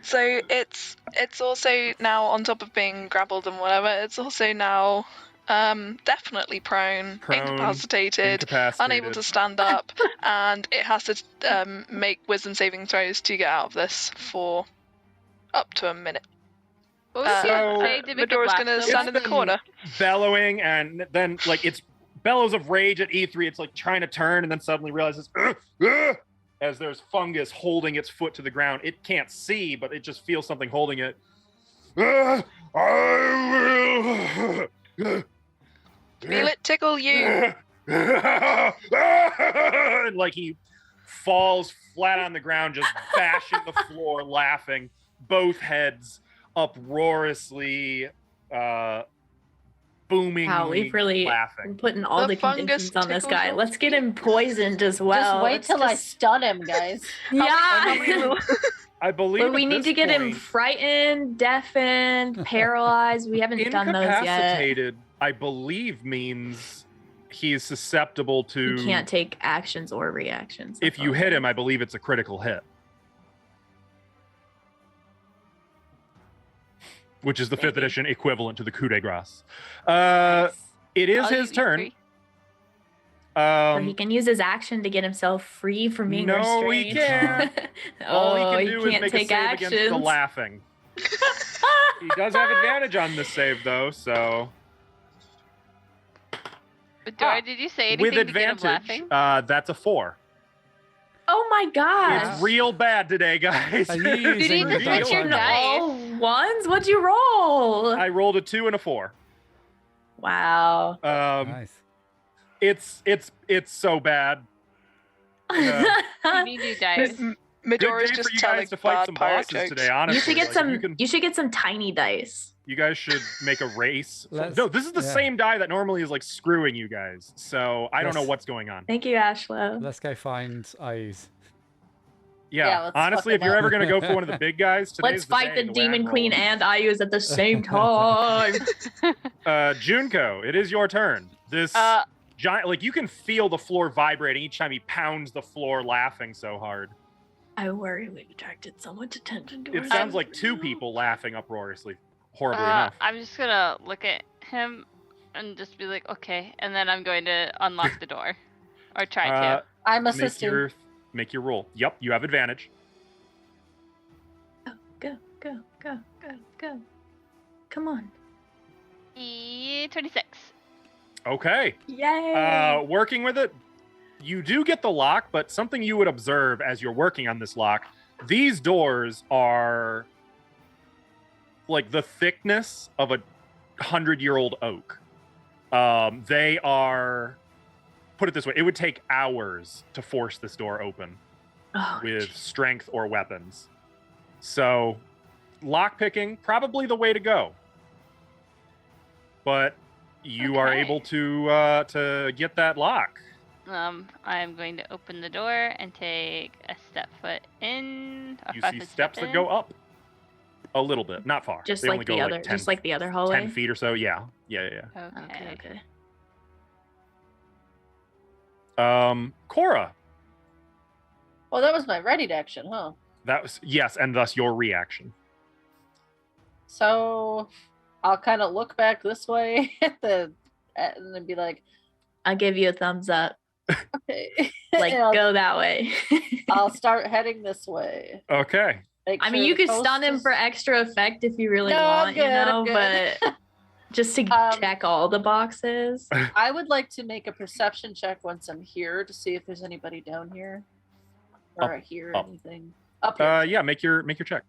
S6: So it's also now, on top of being grappled and whatever, it's also now definitely prone, incapacitated, unable to stand up, and it has to make wisdom saving throws to get out of this for up to a minute.
S5: What was
S3: So-
S5: your say to make it
S6: Medora's
S5: laugh
S6: gonna
S5: so
S6: stand in the
S3: been-
S6: corner.
S3: Bellowing, and then like it's bellows of rage at E3. It's like trying to turn, and then suddenly realizes, as there's fungus holding its foot to the ground. It can't see, but it just feels something holding it. I will.
S6: Feel it tickle you.
S3: And like he falls flat on the ground, just bashing the floor, laughing. Both heads uproariously, booming.
S4: Wow, we've really
S3: laughing.
S4: we're putting all
S6: The
S4: the
S6: fungus
S4: conditions on this
S6: tickles
S4: guy.
S6: your
S4: Let's get him poisoned as well.
S1: Just wait
S4: Let's
S1: till I
S4: just-
S1: stun him, guys.
S4: Yeah.
S3: I believe
S4: But we
S3: at
S4: need to
S3: this
S4: get him
S3: point,
S4: frightened, deafened, paralyzed. We haven't done those yet.
S3: incapacitated, I believe, means he's susceptible to.
S4: He can't take actions or reactions.
S3: If you hit him, I believe it's a critical hit. Which is the 5th
S4: Maybe.
S3: edition equivalent to the coup de grace.
S4: Nice.
S3: It is
S5: I'll
S3: his
S5: give you
S3: turn.
S5: 3.
S4: Or he can use his action to get himself free from being
S3: No,
S4: restrained.
S3: he can't.
S4: Oh,
S3: All he can do is
S4: can't
S3: make a
S4: take
S3: save
S4: actions.
S3: against the laughing. He does have advantage on this save, though, so.
S5: But Dora, did you say anything
S3: With
S5: to get him
S3: advantage,
S5: laughing?
S3: that's a 4.
S4: Oh my gosh.
S3: It's real bad today, guys.
S2: Are you
S3: It's
S5: Did he
S2: using
S5: just
S2: the
S5: put
S2: dice
S5: your
S2: on
S5: dice?
S2: that?
S4: all ones? What'd you roll?
S3: I rolled a 2 and a 4.
S4: Wow.
S2: Nice.
S3: It's so bad. Yeah.
S5: You need new dice.
S3: Good
S6: Medora's
S3: day for
S6: just
S3: you
S6: telling
S3: guys to fight
S6: bad
S3: some
S6: pirate
S3: bosses
S6: jokes.
S3: today. Honestly,
S4: You should get
S3: Like,
S4: some.
S3: You, can,
S4: You should get some tiny dice.
S3: you guys should make a race.
S2: Let's-
S3: No, this is the
S2: yeah.
S3: same die that normally is like screwing you guys. So I don't know
S2: Let's-
S3: what's going on.
S4: Thank you, Ashlow.
S2: Let's go find eyes.
S3: Yeah,
S1: let's
S3: honestly,
S1: fuck
S3: if you're
S1: them
S3: ever
S1: up.
S3: gonna go for one of the big guys,
S4: Let's
S3: today's
S4: fight
S3: day,
S4: the
S3: way
S4: Demon
S3: I'm
S4: Queen
S3: rolling.
S4: and Ayus at the same time.
S3: Junko, it is your turn. This giant, like you can feel the floor vibrating each time he pounds the floor, laughing so hard.
S4: I worry we attracted so much attention to
S3: It sounds like 2 people laughing uproariously, horribly enough.
S5: I'm just gonna look at him and just be like, okay, and then I'm going to unlock the door, or try to.
S1: I'm
S3: Make
S1: assisting.
S3: make your roll. Yep, you have advantage.
S4: Go, go, go, go, go. Come on.
S5: 26.
S3: Okay.
S4: Yay.
S3: Working with it, you do get the lock, but something you would observe as you're working on this lock, these doors are like the thickness of a 100-year-old oak. They are, put it this way, it would take hours to force this door open
S4: Oh,
S3: with strength or weapons. So, lockpicking, probably the way to go. But you are
S5: Okay.
S3: able to get that lock.
S5: I'm going to open the door and take a step foot in. Or
S3: You
S5: 5
S3: see
S5: foot
S3: steps
S5: step
S3: that go
S5: in.
S3: up a little bit, not far.
S4: just
S3: They only
S4: like
S3: go
S4: the other,
S3: 10,
S4: just like the other hallway.
S3: 10 feet or so. Yeah.
S5: Okay.
S4: Okay.
S3: Cora,
S1: Oh, that was my ready action, huh?
S3: that was, yes, and thus your reaction.
S1: So I'll kind of look back this way and then be like,
S4: I'll give you a thumbs up.
S1: okay.
S4: Like
S1: And
S4: go that way.
S1: I'll start heading this way.
S3: Okay.
S1: Make
S4: I mean,
S1: sure
S4: you
S1: the
S4: could stun him
S1: coast
S4: for
S1: is-
S4: extra effect if you really
S1: No, I'm
S4: want,
S1: good,
S4: you know,
S1: I'm good.
S4: but just to check all the boxes.
S1: I would like to make a perception check once I'm here to see if there's anybody down here or
S3: Up,
S1: I hear
S3: up.
S1: anything. Up here.
S3: Yeah, make your check.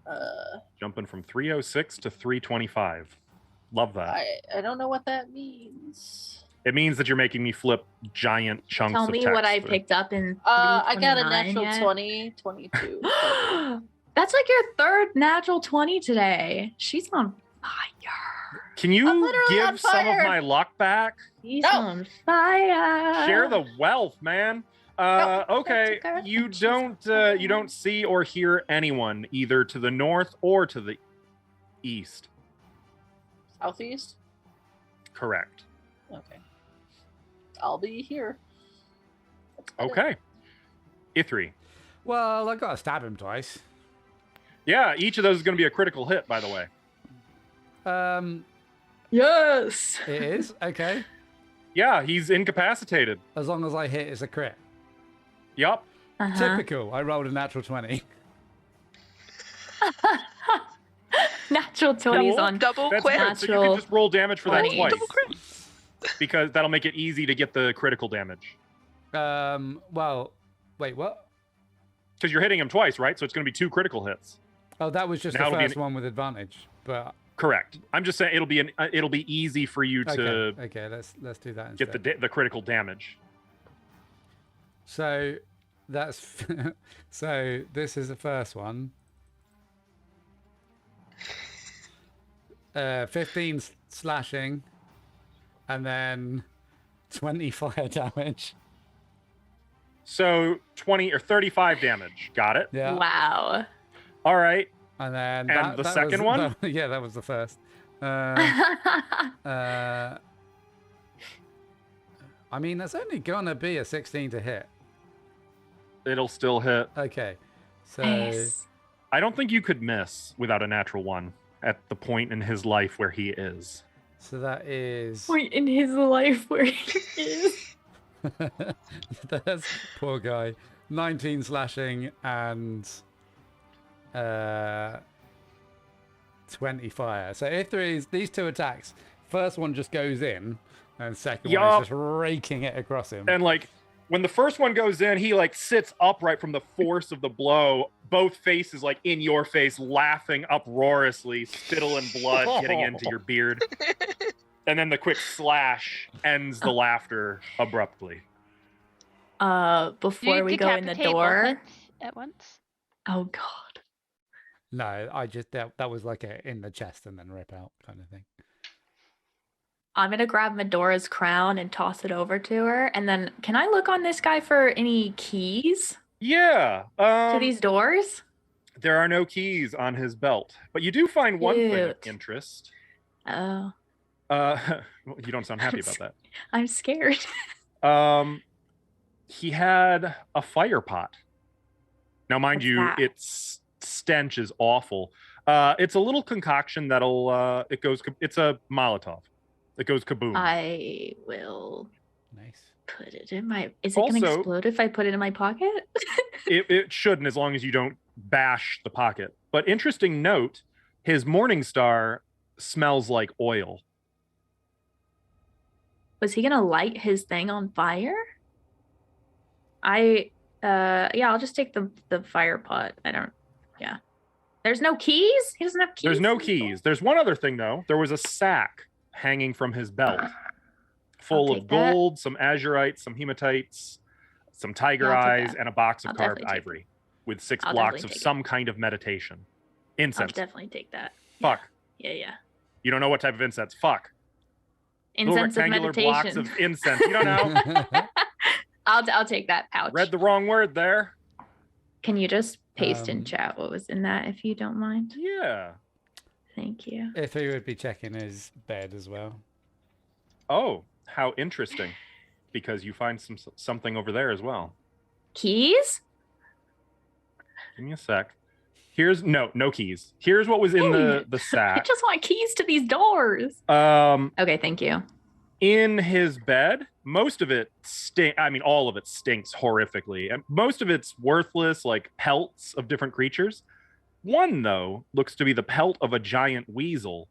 S1: Uh,
S3: Jumping from 306 to 325. Love that.
S1: I don't know what that means.
S3: It means that you're making me flip giant chunks
S4: Tell
S3: of
S4: me
S3: text
S4: what I
S3: through.
S4: picked up in.
S1: I got a
S4: 329
S1: natural
S4: yet.
S1: 20, 22.
S4: That's like your third natural 20 today. She's on fire.
S3: Can
S1: I'm
S3: you
S1: literally on
S3: give some of
S1: fire.
S3: my luck back?
S4: She's
S1: No.
S4: on fire.
S3: Share the wealth, man. Okay,
S4: that's okay.
S3: you don't see or hear anyone either to the north or to the east.
S1: Southeast?
S3: Correct.
S1: Okay. I'll be here. That's about it.
S3: Okay. Ithri.
S2: Well, I got to stab him twice.
S3: Yeah, each of those is going to be a critical hit, by the way.
S4: Yes.
S2: It is okay.
S3: Yeah, he's incapacitated.
S2: As long as I hit, it's a crit.
S3: Yup.
S4: Uh-huh.
S2: Typical. I rolled a natural 20.
S4: Natural 20s on.
S6: double
S3: That's
S6: quit.
S3: good. So you
S4: Natural
S3: can just roll damage for that
S4: 20.
S3: twice.
S6: Double crit.
S3: Because that'll make it easy to get the critical damage.
S2: Well, Wait, what?
S3: Because you're hitting him twice, right? So it's going to be 2 critical hits.
S2: Oh, that was just
S3: Now
S2: the
S3: it'll be
S2: first one with advantage. But
S3: Correct. I'm just saying it'll be easy for you to
S2: okay, let's do that instead.
S3: get the critical damage.
S2: So that's so this is the first one. 15 slashing, and then 20 fire damage.
S3: So 20 or 35 damage. Got it.
S2: Yeah.
S4: Wow.
S3: All right.
S2: And then
S3: And the second one?
S2: Yeah, that was the first. I mean, that's only gonna be a 16 to hit.
S3: It'll still hit.
S2: Okay, so
S4: Nice.
S3: I don't think you could miss without a natural 1 at the point in his life where he is.
S2: so that is
S4: Point in his life where he is.
S2: that's poor guy. 19 slashing and 20 fire. So if there is these 2 attacks, first one just goes in, and second one
S3: Yup.
S2: is just raking it across him.
S3: And like when the first one goes in, he like sits upright from the force of the blow. Both faces like in your face, laughing uproariously, spittle and blood getting into your beard. And then the quick slash ends the laughter abruptly.
S5: Do
S4: Before
S5: you
S4: we go in the
S5: decapitate both
S4: door.
S5: hits at once?
S4: Oh God.
S2: No, I just that was like a in the chest and then rip out kind of thing.
S4: I'm gonna grab Medora's crown and toss it over to her, and then can I look on this guy for any keys
S3: Yeah.
S4: to these doors?
S3: There are no keys on his belt, but you do find one thing of
S4: Cute.
S3: interest.
S4: Oh,
S3: You don't sound happy about
S4: I'm scared.
S3: that. He had a fire pot. Now, mind
S4: What's
S3: you,
S4: that?
S3: its stench is awful. It's a little concoction that'll it's a Molotov. It goes kaboom.
S4: I will
S2: Nice.
S4: put it in my. Is it gonna
S3: Also-
S4: explode if I put it in my pocket?
S3: It shouldn't, as long as you don't bash the pocket. But interesting note, his Morning Star smells like oil.
S4: Was he gonna light his thing on fire? Yeah, I'll just take the fire pot. Yeah. There's no keys? He doesn't have keys.
S3: There's no
S4: to this door?
S3: keys. There's one other thing, though. There was a sack hanging from his belt full of
S4: take that.
S3: gold, some azurite, some hematites, some tiger
S4: Yeah, I'll take
S3: eyes,
S4: that.
S3: and a box of
S4: I'll
S3: carved
S4: definitely take
S3: ivory with 6
S4: I'll
S3: blocks
S4: definitely
S3: of
S4: take it.
S3: some kind of meditation.
S4: I'll
S3: Incense.
S4: definitely take that.
S3: Fuck.
S4: Yeah.
S3: You don't know what type of incense. Fuck. Little
S4: Incense of
S3: rectangular blocks
S4: meditation.
S3: of incense. You don't know.
S4: I'll take that pouch.
S3: Read the wrong word there.
S4: Can you just paste in
S2: Um,
S4: chat what was in that if you don't mind?
S3: Yeah.
S4: Thank you.
S2: If he would be checking his bed as well.
S3: Oh, how interesting. Because you find something over there as well.
S4: Keys?
S3: Give me a sec. Here's no keys. Here's what was in the
S4: I
S3: sack.
S4: just want keys to these doors. Okay, thank you.
S3: In his bed, most of it all of it stinks horrifically. And most of it's worthless, like pelts of different creatures. One, though, looks to be the pelt of a giant weasel.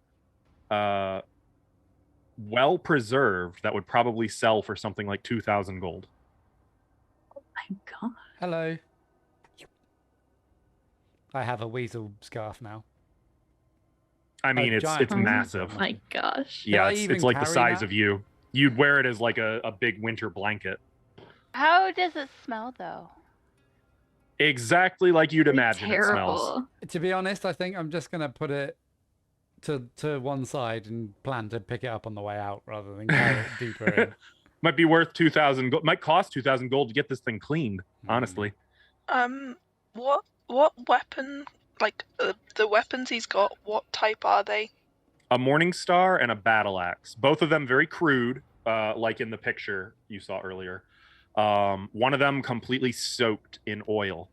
S3: Well preserved, that would probably sell for something like 2,000 gold.
S4: My God.
S2: Hello. I have a weasel scarf now.
S3: I mean, it's
S2: giant
S4: weasel.
S3: massive.
S4: Oh my gosh.
S3: Yeah,
S2: I
S3: it's
S2: even
S3: like the
S2: carry
S3: size
S2: that?
S3: of you. You'd wear it as like a big winter blanket.
S5: How does it smell though?
S3: Exactly like you'd imagine it smells.
S4: Terrible.
S2: To be honest, I think I'm just gonna put it to one side and plan to pick it up on the way out rather than carry it deeper in.
S3: Might be worth 2,000 gold. Might cost 2,000 gold to get this thing cleaned,
S2: Hmm.
S3: honestly.
S6: What weapon? Like the weapons he's got, what type are they?
S3: A Morning Star and a battle axe. Both of them very crude, like in the picture you saw earlier. One of them completely soaked in oil.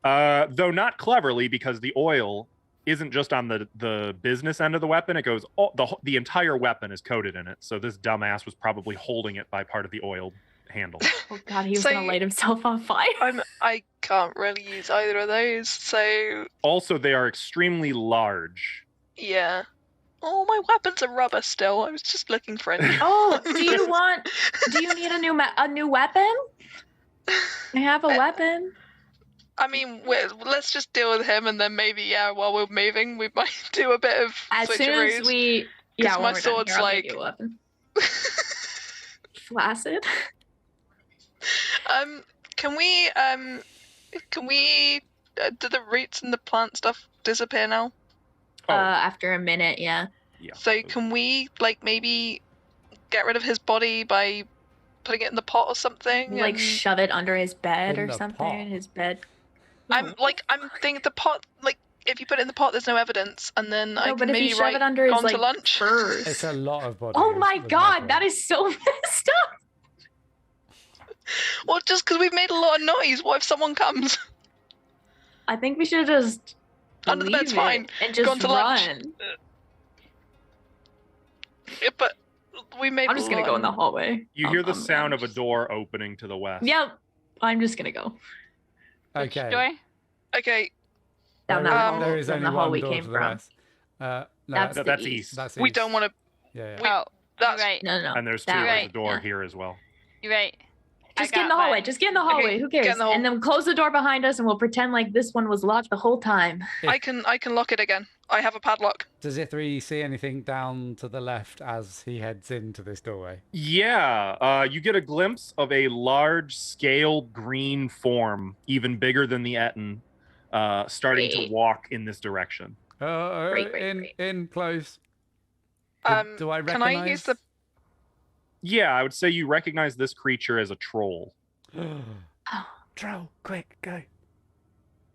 S3: Though not cleverly, because the oil isn't just on the business end of the weapon. It goes, the entire weapon is coated in it. So this dumbass was probably holding it by part of the oil handle.
S4: Oh God, he was
S6: So
S4: gonna light himself on fire.
S6: I can't really use either of those, so
S3: Also, they are extremely large.
S6: yeah. Oh, my weapons are rubber still. I was just looking for a new.
S4: Oh, do you need a new weapon? I have a weapon.
S6: I mean, let's just deal with him, and then maybe, while we're moving, we might do a bit of
S4: As soon as
S6: switcheroos.
S4: we,
S6: 'Cause
S4: when
S6: my
S4: we're done
S6: sword's
S4: here, I'll
S6: like-
S4: give you a weapon. Flaccid.
S6: Can we do the roots and the plant stuff disappear now?
S3: Oh,
S4: After a minute, yeah.
S3: yeah.
S6: So can we maybe get rid of his body by putting it in the pot or something?
S4: Like
S6: and
S4: shove it under his bed
S2: In
S4: or
S2: the
S4: something.
S2: pot?
S4: His bed.
S6: I'm thinking the pot, if you put it in the pot, there's no evidence, and then I
S4: No,
S6: can
S4: but if
S6: maybe
S4: you shove
S6: write
S4: it under his
S6: gone to
S4: like
S6: lunch.
S4: furs.
S2: It's a lot of bodies.
S4: Oh my
S2: there's no
S4: god, that
S2: point.
S4: is so messed up.
S6: Well, just because we've made a lot of noise, what if someone comes?
S4: I think we should just
S6: Under the bed's
S4: leave it
S6: fine.
S4: and just
S6: Gone to lunch.
S4: run.
S6: Yeah, but we made.
S4: I'm just gonna go in the hallway.
S3: You hear the
S4: I'm
S3: sound of a
S4: just-
S3: door opening to the west.
S4: Yep. I'm just gonna go
S5: Which
S2: Okay.
S5: door?
S6: Okay,
S4: down
S2: There
S4: that
S2: is-
S4: hall.
S2: there is
S4: down
S2: only
S4: the hall
S2: one
S4: we
S2: door
S4: came
S2: to the
S4: from.
S2: west. No,
S4: That's the
S3: that's
S4: east.
S3: east.
S2: that's
S6: we
S2: east.
S6: don't want to.
S2: Yeah, yeah.
S6: we-
S5: Oh,
S6: That's
S5: you're right.
S4: No.
S3: And there's two.
S4: that
S3: There's
S5: way,
S3: a door
S4: yeah.
S3: here as well.
S5: You're right. I
S4: Just get in
S5: got
S4: the hallway.
S5: mine.
S4: Just get in the hallway.
S6: Okay,
S4: Who
S6: get
S4: cares?
S6: in the hall-
S4: And then close the door behind us, and we'll pretend like this one was locked the whole time.
S6: I can lock it again. I have a padlock.
S2: Does Ithri see anything down to the left as he heads into this doorway?
S3: Yeah, you get a glimpse of a large-scale green form, even bigger than the Etten, starting to
S4: Great.
S3: walk in this direction.
S4: Great,
S2: in close. Do I
S6: Can
S2: recognize?
S6: I use the?
S3: Yeah, I would say you recognize this creature as a troll.
S2: Troll, quick, go.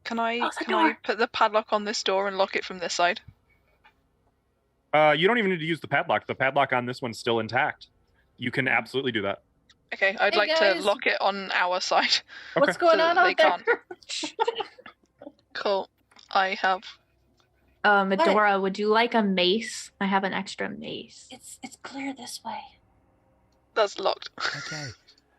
S6: Can I
S4: Close the
S6: can I
S4: door.
S6: put the padlock on this door and lock it from this side?
S3: You don't even need to use the padlock. The padlock on this one's still intact. You can absolutely do that.
S6: Okay, I'd
S1: Hey,
S6: like to
S1: guys.
S6: lock it on our side.
S1: What's going
S6: So
S1: on
S6: they
S1: out there?
S6: Cool. I have.
S4: Medora, would you like a mace? I have an extra mace.
S1: It's clear this way.
S6: That's locked.
S2: Okay.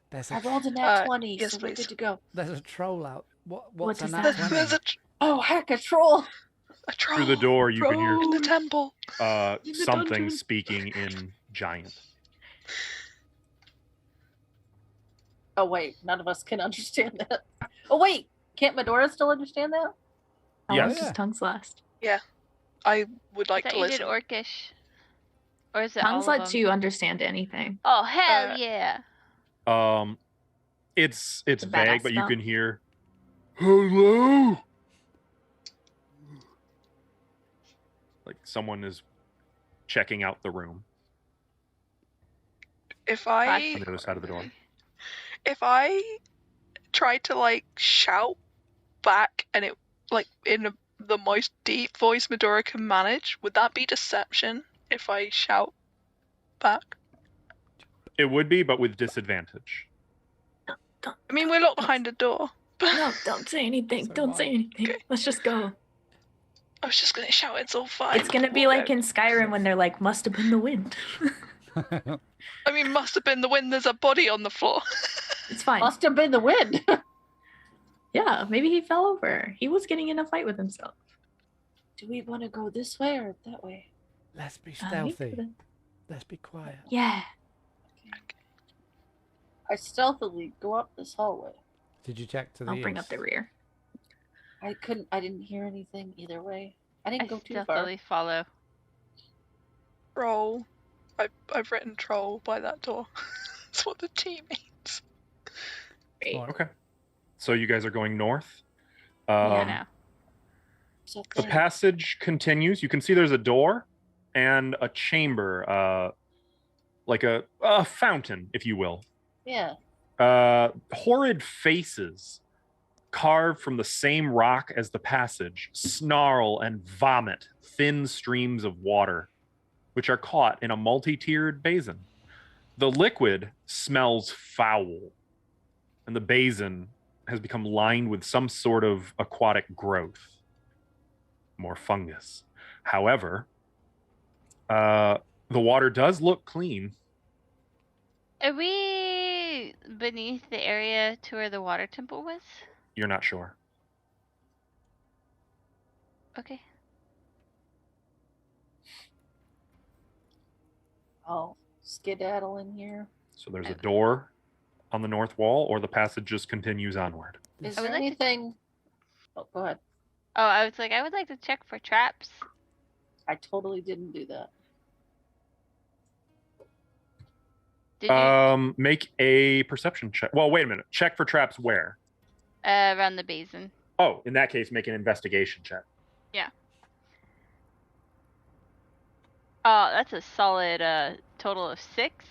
S2: There's
S1: I
S2: a
S1: rolled a nat 20,
S6: yes,
S1: so we're
S6: please.
S1: good to go.
S2: there's a troll out. What's
S4: What
S2: a
S4: is
S2: nat
S4: that?
S2: 20?
S6: There's
S1: Oh, heck, a troll!
S6: a troll
S3: Through the door, you can hear
S6: in the temple.
S1: In the
S3: something
S1: dungeon.
S3: speaking in giant.
S1: Oh, wait, none of us can understand that. Oh, wait, can't Medora still understand that?
S4: I
S3: Yes.
S4: want his tongue last.
S6: I would like
S5: I
S6: to
S5: thought you did
S6: listen.
S5: Orcish. Or is it
S4: Tongues
S5: all of
S4: lets
S5: them?
S4: you understand anything.
S5: Oh, hell
S6: Uh,
S5: yeah.
S3: It's
S4: The
S3: vague,
S4: badass
S3: but you
S4: stuff.
S3: can hear hello. Like someone is checking out the room
S6: If
S3: on
S6: I
S3: the other side of the door.
S6: tried to shout back and it in the most deep voice Medora can manage, would that be deception if I shout back?
S3: It would be, but with disadvantage.
S6: I mean, we're locked behind a door.
S4: No, don't say anything.
S2: So
S4: Don't say
S2: mine.
S4: anything.
S6: Okay.
S4: Let's just go.
S6: I was just gonna shout, it's all fine.
S4: It's gonna be
S6: We'll
S4: like
S6: go.
S4: in Skyrim when they're like, must have been the wind.
S6: I mean, must have been the wind. There's a body on the floor.
S4: It's fine.
S1: Must have been the wind.
S4: Yeah, maybe he fell over. He was getting in a fight with himself.
S1: Do we want to go this way or that way?
S2: Let's be
S4: We
S2: stealthy.
S4: could've-
S2: Let's be quiet.
S4: Yeah.
S1: I stealthily go up this hallway.
S2: Did you check to the
S4: I'll bring up
S2: east?
S4: the rear.
S1: I didn't hear anything either way. I didn't
S5: I
S1: go too far.
S5: stealthily follow.
S6: Troll. I've written troll by that door. That's what the T means.
S4: Great.
S2: Alright.
S3: Okay. So you guys are going north.
S5: Yeah, no.
S1: So
S3: The passage continues. You can see there's a door and a chamber, like a fountain, if you will.
S1: Yeah.
S3: Horrid faces carved from the same rock as the passage snarl and vomit thin streams of water, which are caught in a multi-tiered basin. The liquid smells foul, and the basin has become lined with some sort of aquatic growth, more fungus. However, the water does look clean.
S5: Are we beneath the area to where the water temple was?
S3: You're not sure.
S5: Okay.
S1: I'll skedaddle in here.
S3: So there's a
S5: Okay.
S3: door on the north wall, or the passage just continues onward.
S1: Is
S5: I would
S1: there
S5: like to-
S1: anything? Oh, go ahead.
S5: Oh, I was like, I would like to check for traps.
S1: I totally didn't do that.
S5: Did you
S3: Make a perception check. Well, wait a minute. Check for traps where?
S5: around the basin?
S3: Oh, in that case, make an investigation check.
S5: Oh, that's a solid total of 6.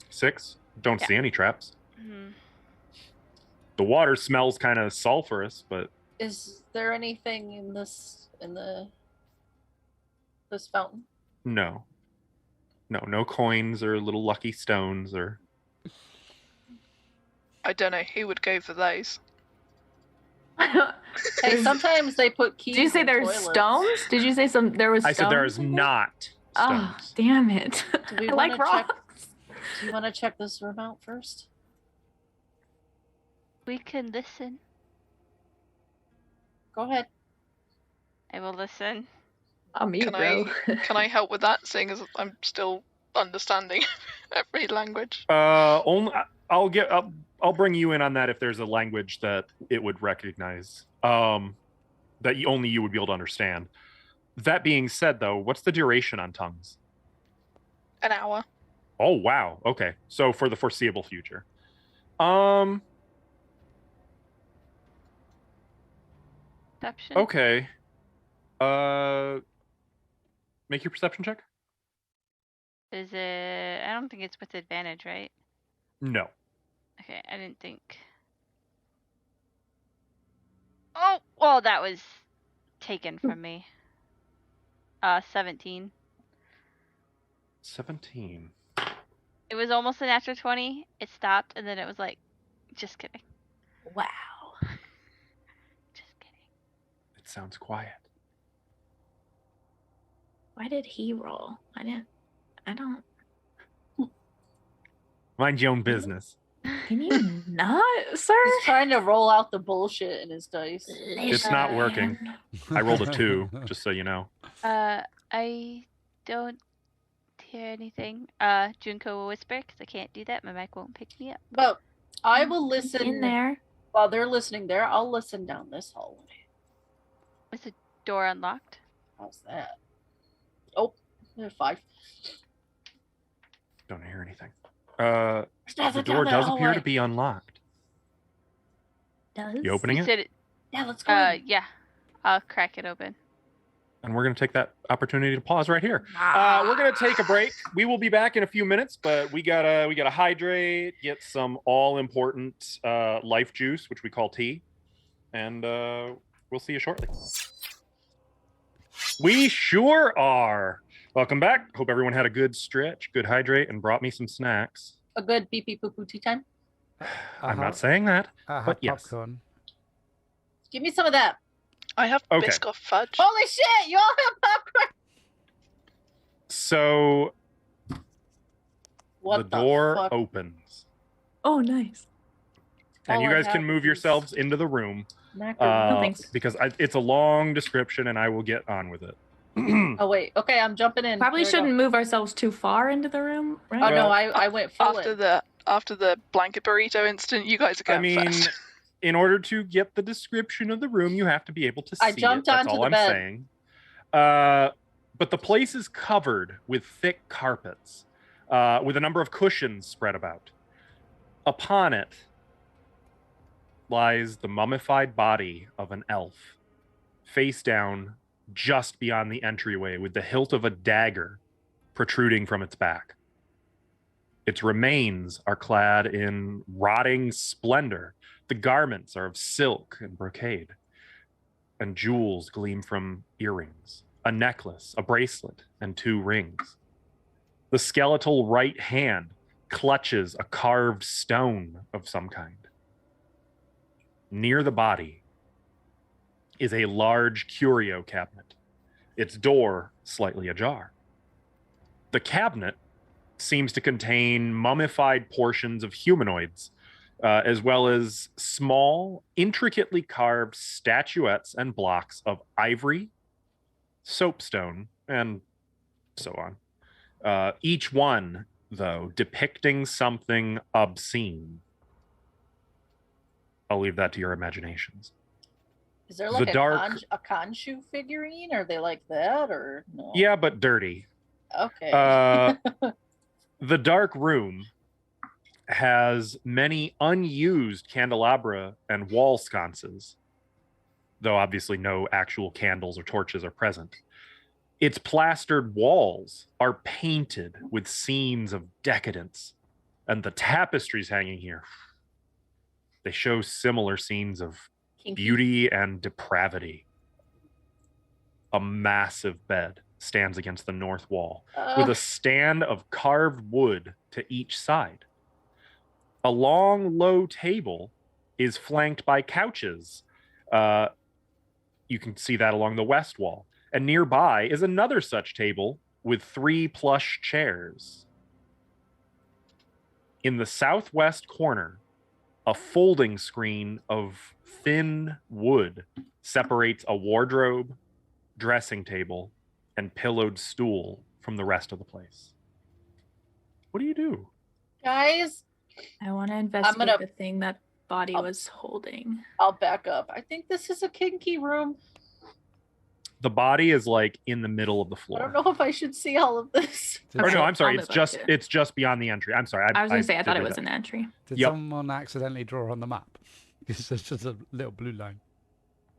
S3: 6. Don't
S5: Yeah.
S3: see any traps.
S5: Mhm.
S3: The water smells kind of sulfurous, but
S1: Is there anything in this fountain?
S3: no. No coins or little lucky stones or.
S6: I don't know who would go for those.
S1: Hey, sometimes they put keys.
S4: Did you say
S1: in
S4: there's
S1: toilets.
S4: stones? Did you say there was
S3: I
S4: stones?
S3: said there is
S4: in there?
S3: not
S4: Oh,
S3: stones.
S4: damn it.
S1: Do we
S4: I like
S1: wanna check-
S4: rocks.
S1: Do you want to check this room out first?
S5: We can listen.
S1: Go ahead.
S5: I will listen.
S4: I'm me,
S6: Can
S4: bro.
S6: Can I help with that, seeing as I'm still understanding every language?
S3: Only I'll bring you in on that if there's a language that it would recognize. That only you would be able to understand. That being said, though, what's the duration on tongues?
S6: An hour.
S3: Oh wow. Okay. So for the foreseeable future.
S5: Perception.
S3: Okay. Make your perception check.
S5: Is it? I don't think it's with advantage, right?
S3: No.
S5: Okay, I didn't think. Oh, well, that was taken from me. 17.
S3: 17.
S5: It was almost an after 20. It stopped, and then it was like, just kidding.
S4: Wow.
S5: Just kidding.
S3: It sounds quiet.
S4: Why did he roll? I don't.
S3: Mind your own business.
S4: Can you not, sir?
S1: He's trying to roll out the bullshit in his dice.
S3: It's not working. I rolled a 2, just so you know.
S5: I don't hear anything. Junko will whisper, because I can't do that. My mic won't pick me up.
S1: But I will listen
S4: in there.
S1: while they're listening there. I'll listen down this hallway.
S5: Is the door unlocked?
S1: How's that? Oh, there's 5.
S3: Don't hear anything.
S1: There's
S3: The
S1: nothing
S3: door
S1: down that
S3: does appear
S1: hallway.
S3: to be unlocked.
S4: Does
S3: You opening
S5: You
S3: it?
S5: said it.
S1: Yeah, let's go. in.
S5: Yeah. I'll crack it open.
S3: And we're going to take that opportunity to pause right here.
S1: Ah.
S3: We're going to take a break. We will be back in a few minutes, but we gotta hydrate, get some all important life juice, which we call tea, and we'll see you shortly. We sure are. Welcome back. Hope everyone had a good stretch, good hydrate, and brought me some snacks.
S1: A good pee pee poo poo tea time.
S3: I'm not saying that. But yes.
S2: Popcorn.
S1: Give me some of that.
S6: I have
S3: Okay.
S6: Biscoff fudge.
S1: Holy shit! You all have popcorn.
S3: So
S1: What
S3: the door
S1: fuck?
S3: opens,
S4: Oh, nice.
S3: and
S1: All
S3: you
S1: I
S3: guys can
S1: have
S3: move
S1: is
S3: yourselves into the room
S1: macaroni.
S4: thanks.
S3: because it's a long description, and I will get on with it.
S1: Oh wait, okay, I'm jumping in.
S4: Probably
S1: Here I go.
S4: shouldn't move ourselves too far into the room, right?
S1: Oh no,
S3: Well,
S1: I went full
S6: After
S1: in.
S6: the blanket burrito incident, you guys are
S3: I
S6: going
S3: mean,
S6: first.
S3: in order to get the description of the room, you have to be able to see
S1: I jumped
S3: it. That's
S1: onto
S3: all
S1: the
S3: I'm
S1: bed.
S3: saying. But the place is covered with thick carpets, with a number of cushions spread about. Upon it lies the mummified body of an elf, face down, just beyond the entryway, with the hilt of a dagger protruding from its back. Its remains are clad in rotting splendor. The garments are of silk and brocade, and jewels gleam from earrings, a necklace, a bracelet, and 2 rings. The skeletal right hand clutches a carved stone of some kind. Near the body is a large curio cabinet, its door slightly ajar. The cabinet seems to contain mummified portions of humanoids, as well as small, intricately carved statuettes and blocks of ivory, soapstone, and so on. Each one though, depicting something obscene. I'll leave that to your imaginations.
S1: Is there like
S3: The
S1: a
S3: dark-
S1: Khonshu figurine? Are they like that or no?
S3: Yeah, but dirty.
S1: Okay.
S3: The dark room has many unused candelabra and wall sconces, though obviously no actual candles or torches are present. Its plastered walls are painted with scenes of decadence, and the tapestries hanging here, they show similar scenes of
S1: Kinky.
S3: beauty and depravity. A massive bed stands against the north wall, with a stand of carved wood to each side. A long, low table is flanked by couches. You can see that along the west wall. And nearby is another such table with 3 plush chairs. In the southwest corner, a folding screen of thin wood separates a wardrobe, dressing table, and pillowed stool from the rest of the place. What do you do?
S1: Guys,
S4: I want to investigate
S1: gonna-
S4: the thing that body
S1: I'll-
S4: was holding.
S1: I'll back up. I think this is a kinky room.
S3: The body is like in the middle of the
S1: I
S3: floor.
S1: don't know if I should see all of this.
S2: Did,
S3: Or
S4: Okay.
S3: no, I'm sorry.
S4: I'll
S3: It's
S4: move on
S3: just
S4: to it.
S3: it's just beyond the entry. I'm sorry.
S4: I was going to say, I thought
S3: did
S4: it
S3: read
S4: was
S3: that.
S4: an entry.
S2: did
S3: Yep.
S2: someone accidentally draw on the map? It's just a little blue line.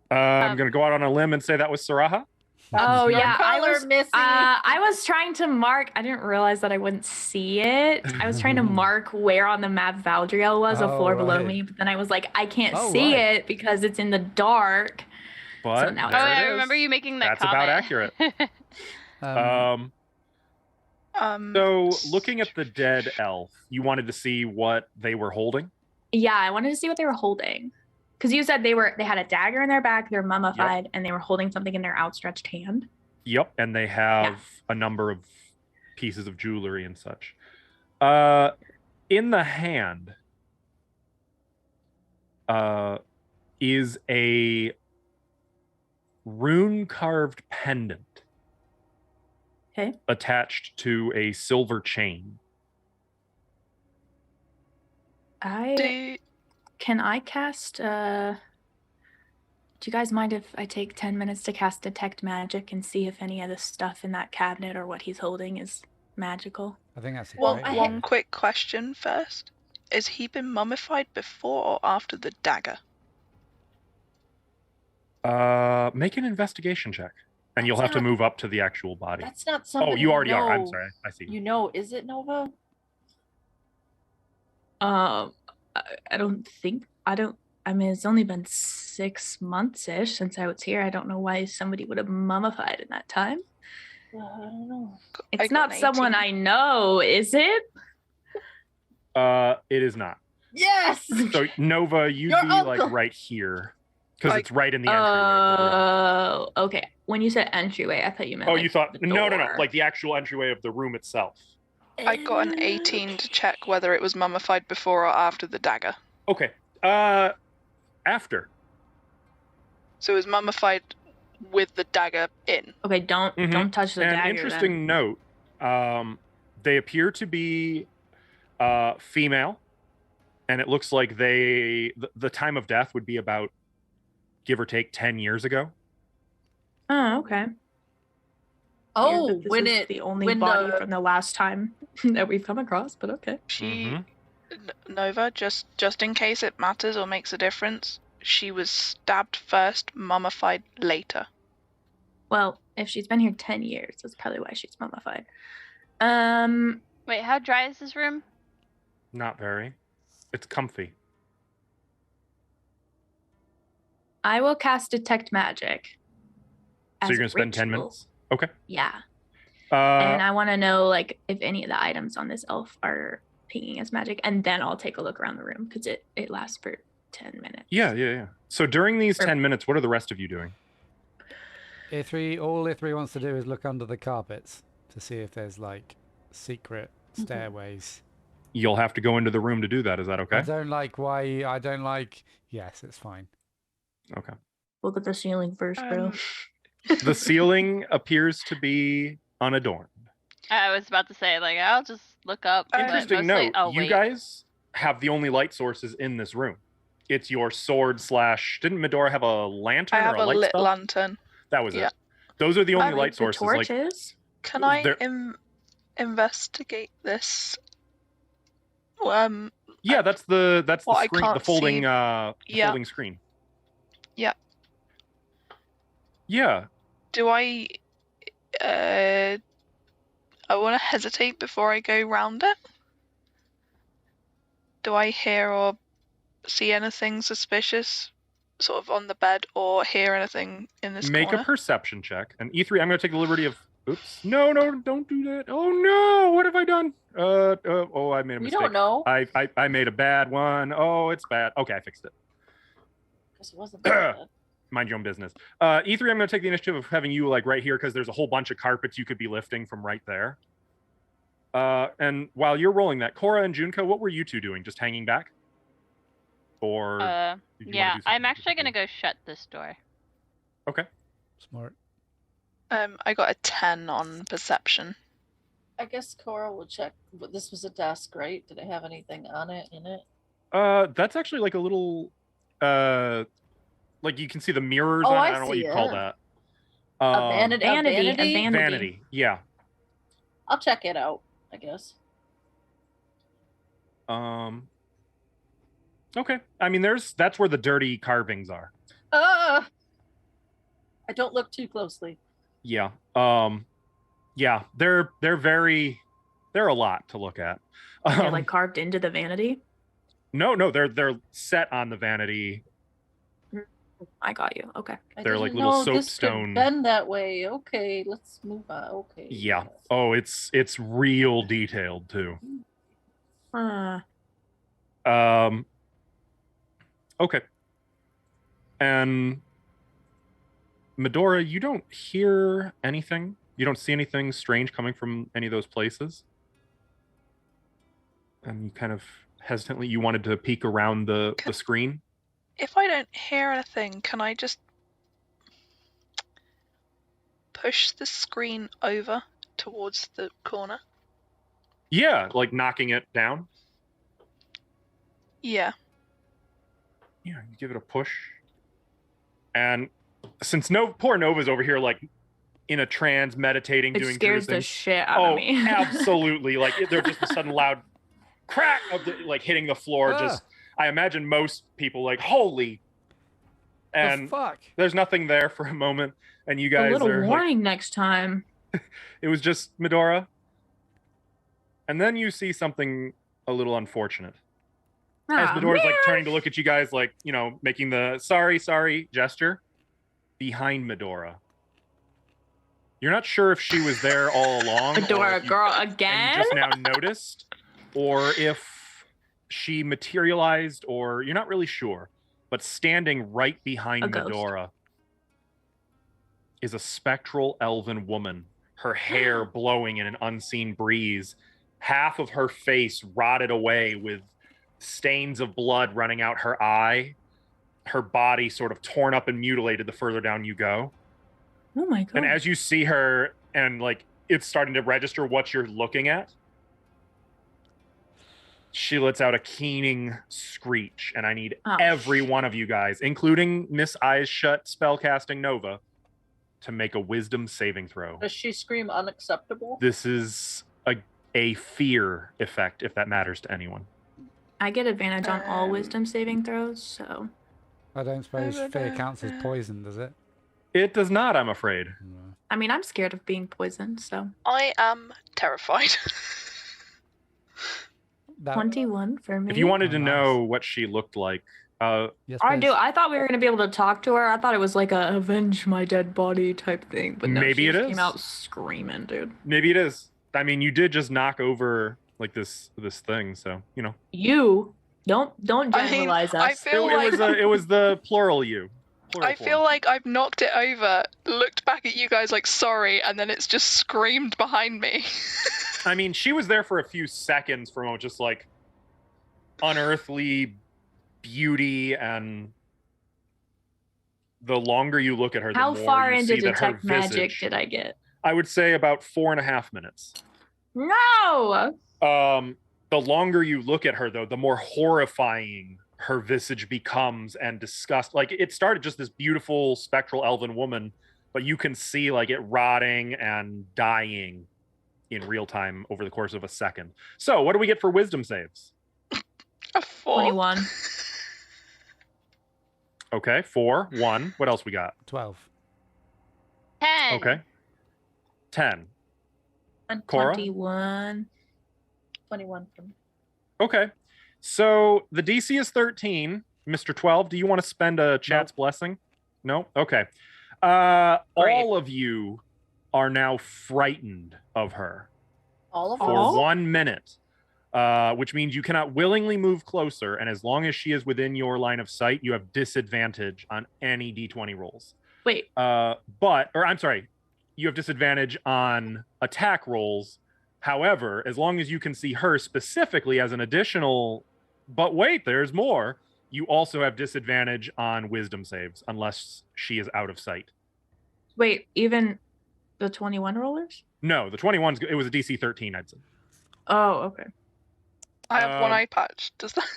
S3: I'm gonna go out on a limb and say that was Saraha.
S4: Oh,
S1: Your
S4: yeah, I
S1: color,
S4: was-
S1: Missy.
S4: I was trying to mark. I didn't realize that I wouldn't see it. I was trying to mark where on the map Valdriel was, a
S2: Oh,
S4: floor below
S2: right.
S4: me. But then I was like, I can't
S2: Oh,
S4: see
S2: right.
S4: it because it's in the dark.
S3: But
S4: So now
S5: Oh,
S3: there
S5: yeah,
S3: it
S5: I
S3: is.
S5: remember you making that
S3: That's about
S5: comment.
S3: accurate. So looking at the dead elf, you wanted to see what they were holding?
S4: Yeah, I wanted to see what they were holding. Because you said they had a dagger in their back, they're mummified, and they were holding something in their outstretched hand.
S3: Yep, and they have a number of pieces of jewelry and such. In the hand is a rune carved pendant.
S4: Okay.
S3: Attached to a silver chain.
S4: Can I cast do you guys mind if I take 10 minutes to cast Detect Magic and see if any of the stuff in that cabinet or what he's holding is magical?
S2: I think that's a
S6: Well,
S2: great
S1: I
S2: idea.
S6: one quick question first. Has he been mummified before or after the dagger?
S3: Make an investigation check. And you'll
S1: That's
S3: have to
S1: not-
S3: move up to the actual body.
S1: That's not something.
S3: Oh, you already are. I'm
S1: know.
S3: sorry. I see.
S1: You know, is it Nova?
S4: I don't think I mean it's only been 6 months ish since I was here. I don't know why somebody would have mummified in that time.
S1: I don't know.
S4: It's
S6: got
S4: not
S6: an
S4: someone
S6: 18.
S4: I know, is it?
S3: It is not.
S1: Yes.
S3: So Nova, you'd
S1: Your
S3: be
S1: uncle.
S3: like right here. Because
S6: Like-
S3: it's right in the entryway.
S4: Oh, okay. When you said entryway, I thought you meant
S3: Oh,
S4: like
S3: you thought
S4: the
S3: no,
S4: door.
S3: like the actual entryway of the room itself.
S6: I got an 18 to check whether it was mummified before or after the dagger.
S3: Okay. After.
S6: So it was mummified with the dagger in.
S4: Okay, don't touch the
S3: An
S4: dagger.
S3: interesting note. They appear to be female, and it looks like the time of death would be about, give or take, 10 years ago.
S4: Then. Oh, okay.
S1: Oh,
S4: Weird that this
S1: when
S4: is
S1: it
S4: the only
S1: when
S4: body
S1: the-
S4: from the last time that we've come across, but okay.
S6: She
S3: Mhm.
S6: Nova, just in case it matters or makes a difference, she was stabbed first, mummified later.
S4: Well, if she's been here 10 years, that's probably why she's mummified.
S5: Wait, how dry is this room?
S3: Not very. It's comfy.
S4: I will cast Detect Magic.
S3: So
S4: as
S3: you're
S4: a
S3: gonna spend 10
S4: ritual.
S3: minutes. Okay.
S4: Yeah. And
S3: Uh,
S4: I want to know like if any of the items on this elf are pinging as magic, and then I'll take a look around the room because it lasts for 10 minutes.
S3: yeah. So during these
S4: Or-
S3: 10 minutes, what are the rest of you doing?
S2: All Ithri wants to do is look under the carpets to see if there's like secret
S1: Mm-hmm.
S2: stairways.
S3: You'll have to go into the room to do that. Is that
S2: I
S3: okay?
S2: don't like why. I don't like. Yes, it's fine.
S3: Okay.
S4: Look at the ceiling first, bro.
S6: Um,
S3: The ceiling appears to be unadorned.
S5: I was about to say, like, I'll just look up. but
S3: Interesting
S5: mostly-
S3: note,
S5: Oh,
S3: you
S5: wait.
S3: guys have the only light sources in this room. It's your sword / didn't Medora have a lantern
S6: I have
S3: or a
S6: a
S3: light
S6: lit
S3: spell?
S6: lantern.
S3: That was
S6: Yeah.
S3: it. Those are the only
S4: Like
S3: light
S4: the
S3: sources. Like,
S4: torches.
S6: Can I
S3: There-
S6: investigate this?
S3: yeah, that's the
S6: Well, I
S3: screen, the
S6: can't
S3: folding
S6: see- Yeah.
S3: folding screen.
S6: Yeah.
S3: Yeah.
S6: Do I want to hesitate before I go round it? Do I hear or see anything suspicious sort of on the bed or hear anything in this
S3: Make
S6: corner?
S3: a perception check. And E3, I'm going to take the liberty of. Oops. No, don't do that. Oh no, what have I done? Oh, I made a
S1: We
S3: mistake.
S1: don't know.
S3: I made a bad one. Oh, it's bad. Okay, I fixed it.
S1: Because it wasn't that bad.
S3: Mind your own business. E3, I'm going to take the initiative of having you like right here because there's a whole bunch of carpets you could be lifting from right there. And while you're rolling that, Cora and Junko, what were you two doing? Just hanging back? Or did you wanna
S5: Yeah,
S3: do
S5: I'm
S3: something
S5: actually gonna
S3: different?
S5: go shut this door.
S3: Okay.
S2: Smart.
S6: I got a 10 on perception.
S1: I guess Cora will check. But this was a desk, right? Did it have anything on it, in it?
S3: That's actually like a little like you can see the mirrors
S1: Oh,
S3: on it.
S1: I
S3: I don't know what
S1: see
S3: you call
S1: it.
S3: that.
S1: A vanity.
S4: Vanity.
S3: Vanity. Yeah.
S1: I'll check it out, I guess.
S3: Okay. I mean, that's where the dirty carvings are.
S1: I don't look too closely.
S3: Yeah. Yeah. They're a lot to look at.
S4: They're like carved into the vanity.
S3: No, they're set on the vanity.
S4: I got you. Okay.
S1: I
S3: They're like
S1: didn't
S3: little
S1: know this could
S3: soapstone-
S1: bend that way. Okay, let's move on. Okay.
S3: Yeah. Oh, it's real detailed too. Okay. And Medora, you don't hear anything. You don't see anything strange coming from any of those places. And you kind of hesitantly, you wanted to peek around the screen.
S6: If I don't hear anything, can I just push the screen over towards the corner?
S3: Yeah, like knocking it down.
S6: Yeah.
S3: Yeah, you give it a push. And since poor Nova's over here, like in a trance, meditating,
S4: It
S3: doing
S4: scares
S3: druid
S4: the
S3: things.
S4: shit out of me.
S3: Absolutely. Like there's just a sudden loud crack of like hitting the floor.
S2: Ah.
S3: Just I imagine most people like, holy. And
S2: the fuck?
S3: there's nothing there for a moment. And you
S4: A
S3: guys
S4: little
S3: are like,
S4: warning next time.
S3: it was just Medora. And then you see something a little unfortunate. As
S4: Ah,
S3: Medora's like
S4: man.
S3: turning to look at you guys, like, you know, making the sorry gesture behind Medora. You're not sure if she was there all along. or
S4: Medora,
S3: if you-
S4: girl,
S3: and
S4: again?
S3: you just now noticed, or if she materialized, or you're not really sure. But standing right behind
S4: A ghost.
S3: Medora is a spectral elven woman, her hair blowing in an unseen breeze, half of her face rotted away with stains of blood running out her eye, her body sort of torn up and mutilated the further down you go.
S4: Oh my god.
S3: And as you see her and like it's starting to register what you're looking at, she lets out a keening screech, and I need
S4: Oh,
S3: every one of you guys, including Miss Eyes Shut spellcasting Nova, to make a wisdom saving throw.
S1: Does she scream unacceptable?
S3: This is a fear effect, if that matters to anyone.
S4: I get advantage on all wisdom saving throws, so
S2: I don't suppose fear counts as poison, does it?
S3: It does not, I'm afraid.
S2: No.
S4: I mean I'm scared of being poisoned, so
S6: I am terrified.
S2: That,
S4: 21 for me.
S3: If you wanted
S2: Oh,
S3: to
S2: nice.
S3: know what she looked like,
S2: yes,
S4: I
S2: please.
S4: do. I thought we were gonna be able to talk to her. I thought it was like a avenge my dead body type thing, but no,
S3: Maybe
S4: she
S3: it
S4: just
S3: is.
S4: came out screaming, dude.
S3: maybe it is. I mean, you did just knock over like this thing, so you know.
S4: You don't
S6: I mean,
S4: generalize
S6: I
S4: us.
S6: feel
S3: It was the plural you. Plural
S6: I feel
S3: form.
S6: like I've knocked it over, looked back at you guys like sorry, and then it's just screamed behind me.
S3: I mean, she was there for a few seconds for a moment, just like unearthly beauty, and the longer you look at her, the
S4: How
S3: more
S4: far
S3: you
S4: into
S3: see that her
S4: detect magic
S3: visage,
S4: did I get?
S3: I would say about 4.5 minutes.
S4: No.
S3: The longer you look at her, though, the more horrifying her visage becomes and disgust. Like, it started just this beautiful spectral elven woman, but you can see like it rotting and dying in real time over the course of a second. So what do we get for wisdom saves?
S6: A 4.
S4: 21.
S3: Okay, 4, 1. What else we got?
S2: 12.
S5: 10.
S3: Okay. 10.
S4: And
S3: Cora?
S4: 21.
S1: 21 from.
S3: Okay. So the DC is 13. Mr. 12, do you want to spend a chat's blessing? No? Okay. All of you are now frightened of her
S1: All of
S3: for
S1: us.
S3: 1 minute, which means you cannot willingly move closer. And as long as she is within your line of sight, you have disadvantage on any D20 rolls.
S4: Wait.
S3: You have disadvantage on attack rolls. However, as long as you can see her specifically as an additional, but wait, there's more. You also have disadvantage on wisdom saves unless she is out of sight.
S4: Wait, even the 21 rollers?
S3: No, the 21's, it was a DC 13, I'd say.
S4: Oh, okay.
S6: I have one eye patch. Does that?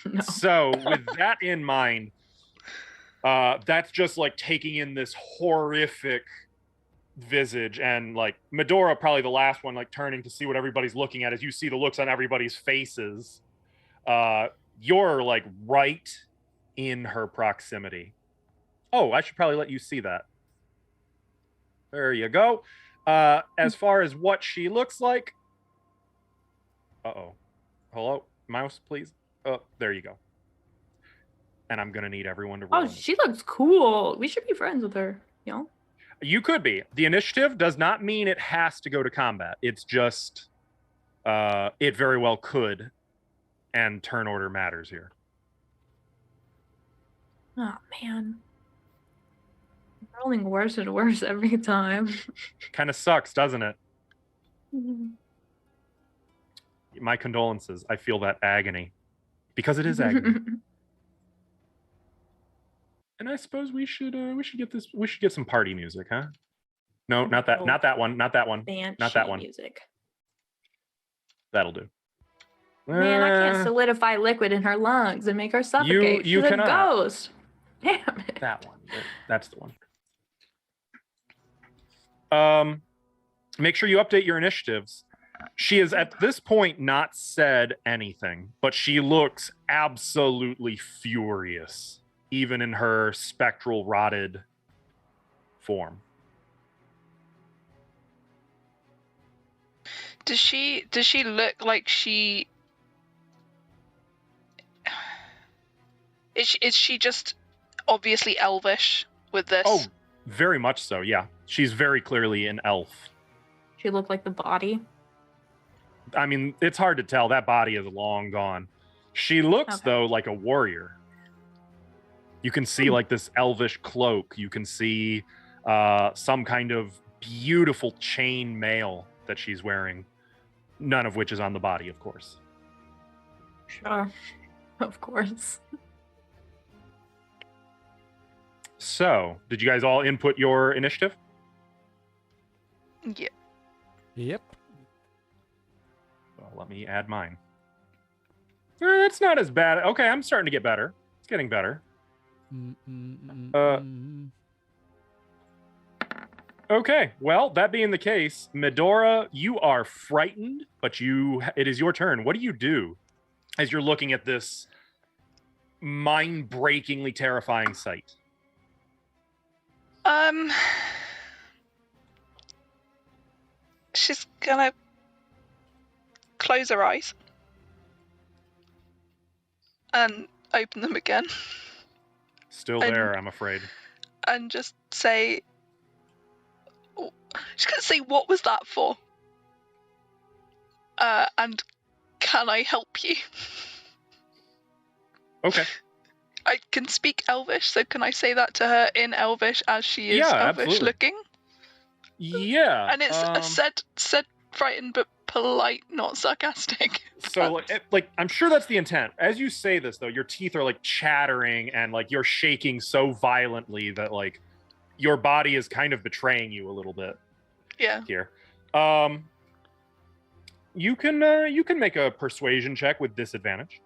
S4: No.
S3: So with that in mind, that's just like taking in this horrific visage, and like Medora, probably the last one, like turning to see what everybody's looking at. As you see the looks on everybody's faces, you're like right in her proximity. Oh, I should probably let you see that. There you go. As far as what she looks like, hello, mouse, please. Oh, there you go. And I'm gonna need everyone to roll.
S4: Oh, she looks cool. We should be friends with her, you know?
S3: You could be. The initiative does not mean it has to go to combat. It's just it very well could, and turn order matters here.
S4: Oh, man. Rolling worse and worse every time.
S3: Kind of sucks, doesn't it? My condolences. I feel that agony. Because it is agony. And I suppose we should get some party music, huh? No, not that one. Not that one.
S4: Banshee
S3: Not that one.
S4: music.
S3: That'll do.
S4: Man, I can't solidify liquid in her lungs and make her suffocate.
S3: you
S4: She's
S3: cannot.
S4: a ghost. Damn it.
S3: That one. That's the one. Make sure you update your initiatives. She has at this point not said anything, but she looks absolutely furious, even in her spectral rotted form.
S6: Does she look like she is she just obviously elvish with this?
S3: Oh, very much so, yeah. She's very clearly an elf.
S4: She looked like the body.
S3: I mean, it's hard to tell. That body is long gone. She looks, though, like a warrior. You can see, like, this elvish cloak. You can see some kind of beautiful chain mail that she's wearing, none of which is on the body, of course.
S4: Sure. Of course.
S3: So, did you guys all input your initiative?
S6: Yeah.
S2: Yep.
S3: Well, let me add mine. It's not as bad. Okay, I'm starting to get better. It's getting better. Okay, well, that being the case, Medora, you are frightened, but it is your turn. What do you do as you're looking at this mind-breakingly terrifying sight?
S6: She's gonna close her eyes and open them again.
S3: Still there, I'm afraid.
S6: And just say, she's gonna say, "What was that for?" And can I help you?
S3: Okay.
S6: I can speak Elvish, so can I say that to her in Elvish as she is Elvish
S3: absolutely.
S6: looking?
S3: Yeah.
S6: And it's said frightened but polite, not sarcastic.
S3: So, I'm sure that's the intent. As you say this, though, your teeth are like chattering and like you're shaking so violently that like your body is kind of betraying you a little bit.
S6: Yeah.
S3: Here. You can make a persuasion check with disadvantage.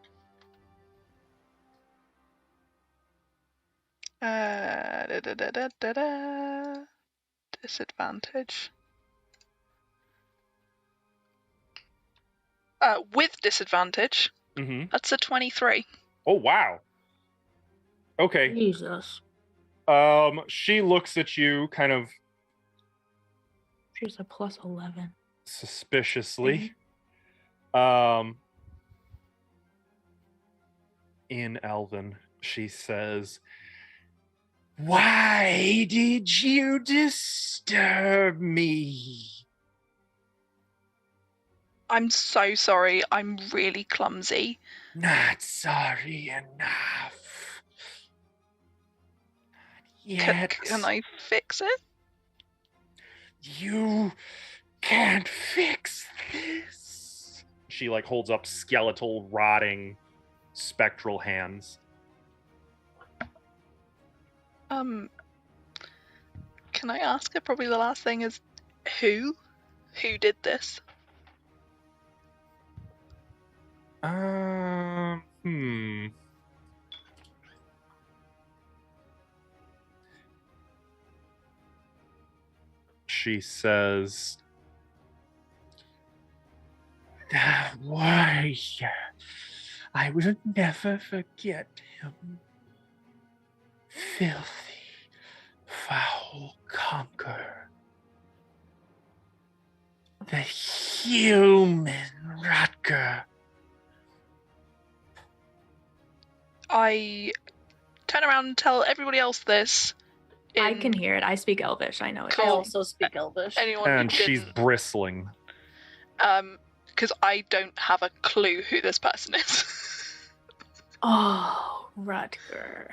S6: Disadvantage. With disadvantage,
S3: Mm-hmm.
S6: that's a 23.
S3: Oh wow. Okay.
S4: Jesus.
S3: She looks at you kind of
S4: She's a plus 11.
S3: suspiciously. In Elven, she says, "Why did you disturb me?"
S6: I'm so sorry. I'm really clumsy.
S3: Not sorry enough. Yet
S6: Can I fix it?
S3: you can't fix this. She like holds up skeletal, rotting, spectral hands.
S6: Can I ask her? Probably the last thing is who did this?
S3: She says, "Why? I will never forget him. Filthy, foul conqueror. The human Rutger."
S6: I turn around and tell everybody else this.
S4: I can hear it. I speak Elvish. I know it.
S1: I also speak Elvish.
S6: Anyone
S3: And
S6: who
S3: she's
S6: didn't,
S3: bristling.
S6: because I don't have a clue who this person is.
S4: Oh, Rutger.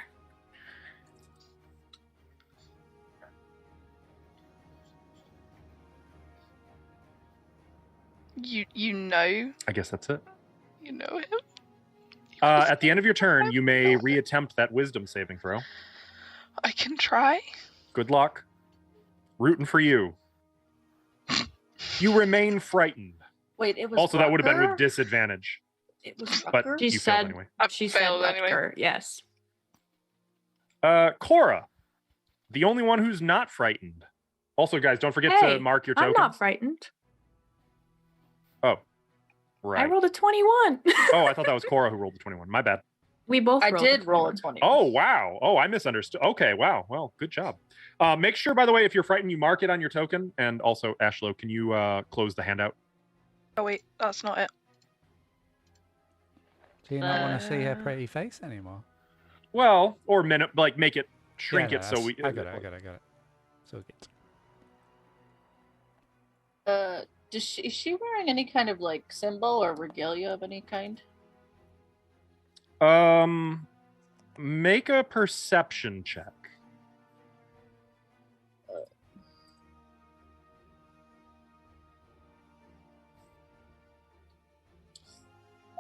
S6: You know.
S3: I guess that's it.
S6: You know him.
S3: At the end of your turn, you may reattempt that wisdom saving throw.
S6: I can try.
S3: Good luck. Rooting for you. You remain frightened.
S1: Wait, it was
S3: Also, that would have been
S1: Rutger?
S3: with disadvantage.
S1: It was
S3: But
S1: Rutger?
S4: She
S3: you failed
S4: said
S3: anyway.
S4: she said
S6: failed anyway.
S4: Rutger. Yes.
S3: Cora, the only one who's not frightened. Also, guys, don't forget
S4: Hey,
S3: to mark your
S4: I'm
S3: tokens.
S4: not frightened.
S3: Oh, right.
S4: I rolled a 21.
S3: Oh, I thought that was Cora who rolled the 21. My bad.
S4: We both
S1: I
S4: rolled
S1: did roll a 20.
S3: Oh, wow. Oh, I misunderstood. Okay, wow. Well, good job. Make sure, by the way, if you're frightened, you mark it on your token. And also, Ashlo, can you close the handout?
S6: Oh wait, that's not it.
S2: Do you not want to see her pretty face anymore?
S3: Well, or make it shrink
S2: Yeah,
S3: it
S2: no,
S3: so we.
S2: I got it. So good.
S1: Is she wearing any kind of like symbol or regalia of any kind?
S3: Make a perception check.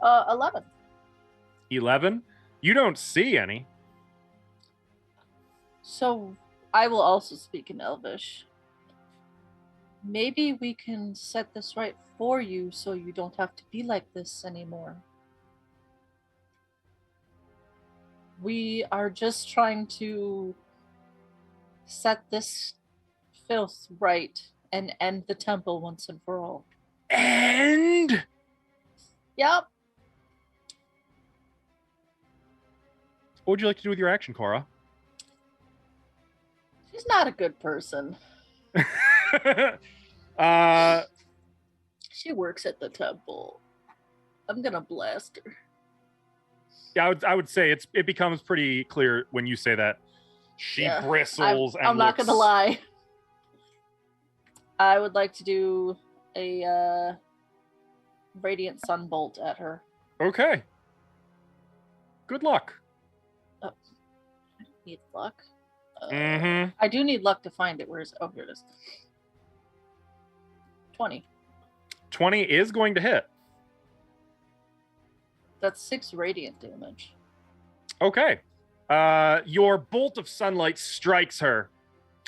S1: 11.
S3: 11. You don't see any.
S1: So I will also speak in Elvish. Maybe we can set this right for you so you don't have to be like this anymore. We are just trying to set this filth right and end the temple once and for all.
S3: And
S1: Yep.
S3: what would you like to do with your action, Cora?
S1: She's not a good person. She works at the temple. I'm gonna blast her.
S3: Yeah, I would say it becomes pretty clear when you say that. She bristles and
S1: I'm not
S3: looks...
S1: gonna lie. I would like to do a radiant sunbolt at her.
S3: Okay. Good luck.
S1: I don't need luck.
S3: Mm-hmm.
S1: I do need luck to find it. Where is it? Oh, here it is. 20.
S3: 20 is going to hit.
S1: That's 6 radiant damage.
S3: Okay. Your bolt of sunlight strikes her,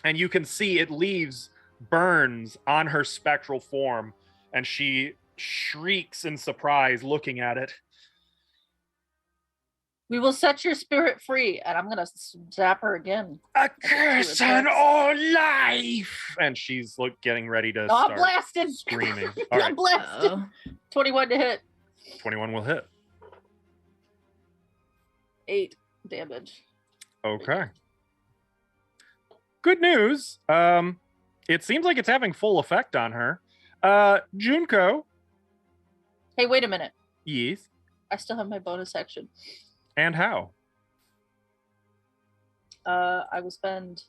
S3: and you can see it leaves burns on her spectral form, and she shrieks in surprise looking at it.
S1: We will set your spirit free, and I'm gonna zap her again.
S3: A curse on all life! And she's getting ready to
S1: I'm
S3: start
S1: blasted.
S3: screaming. All right,
S1: I'm blasted. 21 to hit.
S3: 21 will hit.
S1: 8 damage.
S3: Okay. Good news. It seems like it's having full effect on her. Junko.
S1: Hey, wait a minute.
S3: Yes.
S1: I still have my bonus action.
S3: And how?
S1: I will spend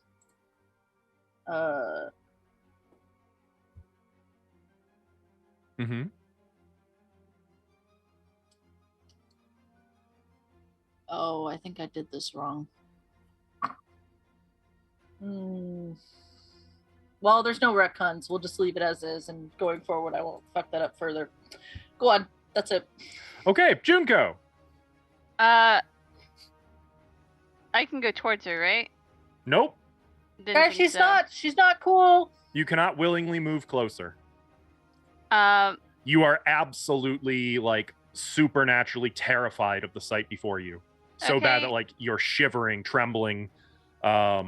S3: Mm-hmm.
S1: Oh, I think I did this wrong. Well, there's no retcons. We'll just leave it as is, and going forward, I won't fuck that up further. Go on. That's it.
S3: Okay, Junko.
S5: I can go towards her, right?
S3: Nope.
S5: Didn't
S1: Guys,
S5: think
S1: she's not cool.
S3: You cannot willingly move closer.
S5: so.
S3: You are absolutely supernaturally terrified of the sight before you. So bad
S5: Okay.
S3: that you're shivering, trembling.
S5: Fair.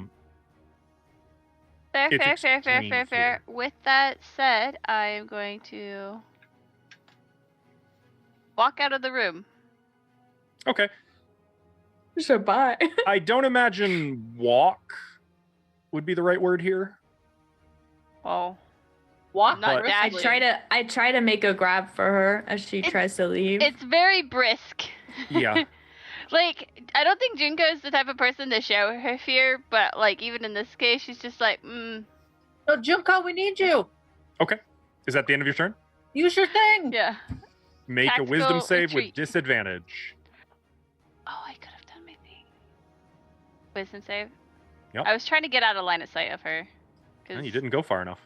S3: It's extreme fear.
S5: With that said, I am going to walk out of the room.
S3: Okay.
S4: So bye.
S3: I don't imagine walk would be the right word here.
S5: Oh,
S1: Walk.
S5: Not
S3: But-
S4: I
S1: briskly.
S4: try to make a grab for her as she tries to leave.
S5: it's very brisk.
S3: Yeah.
S5: I don't think Junko is the type of person to show her fear, but even in this case, she's just
S1: No, Junko, we need you.
S3: Okay. Is that the end of your turn?
S1: Use your thing.
S5: yeah.
S3: Make
S5: Tactical
S3: a wisdom save
S5: retreat.
S3: with disadvantage.
S5: Oh, I could have done my thing. Wisdom save.
S3: Yep.
S5: I was trying to get out of line of sight of her.
S3: No, you didn't go far enough.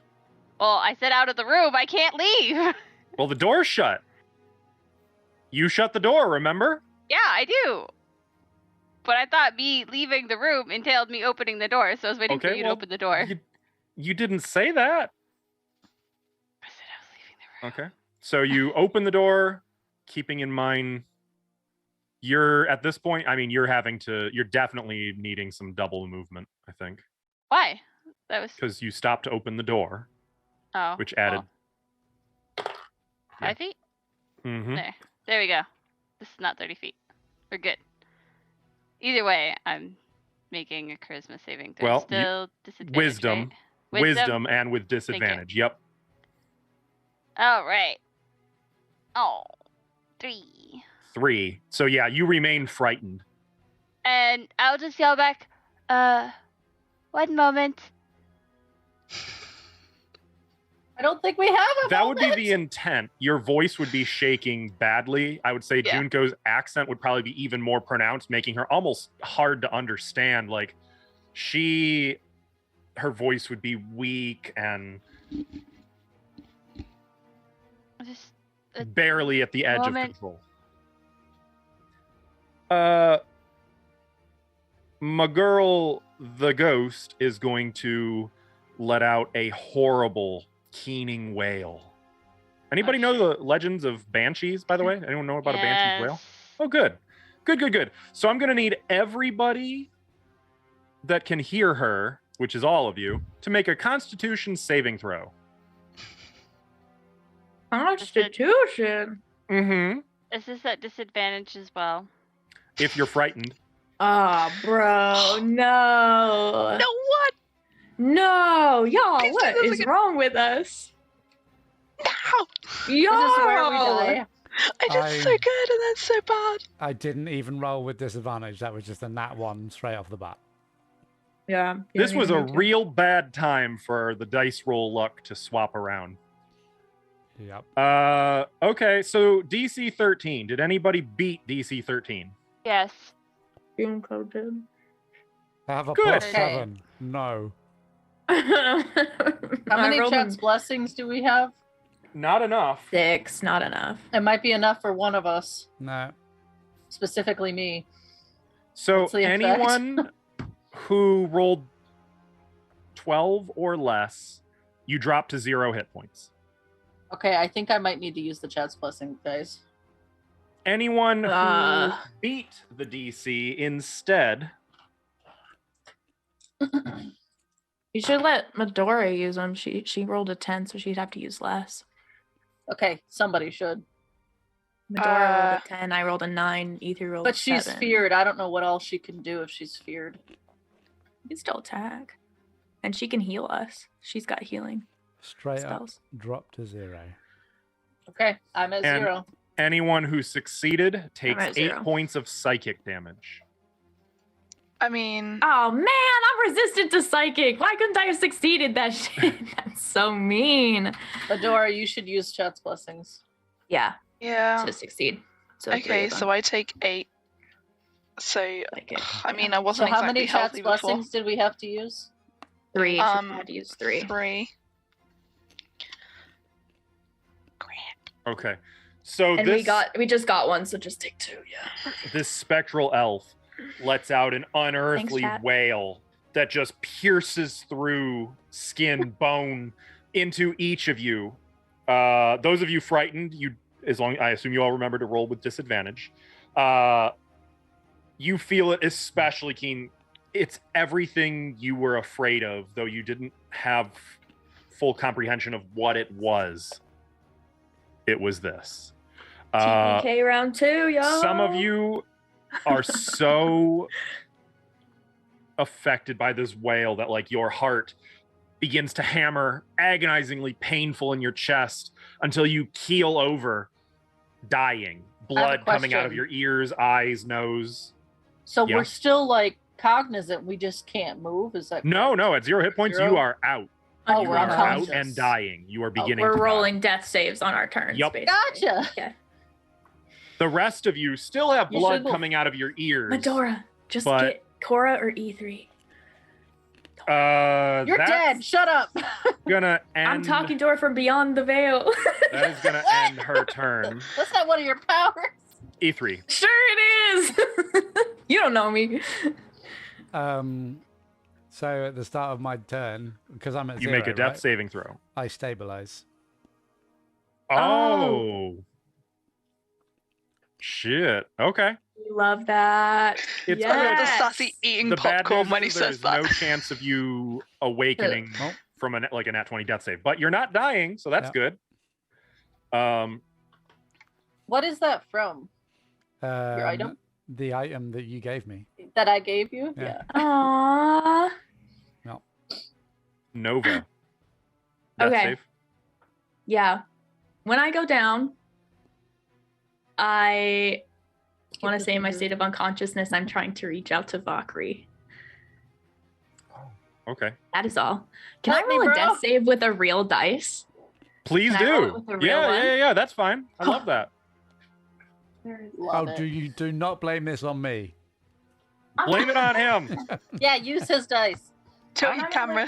S5: Well, I said out of the room. I can't leave.
S3: Well, the door's shut. You shut the door, remember?
S5: Yeah, I do. But I thought me leaving the room entailed me opening the door, so I was waiting for
S3: Okay,
S5: you
S3: well,
S5: to open the door.
S3: You didn't say that.
S5: I said I was leaving the room.
S3: Okay. So you open the door, keeping in mind you're at this point, you're definitely needing some double movement, I think.
S5: Why? That was.
S3: Because you stopped to open the door,
S5: Oh.
S3: which added.
S5: well, 5 feet?
S3: Mm-hmm.
S5: There we go. This is not 30 feet. We're good. Either way, I'm making a charisma saving throw.
S3: Well,
S5: Still disadvantage.
S3: Wisdom.
S5: Right?
S3: Wisdom and with disadvantage. Yep.
S5: All right. Oh, 3.
S3: 3. So yeah, you remain frightened.
S5: And I'll just yell back, 1 moment.
S1: I don't think we have a
S3: That would be
S1: moment.
S3: the intent. Your voice would be shaking badly. I would say
S5: Yeah.
S3: Junko's accent would probably be even more pronounced, making her almost hard to understand. Her voice would be weak and
S5: Just
S3: barely at the edge
S5: moment.
S3: of control. My girl, the ghost, is going to let out a horrible, keening wail. Anybody know the legends of banshees, by the way? Anyone know about a banshee's wail? Oh, good. Good. So I'm going to need everybody that can hear her, which is all of you, to make a Constitution saving throw.
S4: Constitution.
S3: Mm-hmm.
S5: Is this at disadvantage as well?
S3: If you're frightened.
S4: Oh, bro, no.
S6: No, what?
S4: No, y'all,
S6: Please do
S4: what
S6: this
S4: is
S6: again.
S4: wrong with us?
S6: No!
S4: Y'all.
S1: This is where we die.
S6: I did so good and then so bad.
S2: I didn't even roll with disadvantage. That was just a nat 1 straight off the bat.
S4: Yeah.
S3: This was a real bad time for the dice roll luck to swap around.
S2: Yep.
S3: Okay, so DC 13. Did anybody beat DC 13?
S5: Yes.
S4: Junko did.
S2: I have a
S3: Good.
S2: plus
S1: Okay.
S2: 7. No.
S1: How many chance blessings do we have?
S3: Not enough.
S4: 6, not enough.
S1: It might be enough for one of us,
S2: No.
S1: specifically me.
S3: So
S1: What's the effect?
S3: anyone who rolled 12 or less, You drop to 0 hit points.
S1: Okay, I think I might need to use the chat's blessing, guys.
S3: Anyone who beat the DC instead,
S4: You should let Medora use them. She rolled a 10, so she'd have to use less.
S1: Okay, somebody should.
S4: Medora rolled a 10, I rolled a 9, Ether rolled a
S1: But she's
S4: 7.
S1: feared. I don't know what else she can do if she's feared.
S4: You can still attack. And she can heal us. She's got healing
S2: Straight
S4: spells.
S2: up, drop to 0.
S1: Okay, I'm at
S3: And-
S1: 0.
S3: anyone who succeeded takes
S4: at
S3: 8
S4: 0.
S3: points of psychic damage.
S6: I mean,
S4: Oh man, I'm resistant to psychic. Why couldn't I have succeeded that shit? That's so mean.
S1: Adora, you should use chat's blessings.
S4: Yeah,
S6: yeah.
S4: to succeed. So
S6: Okay, so I take 8. So,
S4: psychic.
S6: I mean, I
S1: So
S6: wasn't
S1: how
S6: exactly
S1: many chat's
S6: healthy before.
S1: blessings did we have to use?
S4: 3. She
S6: Um,
S4: had to use 3.
S6: 3.
S3: Okay. So
S4: And
S3: this
S4: we just got one, so just take 2. Yeah.
S3: this spectral elf lets out an unearthly
S4: Chat.
S3: wail that just pierces through skin, bone into each of you. Those of you frightened, I assume you all remember to roll with disadvantage. You feel it especially keen. It's everything you were afraid of, though you didn't have full comprehension of what it was. It was this.
S4: TPK round 2, y'all.
S3: Some of you are so affected by this wail that like your heart begins to hammer, agonizingly painful in your chest until you keel over, dying. Blood coming out of
S1: question.
S3: your ears, eyes, nose.
S1: So
S3: Yeah.
S1: we're still like cognizant. We just can't move. Is that
S3: No,
S1: correct?
S3: no, at 0 hit points,
S1: 0?
S3: you are out.
S1: Oh,
S3: You
S1: we're
S3: are out
S1: unconscious.
S3: and dying. You are beginning
S4: We're
S3: to die.
S4: rolling death saves on our turns.
S3: Yup.
S4: Basically.
S1: Gotcha.
S4: Yeah.
S3: The rest of you still have
S1: You
S3: blood
S1: should go-
S3: coming out of your ears.
S4: Medora, just
S3: But-
S4: get Cora or E3.
S1: You're
S3: that's
S1: dead. Shut up.
S3: gonna end.
S4: I'm talking to her from beyond the veil.
S3: That is gonna end her turn.
S1: What's that? One of your powers?
S3: E3.
S4: Sure it is. You don't know me.
S2: So at the start of my turn, because I'm at
S3: You
S2: 0,
S3: make a death
S2: right,
S3: saving throw.
S2: I stabilize.
S3: Oh. Shit. Okay.
S4: Love that.
S3: It's
S6: I love the
S4: Yes.
S6: sassy eating
S3: The bad
S6: popcorn
S3: news
S6: when he
S3: is
S6: says
S3: there's
S6: that.
S3: no chance of you awakening
S2: Oh.
S3: from a nat 20 death save, but you're not dying, so that's good.
S1: What is that from? item?
S2: The item that you gave me.
S1: That I gave you?
S2: Yeah.
S4: Aww.
S3: Nova. Death
S4: Okay.
S3: save.
S4: Yeah. When I go down, I want to say in my state of unconsciousness, I'm trying to reach out to Valkyrie.
S3: Okay.
S4: That is all. Can
S1: Help
S4: I
S1: me,
S4: roll a
S1: bro.
S4: death save with a real dice?
S3: Please
S4: Can I roll it
S3: do.
S4: with the real
S3: Yeah,
S4: one?
S3: yeah, yeah. That's fine. I love that.
S1: Love
S2: Oh,
S1: it.
S2: do not blame this on me.
S3: Blame it on him.
S1: Yeah, use his dice.
S6: Tilt your camera.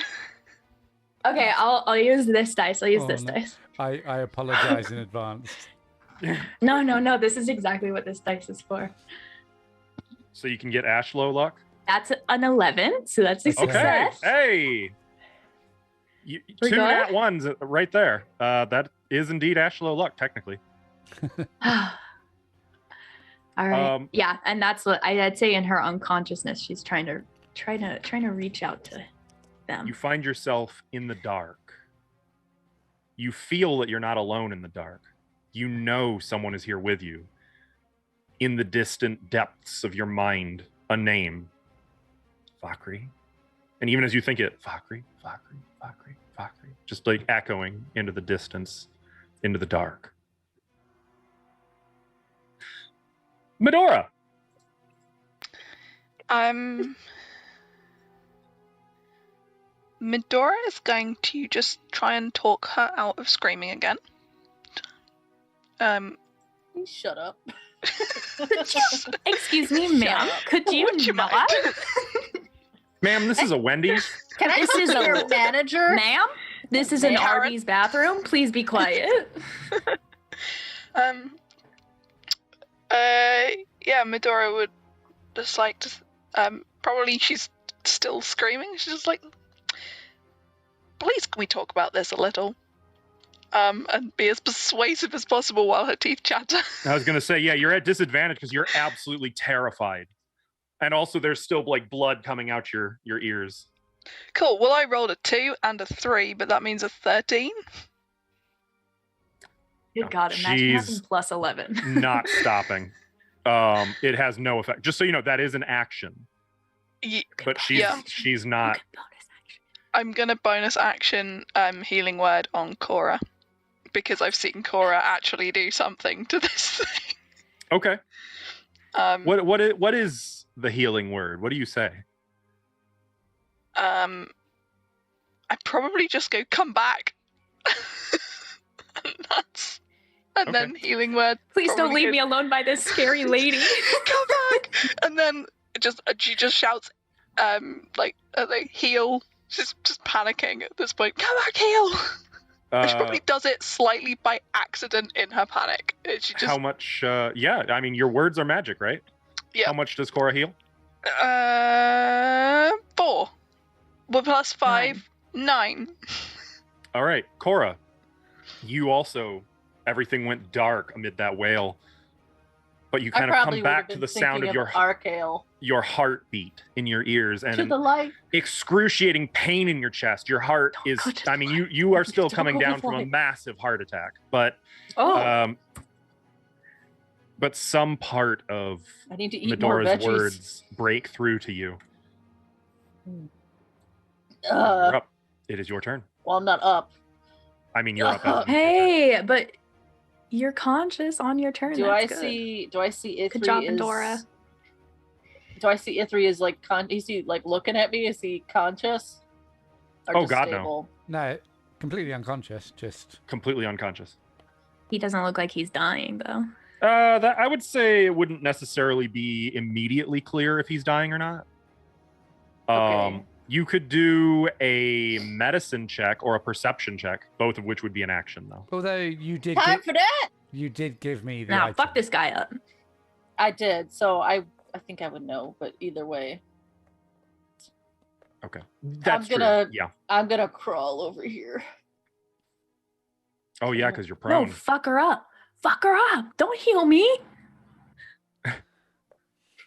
S4: Okay, I'll use this dice. I'll use
S2: Oh,
S4: this
S2: no.
S4: dice.
S2: I apologize in advance.
S4: No. This is exactly what this dice is for.
S3: So you can get Ashlow luck.
S4: That's an 11, so that's a
S3: Okay.
S4: success.
S3: Hey.
S4: We're
S3: Two
S4: good?
S3: nat ones right there. That is indeed Ashlow luck, technically.
S4: All right.
S3: Um,
S4: Yeah, and that's what I'd say in her unconsciousness. She's trying to reach out to them.
S3: You find yourself in the dark. You feel that you're not alone in the dark. You know someone is here with you. In the distant depths of your mind, a name. Valkyrie. And even as you think it, Valkyrie, Valkyrie, Valkyrie, Valkyrie, just like echoing into the distance, into the dark. Medora.
S6: Medora is going to just try and talk her out of screaming again.
S1: You shut up.
S4: Excuse me, ma'am. Could you
S6: Would you
S4: not?
S6: mind?
S3: Ma'am, this is a Wendy's.
S1: Can I
S4: This
S1: talk
S4: is
S1: to
S4: a-
S1: your manager?
S4: Ma'am, this is an
S6: Karen?
S4: Arby's bathroom. Please be quiet.
S6: Yeah, Medora would just like to, probably she's still screaming. She's just like, please can we talk about this a little? And be as persuasive as possible while her teeth chatter.
S3: I was gonna say, yeah, you're at disadvantage because you're absolutely terrified, and also there's still like blood coming out your ears.
S6: Cool. Well, I rolled a 2 and a 3, but that means a 13.
S4: Good God, imagine having plus 11.
S3: Not stopping. It has no effect. Just so you know, that is an action. But she's not.
S6: I'm gonna bonus action healing word on Cora, because I've seen Cora actually do something to this thing.
S3: Okay. What is the healing word? What do you say?
S6: I probably just go come back. And
S3: Okay.
S6: then healing word.
S4: Please don't leave me alone by this scary lady.
S6: Come back. And then she just shouts, like heal. She's just panicking at this point. Come back, heal. She probably does it slightly by accident in her panic. She just...
S3: How much? Yeah, I mean, your words are magic, right?
S6: Yeah.
S3: How much does Cora heal?
S6: 4. With plus 5, 9.
S3: All right, Cora. You also, everything went dark amid that wail, but you kind of come back to the sound of your heartbeat in your ears and
S1: the light.
S3: Excruciating pain in your chest. Your heart is, I mean, you are still coming down from a massive heart attack, but but some part of
S1: I need to eat more
S3: Medora's
S1: veggies.
S3: words break through to you. You're up. It is your turn.
S1: Well, I'm not up.
S3: I mean, you're up. As
S4: Hey, but you're conscious on your turn.
S1: Do I see Ithri?
S4: Good job, Medora.
S1: Do I see Ithri is like is he like looking at me? Is he conscious? Or
S3: Oh
S1: just
S3: God,
S1: stable?
S2: No, completely unconscious. Just
S3: completely unconscious.
S4: He doesn't look like he's dying though.
S3: That I would say it wouldn't necessarily be immediately clear if he's dying or not.
S1: Okay.
S3: You could do a medicine check or a perception check, both of which would be an action, though.
S2: although you did
S1: Time for that.
S2: you did give me the
S4: Now,
S2: item.
S4: fuck this guy up.
S1: I did, so I think I would know, but either way,
S3: Okay, that's
S1: gonna-
S3: true. Yeah.
S1: I'm gonna crawl over here.
S3: Oh yeah, because you're
S4: No,
S3: prone.
S4: fuck her up. Fuck her up. Don't heal me.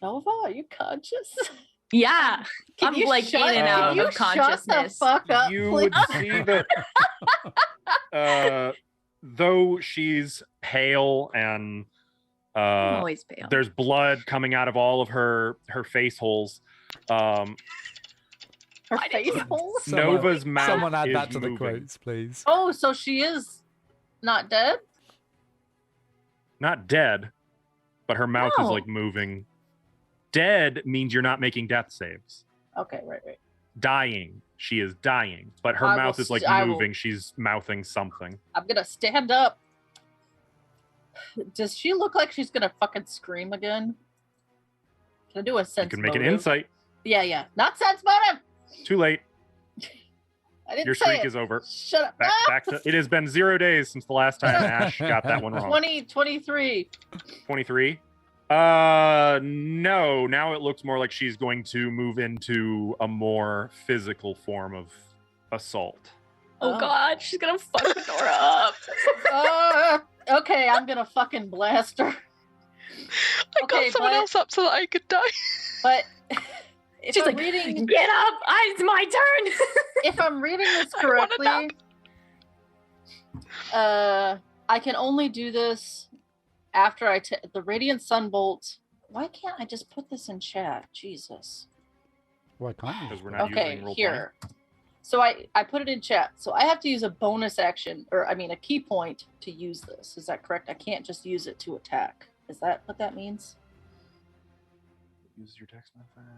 S1: Nova, are you conscious?
S4: Yeah.
S1: Can
S4: I'm
S1: you
S4: like
S1: shut-
S4: in and out
S1: can you
S4: of consciousness.
S1: Shut the fuck up,
S3: You
S1: please?
S3: would see that though she's pale and
S4: I'm always pale.
S3: there's blood coming out of all of her face holes.
S1: Her face hole?
S3: Nova's mouth
S2: Someone add
S3: is
S2: that to the
S3: moving.
S2: quotes, please.
S1: Oh, so she is not dead?
S3: Not dead, but her mouth is
S4: No.
S3: like moving. Dead means you're not making death saves.
S1: Okay, right.
S3: Dying, she is dying, but her
S1: I
S3: mouth
S1: will
S3: is like
S1: I will-
S3: moving. She's mouthing something.
S1: I'm gonna stand up. Does she look like she's gonna fucking scream again? Can I do a sense
S3: You can make an
S1: motive?
S3: insight.
S1: Yeah. Not sense motive!
S3: Too late.
S1: I didn't
S3: Your
S1: say
S3: shriek
S1: it.
S3: is over.
S1: Shut up.
S3: Back to. It has been 0 days since the last time Ash got that one wrong.
S1: 23.
S3: 23. No. Now it looks more like she's going to move into a more physical form of assault.
S4: Oh God, she's gonna fuck Medora up.
S1: Okay, I'm gonna fucking blast her.
S6: I got someone else up so that I could die.
S1: But if
S4: She's
S1: I'm
S4: like,
S1: reading,
S4: get up! It's my turn.
S1: if I'm reading this
S6: I want a
S1: correctly, I can only do this after the Radiant Sunbolt. Why can't I just put this in chat? Jesus.
S2: Why can't you?
S3: Because we're not
S1: Okay,
S3: using roll
S1: here. So I put it in chat. So I have to use a bonus action, or I mean a key point to use this. Is that correct? I can't just use it to attack. Is that what that means?
S3: Use your text method.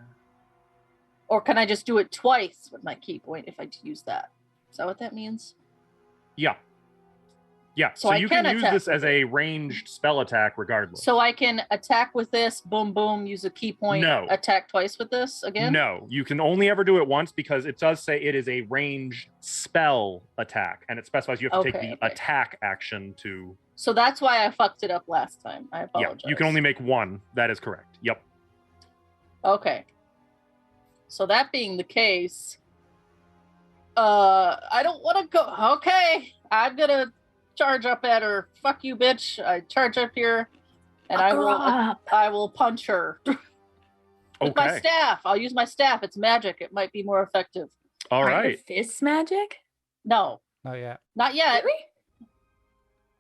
S1: Or can I just do it twice with my key point if I use that? Is that what that means?
S3: Yeah. Yeah.
S1: So
S3: So,
S1: I
S3: you
S1: can
S3: can use
S1: attack
S3: this
S1: with
S3: as a ranged spell attack regardless.
S1: So I can attack with this, boom, boom, use a key point,
S3: No.
S1: attack twice with this again?
S3: No, you can only ever do it once because it does say it is a ranged spell attack, and it specifies you have to take the
S1: Okay.
S3: attack action to.
S1: So that's why I fucked it up last time. I
S3: Yeah,
S1: apologize.
S3: you can only make one. That is correct. Yep.
S1: Okay. So that being the case, I don't want to go. Okay, I'm gonna charge up at her. Fuck you, bitch! I charge up here, and I will punch her with my
S3: Okay.
S1: staff. I'll use my staff. It's magic. It might be more effective.
S3: All
S4: Are your
S3: right.
S4: fists magic?
S1: No,
S2: Oh yeah.
S1: not yet.
S4: Really?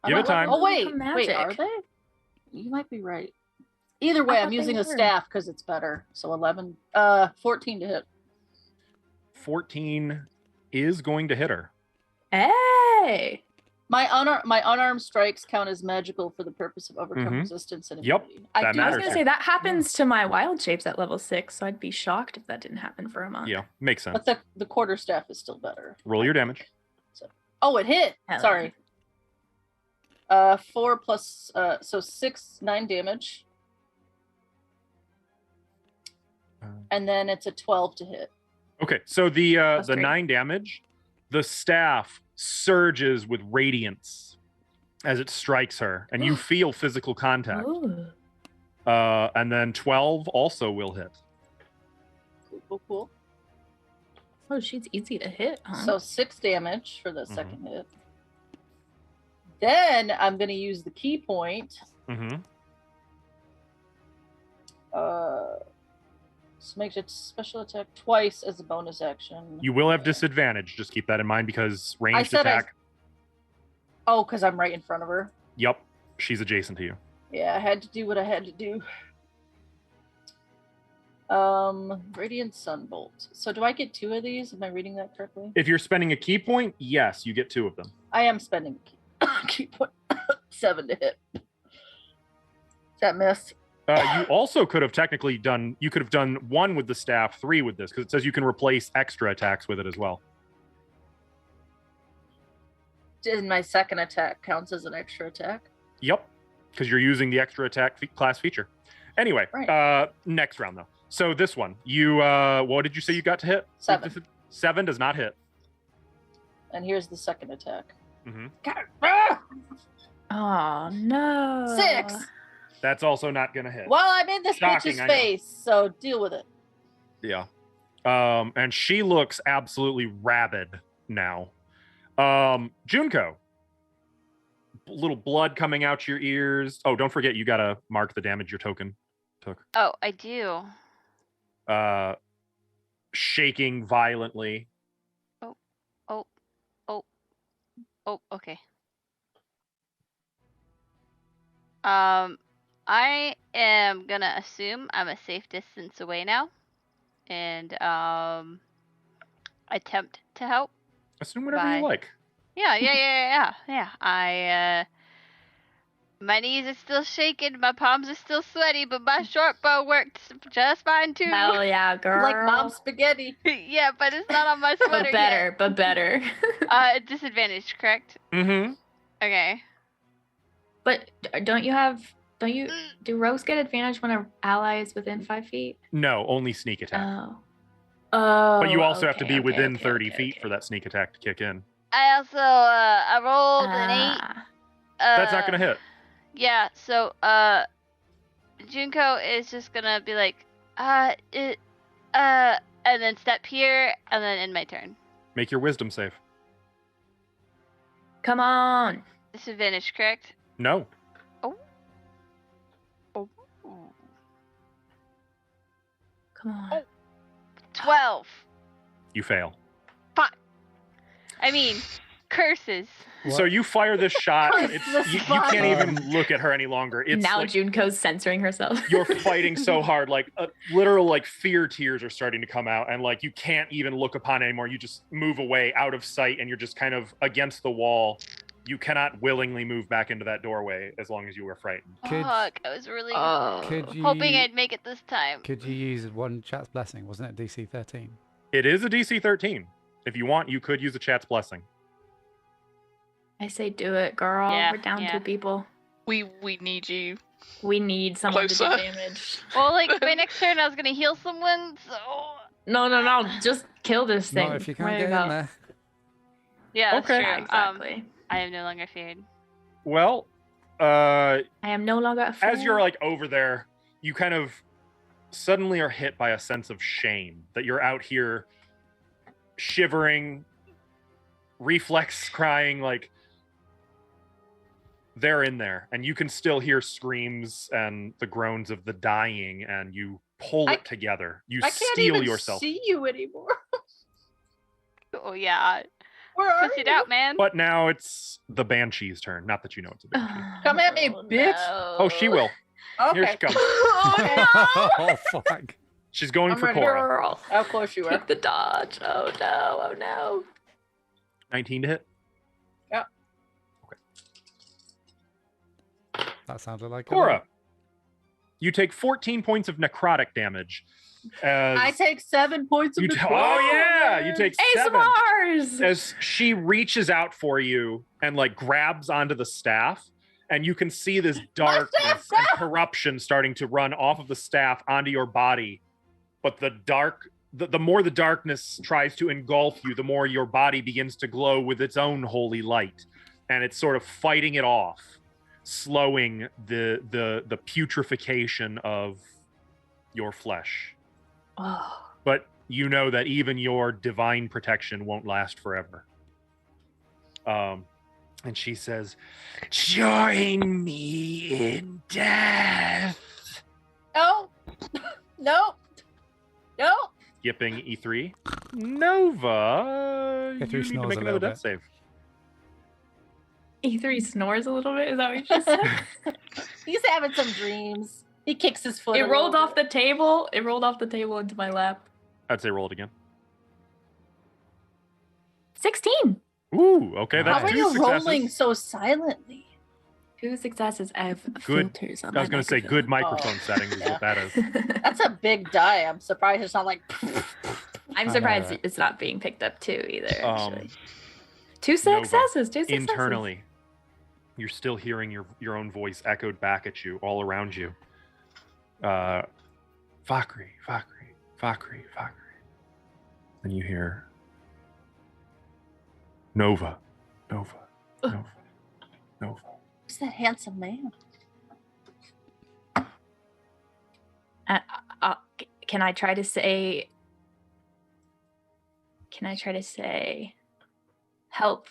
S3: Give it time.
S1: Oh wait,
S4: Become
S1: wait,
S4: magic.
S1: are they? You might be right. Either way,
S4: I
S1: I'm
S4: thought
S1: using
S4: they
S1: a
S4: were.
S1: staff because it's better. So 11, 14 to hit.
S3: 14 is going to hit her.
S4: Hey.
S1: My unarmed strikes count as magical for the purpose of overcome resistance and
S3: Yep,
S1: immunity.
S3: that
S4: I was
S3: matters.
S4: gonna say that happens to my wild shapes at level 6, so I'd be shocked if that didn't happen for a monk.
S3: Yeah, makes sense.
S1: But the quarterstaff is still better.
S3: Roll your damage.
S1: Oh, it hit.
S4: Hell
S1: Sorry. 4 plus so 6, 9 damage. And then it's a 12 to hit.
S3: Okay, so the
S4: Plus 3.
S3: 9 damage, the staff surges with radiance as it strikes her, and you feel physical contact.
S4: Ooh.
S3: And then 12 also will hit.
S1: Cool.
S4: Oh, she's easy to hit, huh?
S1: So 6 damage for the second hit. Then I'm going to use the key point.
S3: Mm-hmm.
S1: So makes it special attack twice as a bonus action.
S3: You will have disadvantage. Just keep that in mind because
S1: I
S3: ranged
S1: said
S3: attack.
S1: Oh, because I'm right in front of her.
S3: Yep, she's adjacent to you.
S1: Yeah, I had to do what I had to do. Radiant Sunbolt. So do I get 2 of these? Am I reading that correctly?
S3: If you're spending a key point, yes, you get 2 of them.
S1: I am spending a key point. 7 to hit. Is that miss?
S3: You also could have technically done. You could have done 1 with the staff, 3 with this, because it says you can replace extra attacks with it as well.
S1: And my second attack counts as an extra attack.
S3: Yep, because you're using the extra attack class feature. Anyway,
S1: Right.
S3: Next round though. So this one, you what did you say you got to hit?
S1: 7.
S3: 7 does not hit.
S1: And here's the second attack.
S3: Mm-hmm.
S4: Oh no.
S1: 6.
S3: That's also not gonna hit.
S1: Well, I'm in this
S3: Shocking,
S1: bitch's
S3: I know.
S1: face, so deal with it.
S3: Yeah. And she looks absolutely rabid now. Junko. Little blood coming out your ears. Oh, don't forget you gotta mark the damage your token took.
S5: Oh, I do.
S3: Shaking violently.
S5: Oh, okay. I am gonna assume I'm a safe distance away now, and attempt to help.
S3: Assume whatever
S5: Bye.
S3: you like.
S5: Yeah. My knees are still shaking, my palms are still sweaty, but my short bow worked just fine too.
S4: Hell yeah, girl.
S1: Like mom's spaghetti.
S5: Yeah, but it's not on my sweater
S4: but better.
S5: yet. Disadvantage, correct?
S3: Mm-hmm.
S5: Okay.
S4: But do rogues get advantage when an ally is within 5 feet?
S3: No, only sneak attack.
S4: Oh,
S3: But you also have to
S4: okay,
S3: be
S4: okay,
S3: within
S4: okay,
S3: 30
S4: okay,
S3: feet
S4: okay.
S3: for that sneak attack to kick in.
S5: I also I rolled an 8.
S4: Ah.
S3: That's not gonna hit.
S5: Yeah, so Junko is just gonna be like, and then step here, and then end my turn.
S3: Make your wisdom save.
S4: Come on.
S5: Disadvantage, correct?
S3: No.
S4: Come on.
S5: 12.
S3: You fail.
S5: I mean, curses.
S3: So you fire this shot. You can't even look at her any longer. It's
S4: now
S3: like
S4: Junko's censoring herself.
S3: you're fighting so hard, like literal like fear tears are starting to come out, and like you can't even look upon it anymore. You just move away out of sight, and you're just kind of against the wall. You cannot willingly move back into that doorway as long as you were frightened.
S5: Fuck, I was really
S2: Could you,
S5: hoping I'd make it this time.
S2: Could you use one chat's blessing? Wasn't it DC 13?
S3: It is a DC 13. If you want, you could use a chat's blessing.
S4: I say do it, girl.
S5: Yeah,
S4: We're down
S5: yeah.
S4: 2 people.
S6: We need you.
S4: We need someone to
S6: Closer.
S4: do damage.
S5: Well, like my next turn, I was gonna heal someone, so
S4: No. Just kill this thing.
S2: Not if you can't
S4: There
S2: get
S4: you go.
S2: in there.
S5: yeah, that's
S3: Okay.
S5: true.
S4: Yeah, exactly.
S5: I am no longer feared.
S3: Well,
S4: I am no longer a fool.
S3: as you're like over there, you kind of suddenly are hit by a sense of shame that you're out here shivering, reflex crying, like they're in there, and you can still hear screams and the groans of the dying, and you pull it together. You
S1: I can't
S3: steel
S1: even
S3: yourself.
S1: see you anymore.
S5: Oh yeah.
S1: Where are
S5: Puss it
S1: you?
S5: out, man.
S3: But now it's the Banshee's turn. Not that you know it's a Banshee.
S1: Come at me, bitch.
S3: Oh, she will. Here she
S1: Okay.
S3: comes.
S1: Okay.
S2: Oh fuck!
S3: She's going
S1: I'm
S3: for
S1: ready.
S3: Cora.
S4: Girl.
S1: How close you were?
S4: Kick the dodge. Oh no. Oh no.
S3: 19 to hit.
S2: That sounded like
S3: Cora, you take 14 points of necrotic damage. As
S1: I take 7 points of
S3: you
S1: necrotic
S3: oh yeah, you take
S4: Ace
S3: 7.
S4: Mars.
S3: As she reaches out for you and like grabs onto the staff, and you can see this darkness and corruption starting to run off of the staff onto your body. But the more the darkness tries to engulf you, the more your body begins to glow with its own holy light, and it's sort of fighting it off, slowing the putrefaction of your flesh.
S1: Oh.
S3: But you know that even your divine protection won't last forever. And she says, "Join me in death."
S1: No. No. No.
S3: Yipping E3. Nova,
S2: E3
S3: you need to
S2: snores
S3: make
S2: a
S3: another
S2: little
S3: death save.
S4: E3 snores a little bit. Is that what you just said?
S1: He's having some dreams. He kicks his foot.
S4: It rolled off the table. It rolled off the table into my lap.
S3: I'd say roll it again.
S4: 16.
S3: Ooh, okay,
S2: How
S3: that's
S1: How are
S3: 2
S1: you
S3: successes.
S1: rolling so silently?
S4: 2 successes. I have
S3: Good.
S4: filters on
S3: I was
S4: my
S3: going to say good
S4: microphone.
S3: microphone settings is
S1: yeah.
S3: what that is.
S1: That's a big die. I'm surprised it's not like.
S4: I'm
S2: I
S4: surprised
S2: know.
S4: it's not being picked up too either. Actually,
S3: Um,
S4: 2
S3: Nova,
S4: successes. 2 successes.
S3: Internally, you're still hearing your own voice echoed back at you all around you. Vakri, Vakri, Vakri, Vakri. And you hear Nova, Nova, Nova, Nova.
S1: Who's that handsome man?
S4: Can I try to say? Can I try to say? Help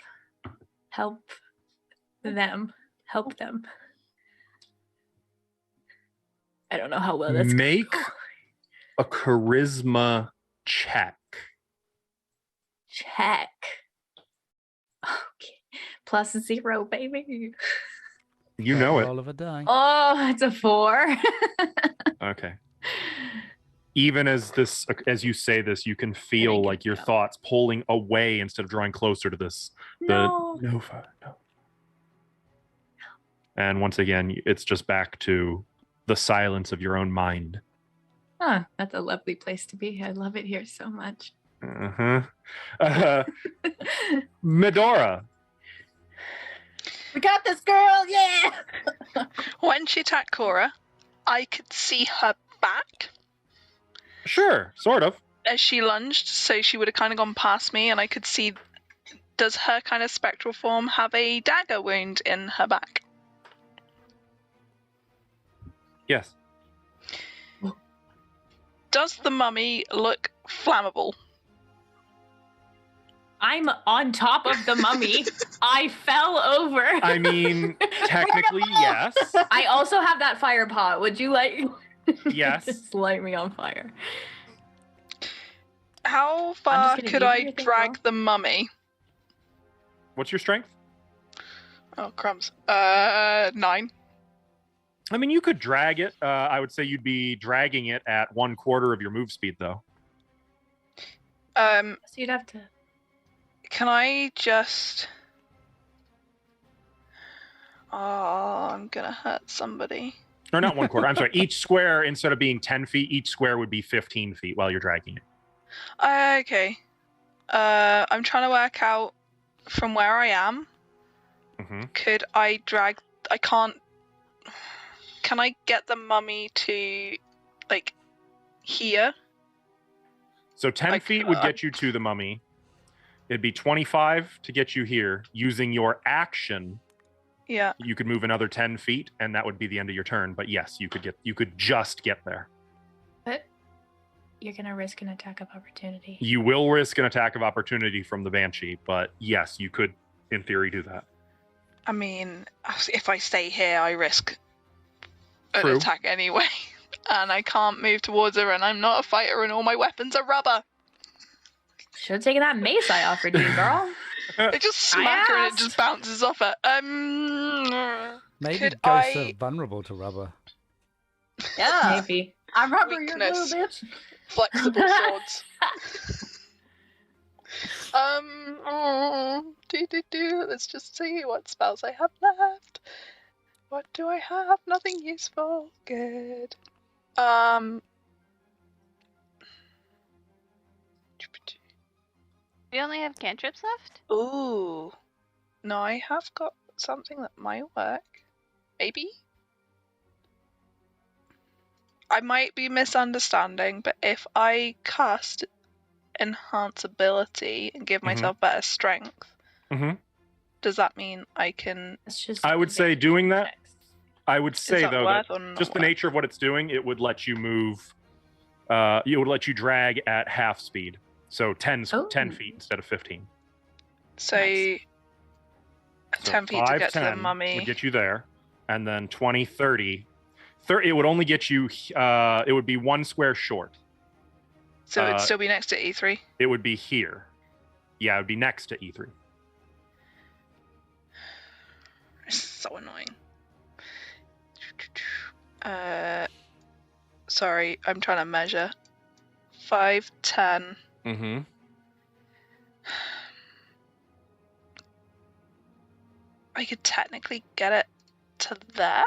S4: them. Help them. I don't know how well that's
S3: Make a charisma check.
S4: check. Okay. +0, baby.
S3: You know it.
S2: Roll of a die.
S4: Oh, it's a 4.
S3: Okay. Even as you say this, you can feel
S4: think
S3: like
S4: it's
S3: your
S4: no.
S3: thoughts pulling away instead of drawing closer to this.
S4: No.
S3: Nova. No. And once again, it's just back to the silence of your own mind.
S4: Huh, that's a lovely place to be. I love it here so much.
S3: Medora.
S1: We got this girl. Yeah.
S6: When she attacked Cora, I could see her back
S3: Sure, sort of.
S6: as she lunged, so she would have kind of gone past me, and I could see. Does her kind of spectral form have a dagger wound in her back?
S3: Yes.
S6: Does the mummy look flammable?
S4: I'm on top of the mummy. I fell over.
S3: I mean, technically, yes.
S4: I also have that fire pot. Would you like
S3: Yes.
S4: just light me on fire?
S6: How far
S4: gonna
S6: could
S4: give you
S6: I
S4: your thing,
S6: drag
S4: girl.
S6: the mummy?
S3: What's your strength?
S6: Oh, crumbs. 9.
S3: I mean, you could drag it. I would say you'd be dragging it at 1/4 of your move speed, though.
S4: So you'd have to.
S6: Can I just... Oh, I'm gonna hurt somebody.
S3: Or not 1/4. I'm sorry. Each square, instead of being 10 feet, each square would be 15 feet while you're dragging it.
S6: Okay. I'm trying to work out from where I am.
S3: Mm-hmm.
S6: Could I drag... I can't... Can I get the mummy to, like, here?
S3: So 10
S6: Like,
S3: feet would get you to the mummy. It'd be 25 to get you here. Using your action,
S6: Yeah.
S3: you could move another 10 feet, and that would be the end of your turn. But yes, you could just get there.
S4: you're gonna risk an attack of opportunity.
S3: You will risk an attack of opportunity from the Banshee, but yes, you could, in theory, do that.
S6: I mean, if I stay here, I risk an
S3: True.
S6: attack anyway. And I can't move towards her, and I'm not a fighter, and all my weapons are rubber.
S4: Should have taken that mace I offered you, girl.
S6: I just smack her and it
S4: asked.
S6: just bounces off her.
S2: Maybe
S6: Could
S2: ghosts
S6: I-
S2: are vulnerable to rubber.
S1: Yeah.
S4: Maybe.
S1: I'm rubber your glue,
S6: Weakness.
S1: bitch.
S6: Flexible swords. Let's just see what spells I have left. What do I have? Nothing useful. Good.
S5: We only have cantrips left?
S6: Ooh. No, I have got something that might work. Maybe? I might be misunderstanding, but if I cast Enhance Ability and give myself better strength, does that mean I can...
S4: It's just
S3: I would say
S4: advantage
S3: doing that.
S4: checks.
S3: I would
S6: Is
S3: say,
S6: that
S3: though, that
S6: worth or not
S3: just the
S6: worth?
S3: nature of what it's doing, it would let you move. It would let you drag at half speed. So 10
S4: Oh.
S3: feet instead of 15.
S6: So,
S4: Nice.
S6: 10 feet to get to the
S3: 5,
S6: mummy.
S3: would get you there. And then 20, 30. It would only get you, it would be 1 square short.
S6: So it'd
S3: uh,
S6: still be next to E3.
S3: It would be here. Yeah, it would be next to E3.
S6: It's so annoying. Sorry, I'm trying to measure. 5, 10.
S3: Mm-hmm.
S6: I could technically get it to there.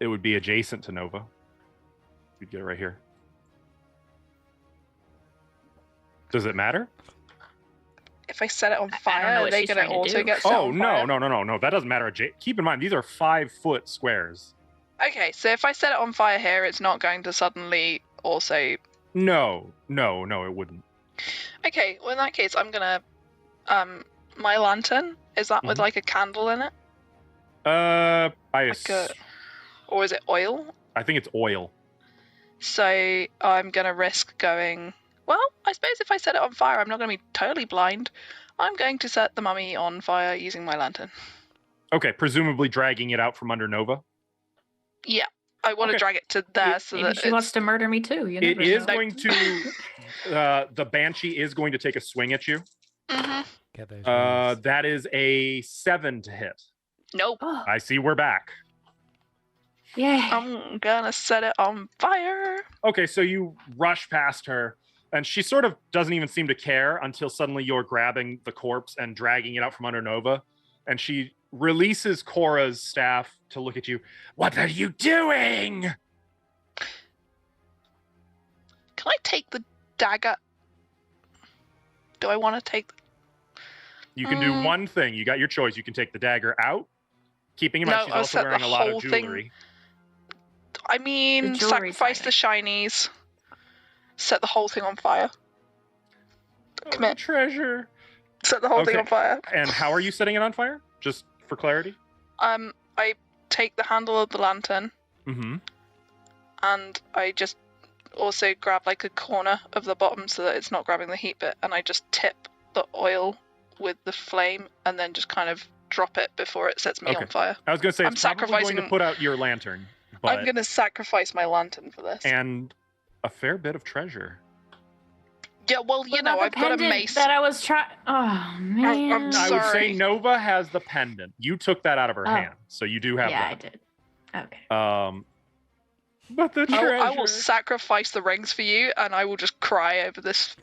S3: It would be adjacent to Nova. You'd get it right here. Does it matter?
S6: If I set it on
S4: I don't
S6: fire,
S4: know
S6: are
S4: what
S6: they
S4: she's
S6: going to
S4: trying to
S6: also
S4: do.
S6: get set
S3: Oh,
S6: on
S3: no,
S6: fire?
S3: no. That doesn't matter. Keep in mind, these are 5-foot squares.
S6: Okay, so if I set it on fire here, it's not going to suddenly also...
S3: No, it wouldn't.
S6: Okay, well in that case, I'm going to... my lantern, is that with
S3: Mhm.
S6: like a candle in it?
S3: Like
S6: Or is it oil?
S3: I think it's oil.
S6: So I'm going to risk going... Well, I suppose if I set it on fire, I'm not going to be totally blind. I'm going to set the mummy on fire using my lantern.
S3: Okay, presumably dragging it out from under Nova.
S6: Yeah, I want to
S3: Okay.
S6: drag it to there so
S4: Maybe
S6: that
S4: she wants to murder me too. You
S3: It
S4: never
S3: is
S4: know.
S3: going to. The Banshee is going to take a swing at you.
S6: Mhm.
S2: Get those wings.
S3: That is a 7 to hit.
S6: Nope.
S4: Oh,
S3: I see we're back.
S4: yeah.
S6: I'm gonna set it on fire.
S3: Okay, so you rush past her, and she sort of doesn't even seem to care until suddenly you're grabbing the corpse and dragging it out from under Nova, and she releases Cora's staff to look at you. What are you doing?
S6: Can I take the dagger? Do I want to take...
S3: You can do one thing. You got your choice. You can take the dagger out, keeping in mind
S6: No,
S3: she's
S6: I'll
S3: also
S6: set
S3: wearing
S6: the
S3: a lot
S6: whole
S3: of
S6: thing-
S3: jewelry.
S6: I mean,
S4: The jewelry's
S6: sacrifice the shinies. Set the whole thing on fire. Commit.
S3: Oh, treasure.
S6: Set the whole thing
S3: Okay.
S6: on fire.
S3: And how are you setting it on fire? Just for clarity.
S6: I take the handle of the lantern
S3: Mm-hmm.
S6: and I just also grab like a corner of the bottom so that it's not grabbing the heat bit, and I just tip the oil with the flame and then just kind of drop it before it sets me
S3: Okay.
S6: on fire.
S3: I was going to say
S6: I'm
S3: it's probably going to
S6: sacrificing-
S3: put out your lantern, but
S6: I'm gonna sacrifice my lantern for this.
S3: and a fair bit of treasure.
S6: Yeah, well, you
S4: What
S6: know,
S4: about
S6: I've
S4: the
S6: got a
S4: pendant
S6: mace.
S4: that I was trying. Oh man.
S6: I'm
S3: I would say
S6: Sorry.
S3: Nova has the pendant. You took that out of her
S4: Oh.
S3: hand, so you do have
S4: yeah, I
S3: that.
S4: did. Okay.
S3: But the treasure.
S6: I will sacrifice the rings for you, and I will just cry over this.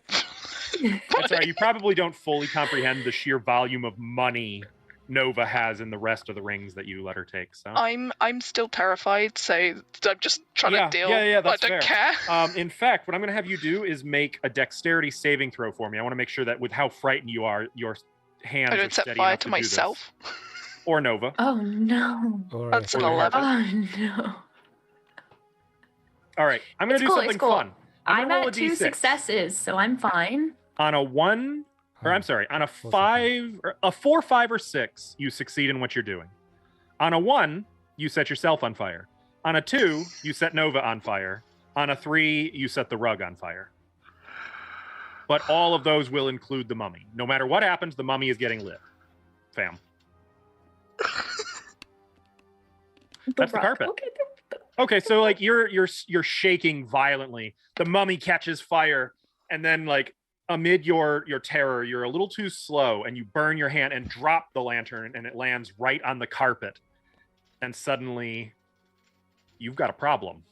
S3: That's all right. You probably don't fully comprehend the sheer volume of money Nova has in the rest of the rings that you let her take. So.
S6: I'm still terrified, so I'm just trying
S3: Yeah,
S6: to deal.
S3: yeah, that's
S6: I don't
S3: fair.
S6: care.
S3: In fact, what I'm going to have you do is make a dexterity saving throw for me. I want to make sure that with how frightened you are, your hands
S6: I
S3: are
S6: don't set
S3: steady
S6: fire
S3: enough
S6: to
S3: do this.
S6: myself.
S3: Or Nova.
S4: Oh no.
S2: Or
S6: That's
S2: if
S6: an
S2: we-
S6: 11.
S4: Oh no.
S3: All right, I'm going to
S4: It's
S3: do
S4: cool,
S3: something
S4: it's cool.
S3: fun. I'm
S4: I'm
S3: gonna roll
S4: at
S3: a
S4: 2
S3: D6.
S4: successes, so I'm fine.
S3: On a 1, or I'm sorry, on a 5, or a 4, 5, or 6, you succeed in what you're doing. On a 1, you set yourself on fire. On a 2, you set Nova on fire. On a 3, you set the rug on fire. But all of those will include the mummy. No matter what happens, the mummy is getting lit. Fam. That's the carpet. Okay, so like you're shaking violently. The mummy catches fire, and then like amid your terror, you're a little too slow, and you burn your hand and drop the lantern, and it lands right on the carpet. And suddenly, you've got a problem.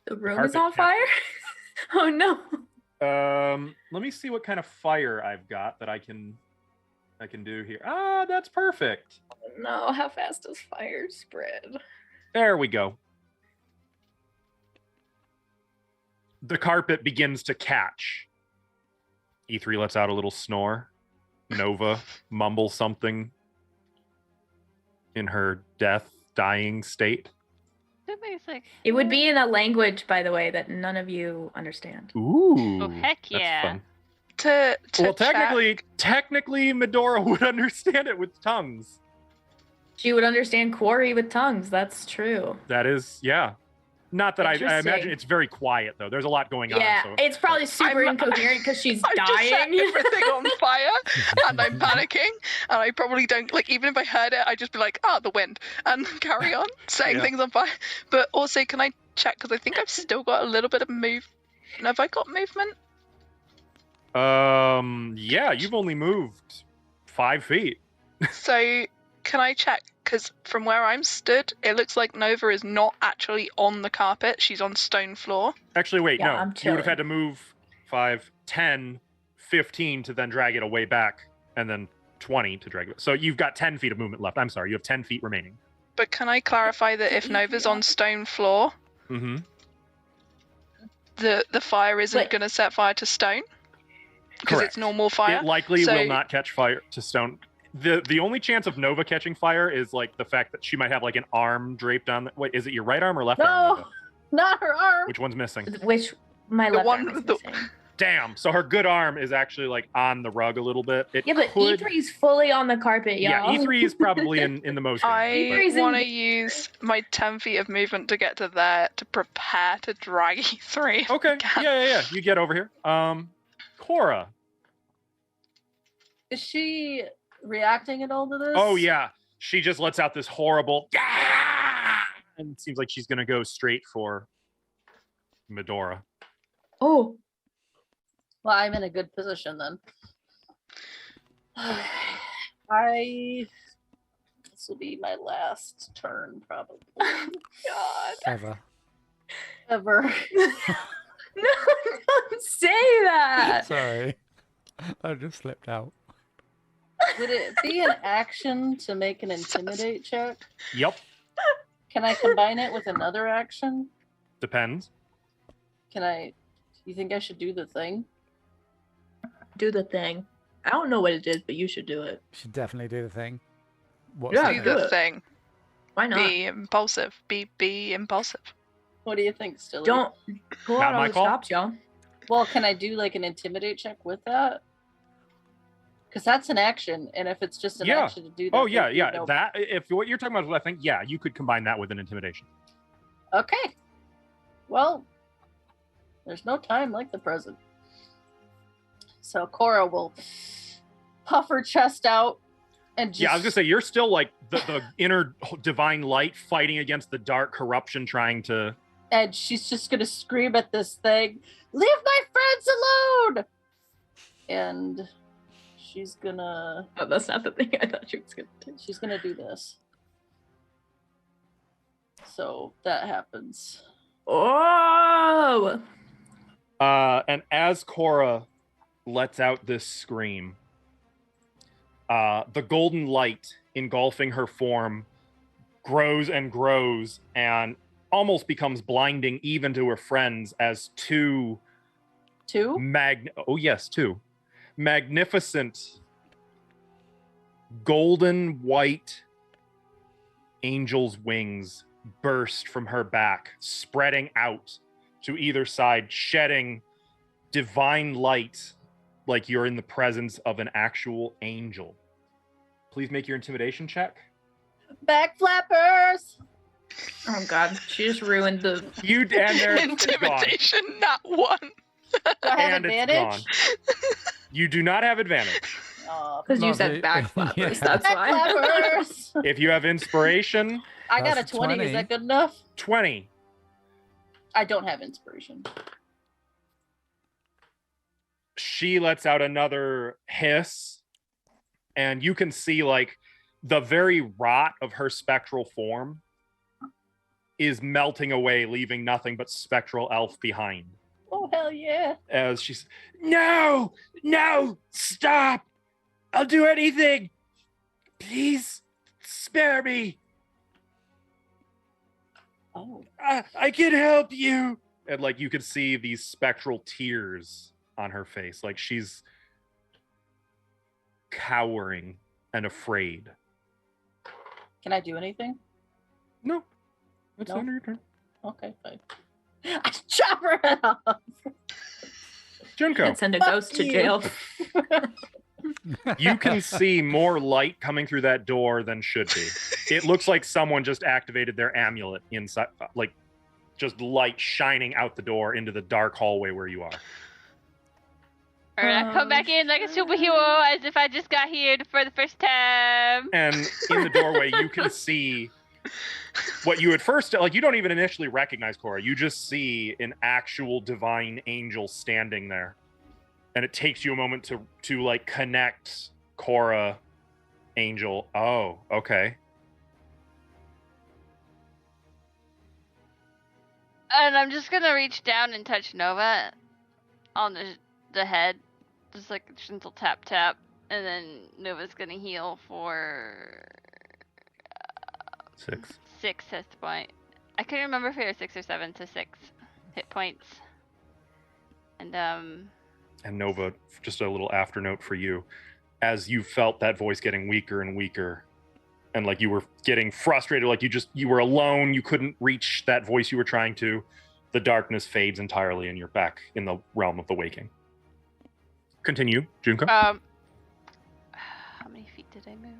S4: The room is on fire? Oh no.
S3: Let me see what kind of fire I've got that I can do here. Ah, that's perfect.
S4: No, how fast does fire spread?
S3: There we go. The carpet begins to catch. E3 lets out a little snore. Nova mumbles something in her dying state.
S4: It would be in a language, by the way, that none of you understand.
S3: Ooh.
S5: Oh, heck yeah.
S3: That's fun. Well,
S6: check.
S3: technically, Medora would understand it with tongues.
S4: She would understand Quarry with tongues. That's true.
S3: That is, yeah. Not that I
S4: Interesting.
S3: imagine it's very quiet though. There's a lot going on.
S4: Yeah,
S3: So,
S4: it's probably super
S6: I'm-
S4: incoherent because she's
S6: I just set
S4: dying.
S6: everything on fire, and I'm panicking, and I probably don't like. Even if I heard it, I'd just be like, "Ah, the wind," and carry on setting
S3: Yeah.
S6: things on fire. But also, can I check? Because I think I've still got a little bit of move. Have I got movement?
S3: yeah, you've only moved 5 feet.
S6: So can I check? Because from where I'm stood, it looks like Nova is not actually on the carpet. She's on stone floor.
S3: Actually, wait,
S4: Yeah,
S3: no.
S4: I'm
S3: You would have
S4: chilling.
S3: had to move 5, 10, 15 to then drag it away back, and then 20 to drag it. So you've got 10 feet of movement left. I'm sorry, you have 10 feet remaining.
S6: But can I clarify that if Nova's on stone floor,
S3: Mm-hmm.
S6: the fire isn't
S4: Wait.
S6: going to set fire to stone? Because
S3: Correct.
S6: it's normal fire.
S3: It likely
S6: So-
S3: will not catch fire to stone. The only chance of Nova catching fire is like the fact that she might have like an arm draped on. Wait, is it your right arm or left arm?
S1: No,
S3: Nova?
S1: not her arm.
S3: Which one's missing?
S4: Which my
S6: The
S4: left
S6: one
S4: arm is
S6: with the-
S4: missing.
S3: Damn. So her good arm is actually like on the rug a little bit. It
S4: Yeah, but
S3: could...
S4: E3's fully on the carpet, y'all.
S3: Yeah, E3 is probably in the motion.
S6: I
S4: Reason-
S6: want to use my 10 feet of movement to get to there to prepare to drag E3. if
S3: Okay.
S6: I can.
S3: Yeah. You get over here. Cora.
S1: Is she reacting at all to this?
S3: Oh yeah. She just lets out this horrible "Yeah!" and it seems like she's gonna go straight for Medora.
S4: Oh,
S1: Well, I'm in a good position then. This will be my last turn probably
S4: God.
S2: Ever.
S1: ever.
S4: No, don't say that.
S2: Sorry. I just slipped out.
S1: Would it be an action to make an intimidate check?
S3: Yep.
S1: Can I combine it with another action?
S3: Depends.
S1: You think I should do the thing?
S4: Do the thing. I don't know what it is, but you should do it.
S2: You should definitely do the thing. What's
S4: Yeah,
S2: the
S6: Do
S2: thing?
S6: the
S4: good.
S6: thing.
S4: Why not?
S6: Be impulsive. Be impulsive.
S1: What do you think, Stilly?
S4: Don't pull
S3: Not
S4: out all
S3: my
S4: the
S3: call.
S4: stops, y'all.
S1: Well, can I do like an intimidate check with that? Because that's an action, and if it's just an
S3: Yeah.
S1: action to do that.
S3: Oh yeah,
S1: there'd be
S3: yeah.
S1: no-
S3: That if what you're talking about is what I think, yeah, you could combine that with an intimidation.
S1: Okay. Well, there's no time like the present. So Cora will puff her chest out and just
S3: Yeah, I was gonna say you're still like the inner divine light fighting against the dark corruption, trying to.
S1: and she's just gonna scream at this thing, "Leave my friends alone!" And she's gonna
S4: Oh, that's not the thing I thought you was gonna do.
S1: she's gonna do this. So that happens.
S4: Oh,
S3: And as Cora lets out this scream, the golden light engulfing her form grows and grows and almost becomes blinding even to her friends as two
S1: Two?
S3: two magnificent golden white angel's wings burst from her back, spreading out to either side, shedding divine light like you're in the presence of an actual angel. Please make your intimidation check.
S1: Back flappers!
S4: Oh god, she just ruined the.
S3: You and it's gone.
S6: Intimidation, not one.
S1: Do I have
S3: And it's
S1: advantage?
S3: You do not have advantage.
S4: Because you
S2: Lovely.
S4: said backflappers,
S2: Yeah.
S4: that's why.
S1: Backflappers!
S3: If you have inspiration,
S1: I got a
S2: That's
S1: 20. Is
S2: 20.
S1: that good enough?
S3: 20.
S1: I don't have inspiration.
S3: She lets out another hiss, and you can see like the very rot of her spectral form is melting away, leaving nothing but spectral elf behind.
S1: Oh, hell yeah.
S3: As she's, no, stop. I'll do anything. Please spare me.
S1: Oh.
S3: I can help you. And like you could see these spectral tears on her face. Like she's cowering and afraid.
S1: Can I do anything?
S3: No. It's
S1: No?
S3: the end of your turn.
S1: Okay, fine. I chop her head off.
S3: Junko,
S4: And send a
S1: Fuck
S4: ghost to
S1: you.
S4: jail.
S3: you can see more light coming through that door than should be. It looks like someone just activated their amulet inside, like just light shining out the door into the dark hallway where you are.
S5: Or I come back in like a superhero as if I just got here for the first time.
S3: And in the doorway, you can see what you at first, like, you don't even initially recognize Cora. You just see an actual divine angel standing there. And it takes you a moment to like connect Cora, angel. Oh, okay.
S5: And I'm just gonna reach down and touch Nova on the head. Just like a gentle tap tap. And then Nova's gonna heal for
S3: 6.
S5: 6 hit point. I couldn't remember if it was 6 or 7, so 6 hit points. And
S3: Nova, just a little after note for you. As you felt that voice getting weaker and weaker, and like you were getting frustrated, like you were alone, you couldn't reach that voice you were trying to, the darkness fades entirely and you're back in the realm of the waking. Continue, Junko.
S5: how many feet did I move?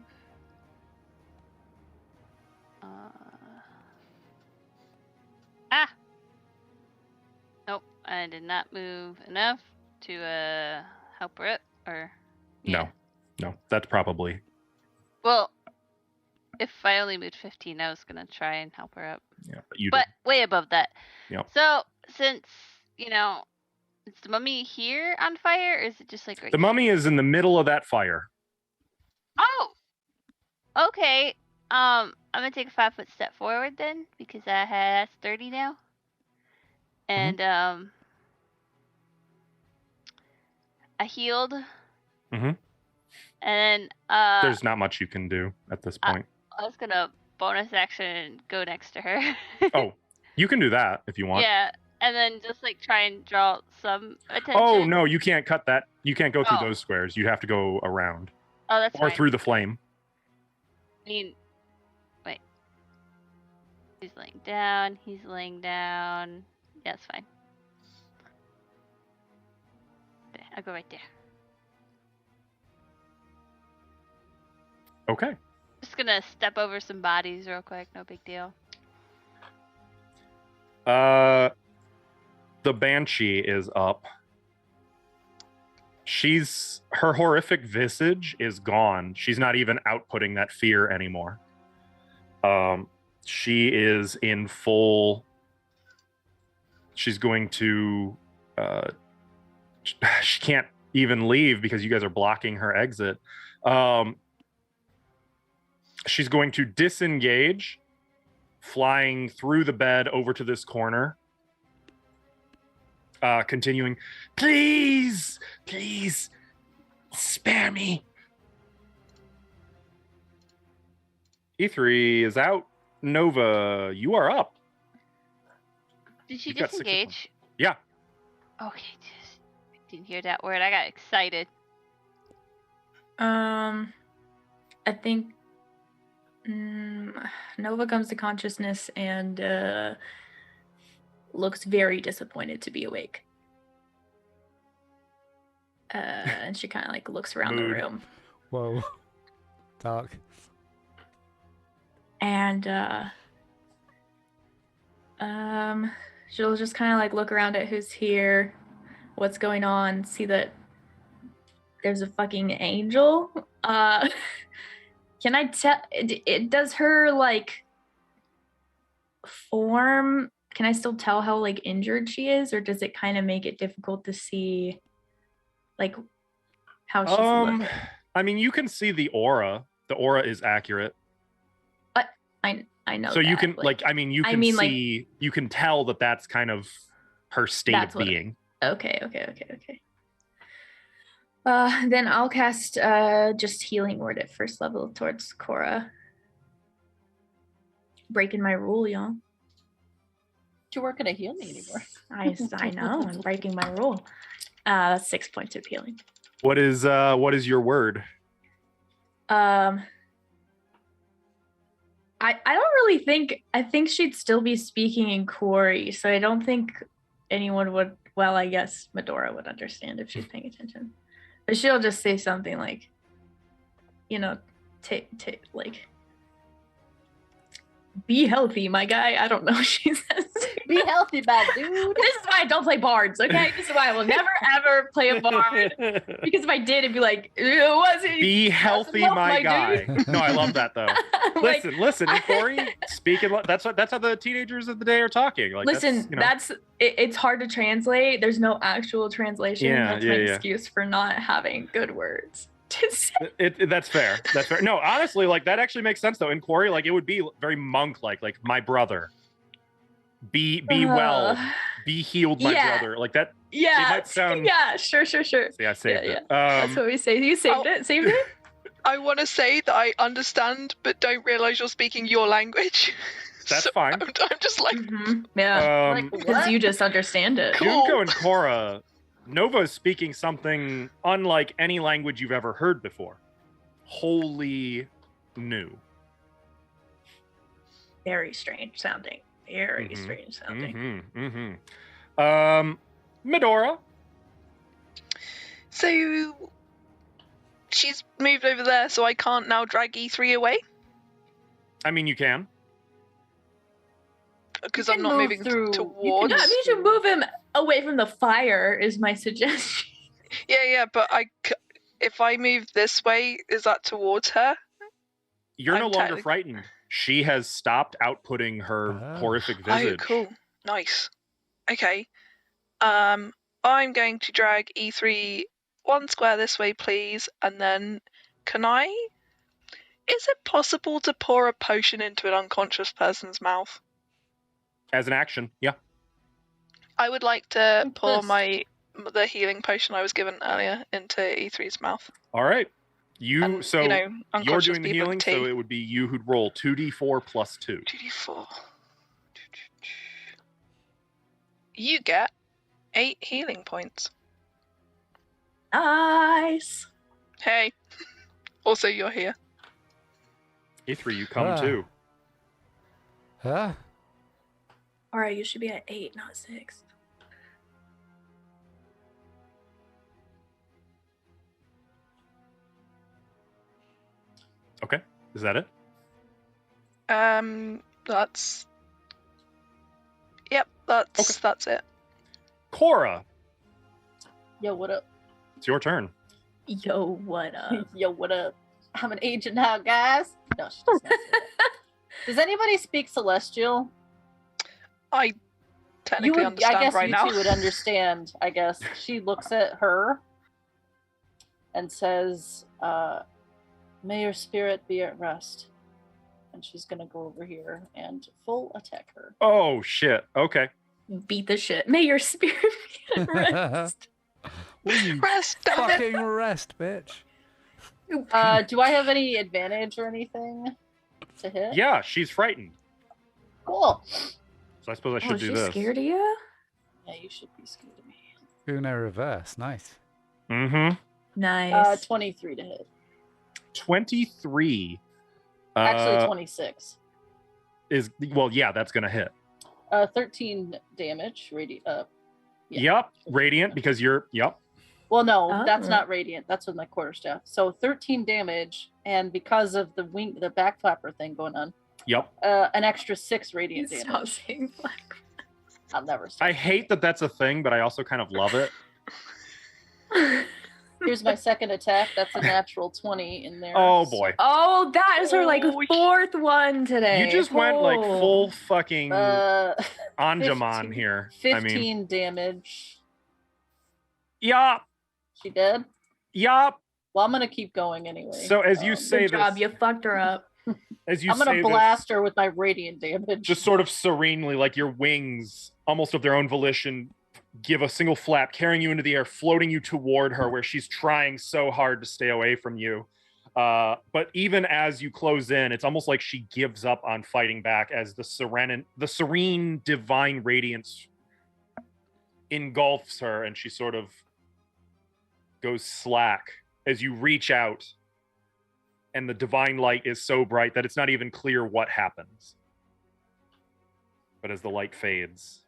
S5: Nope, I did not move enough to help her up, or
S3: No, that's probably.
S5: Well, if I only moved 15, I was gonna try and help her up.
S3: Yeah, but you
S5: But way above that.
S3: Yep.
S5: So since is the mummy here on fire, or is it just like right
S3: The mummy is in the middle of that fire.
S5: Oh, okay. I'm gonna take a 5-foot step forward then, because that's 30 now. And I healed.
S3: Mhm.
S5: And
S3: There's not much you can do at this point.
S5: I was gonna bonus action go next to her.
S3: Oh, you can do that if you want.
S5: Yeah, and then just like try and draw some attention.
S3: Oh no, you can't cut that. You can't go through
S5: Oh.
S3: those squares. You have to go around
S5: Oh, that's
S3: or
S5: fine.
S3: through the flame.
S5: I mean, wait. He's laying down. He's laying down. Yeah, it's fine. There, I'll go right there.
S3: Okay.
S5: Just gonna step over some bodies real quick. No big deal.
S3: The Banshee is up. Her horrific visage is gone. She's not even outputting that fear anymore. She is in full. She's going to. She can't even leave because you guys are blocking her exit. She's going to disengage, flying through the bed over to this corner. Continuing, please, spare me. E3 is out. Nova, you are up.
S5: Did she
S3: You've got 6 hit points.
S5: disengage?
S3: Yeah.
S5: Okay, just didn't hear that word. I got excited.
S4: I think Nova comes to consciousness and looks very disappointed to be awake. And she kind of like looks around the
S3: Mood.
S4: room.
S2: Whoa. Dark.
S4: And She'll just kind of like look around at who's here, what's going on, see that there's a fucking angel. Can I tell? Does her like form? Can I still tell how like injured she is, or does it kind of make it difficult to see, like, how she's looking?
S3: I mean, you can see the aura. The aura is accurate.
S4: I know.
S3: So
S4: that,
S3: you can
S4: like,
S3: you can see, you can tell that that's kind of her state of being.
S4: Okay. Then I'll cast just healing word at first level towards Cora. Breaking my rule, y'all.
S1: You weren't gonna heal me anymore.
S4: I know. I'm breaking my rule. That's 6 points of healing.
S3: What is your word?
S4: I don't really think. I think she'd still be speaking in Quarry, so I don't think anyone would. Well, I guess Medora would understand if she's paying attention, but she'll just say something like, like, be healthy, my guy. I don't know what she says.
S1: Be healthy, bad dude.
S4: This is why I don't play bards, okay? This is why I will never, ever play a bard. Because if I did, it'd be like, was he?
S3: Be healthy, my guy. No, I love that, though. Listen, Corey, speaking, that's how the teenagers of the day are talking. Like,
S4: listen, it's hard to translate. There's no actual translation. That's my excuse for not having good words.
S3: That's fair. That's fair. No, honestly, like that actually makes sense though. In Quarry, like it would be very monk-like, like my brother. Be well, be healed, my brother. Like that.
S4: Yeah.
S3: It might sound.
S4: Yeah. Sure. See,
S3: I saved it.
S4: That's what we say. You saved it. Saved it.
S6: I want to say that I understand, but don't realize you're speaking your language.
S3: That's
S6: so
S3: fine.
S6: I'm just like,
S4: yeah, because you just understand it.
S6: Cool.
S3: Junko and Cora, Nova is speaking something unlike any language you've ever heard before. Wholly new.
S4: Very strange sounding. Very strange sounding.
S3: Medora.
S6: So she's moved over there, so I can't now drag E3 away?
S3: I mean, you can.
S6: Because I'm not moving towards.
S4: No, we should move him away from the fire, is my suggestion.
S6: Yeah, but if I move this way, is that towards her?
S3: You're no longer frightened. She has stopped outputting her horrific visage.
S6: Oh, cool. Nice. Okay. I'm going to drag E3 one square this way, please, and then can I? Is it possible to pour a potion into an unconscious person's mouth?
S3: As an action, yeah.
S6: I would like to pour the healing potion I was given earlier into E3's mouth.
S3: All right. You're doing the healing,
S6: so
S3: it would be you who'd roll 2d4 plus 2.
S6: 2d4. You get 8 healing points.
S4: Nice.
S6: Hey. Also, you're here.
S3: E3, you come too.
S2: Huh?
S4: All right, you should be at 8, not 6.
S3: Okay. Is that it?
S6: That's it.
S3: Cora.
S1: Yo, what up?
S3: It's your turn.
S4: Yo, what up?
S1: Yo, what up? I'm an agent now, guys. No, she does not say that. Does anybody speak Celestial?
S6: I technically understand
S1: I guess
S6: right
S1: you
S6: now.
S1: two would understand, I guess. She looks at her and says, may your spirit be at rest. And she's going to go over here and full attack her.
S3: Oh, shit. Okay.
S4: Beat the shit. May your spirit be at rest.
S6: Rest, damn it.
S2: Fucking rest, bitch.
S1: Do I have any advantage or anything to hit?
S3: Yeah, she's frightened.
S1: Cool.
S3: So I suppose I should do
S4: this.
S1: Oh,
S4: She's scared of you?
S1: Yeah, you should be scared of me.
S2: Uno reverse. Nice.
S3: Mm-hmm.
S4: Nice.
S1: 23 to hit.
S3: 23.
S1: Actually, 26.
S3: That's going to hit.
S1: 13 damage.
S3: Yep. Radiant, because you're... Yep.
S1: Well, no, that's not radiant. That's with my quarterstaff. So 13 damage, and because of the back flapper thing going on.
S3: Yep.
S1: An extra 6 radiant damage.
S4: Stop saying black
S1: I'll never
S3: I
S1: stop.
S3: hate that that's a thing, but I also kind of love it.
S1: Here's my second attack. That's a natural 20 in there.
S3: Oh
S1: so-
S3: boy.
S4: Oh, that is her like
S6: Oh,
S4: fourth one today.
S3: You just went like
S4: Oh.
S3: full fucking
S1: 15
S3: Anjaman here.
S1: 15
S3: I mean,
S1: damage.
S3: yeah,
S1: She dead?
S3: yeah.
S1: Well, I'm gonna keep going anyway.
S3: So as you say
S4: Good job,
S3: this,
S4: you fucked her up.
S3: as you
S1: I'm
S3: say
S1: gonna
S3: this,
S1: blast her with my radiant damage.
S3: just sort of serenely, like your wings, almost of their own volition, give a single flap, carrying you into the air, floating you toward her, where she's trying so hard to stay away from you. But even as you close in, it's almost like she gives up on fighting back as the serene divine radiance engulfs her, and she sort of goes slack as you reach out, and the divine light is so bright that it's not even clear what happens. But as the light fades,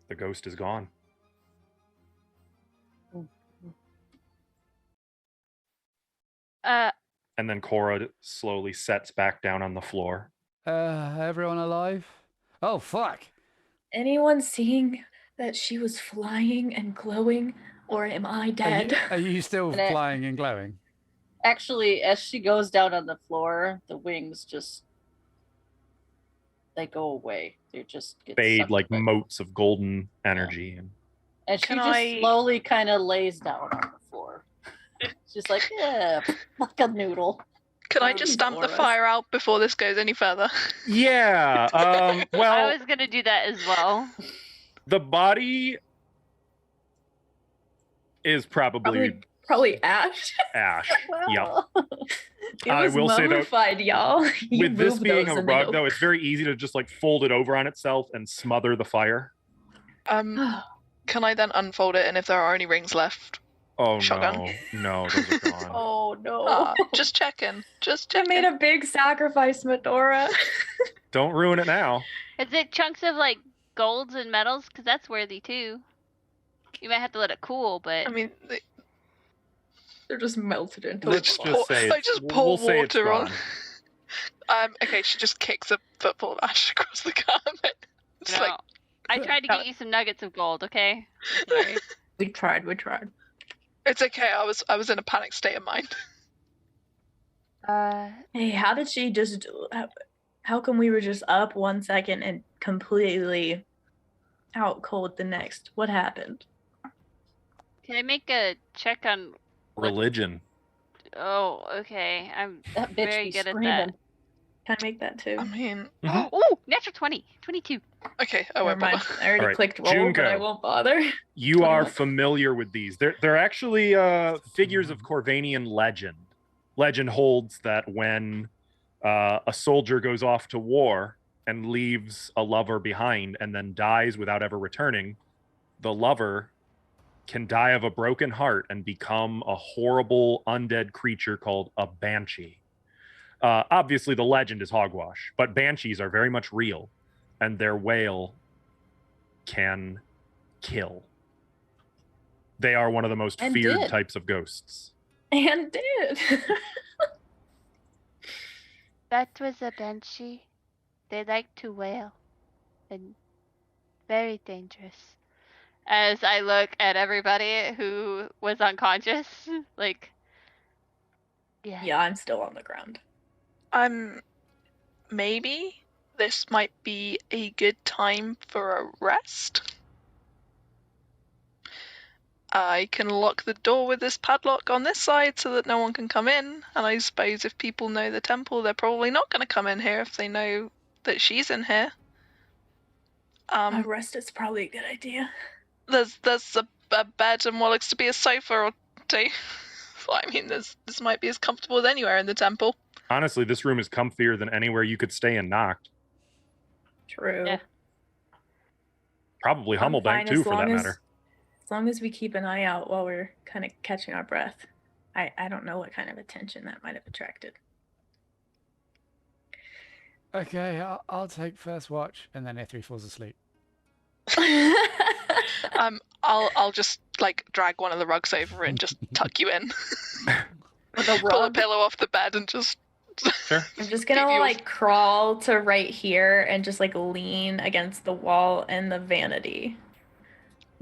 S3: the ghost is gone. And then Cora slowly sets back down on the floor.
S2: Everyone alive? Oh, fuck.
S4: Anyone seeing that she was flying and glowing, or am I dead?
S2: Are you still
S1: And it-
S2: flying and glowing?
S1: Actually, as she goes down on the floor, the wings just they go away. They just get
S3: Fade
S1: sucked
S3: like
S1: away.
S3: motes of golden energy.
S1: And she
S6: Can
S1: just
S6: I-
S1: slowly kind of lays down on the floor. She's like, yeah, like a noodle.
S6: Can I just stamp the
S4: Auras.
S6: fire out before this goes any further?
S3: Yeah.
S5: I
S3: Well,
S5: was gonna do that as well.
S3: the body is probably
S4: Probably ash.
S3: ash. Yeah.
S1: Well,
S4: It
S3: I
S4: was
S3: will say, though,
S4: mummified, y'all. You
S3: With this
S4: moved
S3: being
S4: those
S3: a
S4: in the
S3: rug, though, it's very easy to just like fold it over on itself and smother the fire.
S6: Can I then unfold it, and if there are any rings left?
S3: Oh
S6: Shotgun.
S3: no, those are gone.
S1: oh no.
S6: Ah, just checking. Just
S4: I
S6: checking.
S4: made a big sacrifice, Medora.
S3: Don't ruin it now.
S5: Is it chunks of like golds and metals? Because that's worthy too. You might have to let it cool, but
S6: I mean,
S4: They're just melted into
S6: let's
S4: a
S6: just pour,
S3: say
S6: I
S3: it's-
S6: just
S3: we'll
S6: pour
S3: say it's
S6: water on.
S3: gone.
S6: Okay, she just kicks a football of ash across the carpet. It's
S5: no.
S6: like,
S5: I tried to get you some nuggets of gold. Okay. Sorry.
S4: We tried.
S6: it's okay. I was in a panic state of mind.
S4: Hey, how did she just? How come we were just up 1 second and completely out cold the next? What happened?
S5: Can I make a check on?
S3: Religion.
S5: Oh, okay. I'm
S1: That bitch
S5: very
S1: be
S5: good at
S1: screaming.
S5: that.
S4: Can I make that too?
S6: I mean,
S3: Mhm.
S5: Oh, natural 20, 22.
S6: okay. I
S4: Never
S6: won't
S4: mind.
S6: bother.
S4: I already
S3: Alright,
S4: clicked roll, but I
S3: Junko.
S4: won't bother.
S3: You are
S4: Uh-huh.
S3: familiar with these. They're actually figures of Corvanian legend. Legend holds that when a soldier goes off to war and leaves a lover behind and then dies without ever returning, the lover can die of a broken heart and become a horrible undead creature called a banshee. Obviously, the legend is hogwash, but banshees are very much real, and their wail can kill. They are one of the most
S1: And
S3: feared
S1: did.
S3: types of ghosts.
S4: And did.
S5: That was a banshee. They like to wail, and very dangerous. As I look at everybody who was unconscious, like, yeah.
S4: Yeah, I'm still on the ground.
S6: Maybe this might be a good time for a rest. I can lock the door with this padlock on this side so that no one can come in. And I suppose if people know the temple, they're probably not going to come in here if they know that she's in here.
S4: A rest is probably a good idea.
S6: There's a bed and what looks to be a sofa or two. Well, I mean, this might be as comfortable as anywhere in the temple.
S3: Honestly, this room is comfier than anywhere you could stay in Noct.
S4: True.
S5: Yeah.
S3: Probably
S4: I'm
S3: Hummelbank
S4: fine
S3: too,
S4: as
S3: for that
S4: long as-
S3: matter.
S4: As long as we keep an eye out while we're kind of catching our breath. I don't know what kind of attention that might have attracted.
S2: Okay, I'll take first watch, and then Ithri falls asleep.
S6: I'll just like drag one of the rugs over and just tuck you in.
S1: With a
S6: Pull a
S1: rug.
S6: pillow off the bed and just
S3: Sure.
S4: I'm just gonna
S6: Keep yours.
S4: like crawl to right here and just like lean against the wall and the vanity.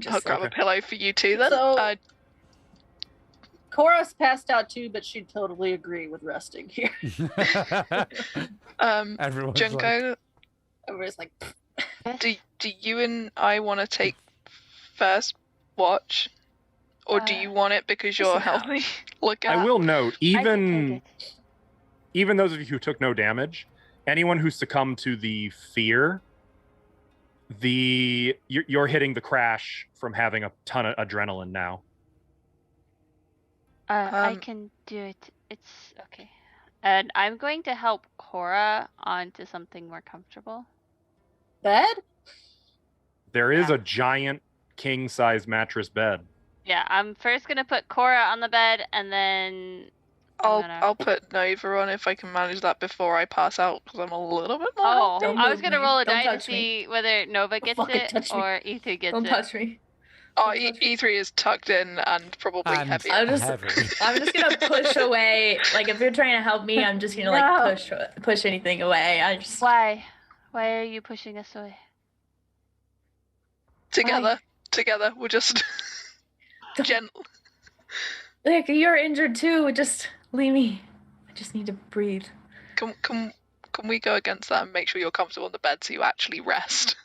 S6: I'll
S4: Just
S6: grab a
S3: Okay.
S6: pillow for you two then.
S1: So- Cora's passed out too, but she'd totally agree with resting here.
S2: Everyone's like,
S6: Junko,
S1: Everybody's like,
S6: do you and I want to take first watch? Or do you want it because you're
S4: listen out.
S6: healthy? Look
S3: I
S6: at
S3: will note,
S5: I can
S3: even
S5: take it.
S3: even those of you who took no damage, anyone who succumbed to the fear, you're hitting the crash from having a ton of adrenaline now.
S5: I can do it. It's okay. And I'm going to help Cora onto something more comfortable.
S1: bed?
S3: There is
S5: Yeah.
S3: a giant king-size mattress bed.
S5: Yeah, I'm first gonna put Cora on the bed, and then
S6: I'll put Nova on if I can manage that before I pass out because I'm a little bit more
S5: Oh,
S6: healthy.
S4: Don't
S5: I was
S4: move
S5: gonna
S4: me.
S5: roll a
S4: Don't
S5: die to
S4: touch me.
S5: see whether Nova gets
S1: fucking
S5: it
S1: touch me.
S5: or Ether gets
S4: Don't
S5: it.
S4: touch me.
S6: Oh,
S4: Don't touch me.
S6: E3 is tucked in and probably
S2: and
S6: heavy.
S4: I'll just-
S2: heavy.
S4: I'm just gonna push away. Like if you're trying to help me, I'm just gonna
S1: No.
S4: like push anything away. I just
S5: Why? Why are you pushing us away?
S6: Together, we'll just gentle.
S4: like you're injured too. Just leave me. I just need to breathe.
S6: Can we go against that and make sure you're comfortable on the bed so you actually rest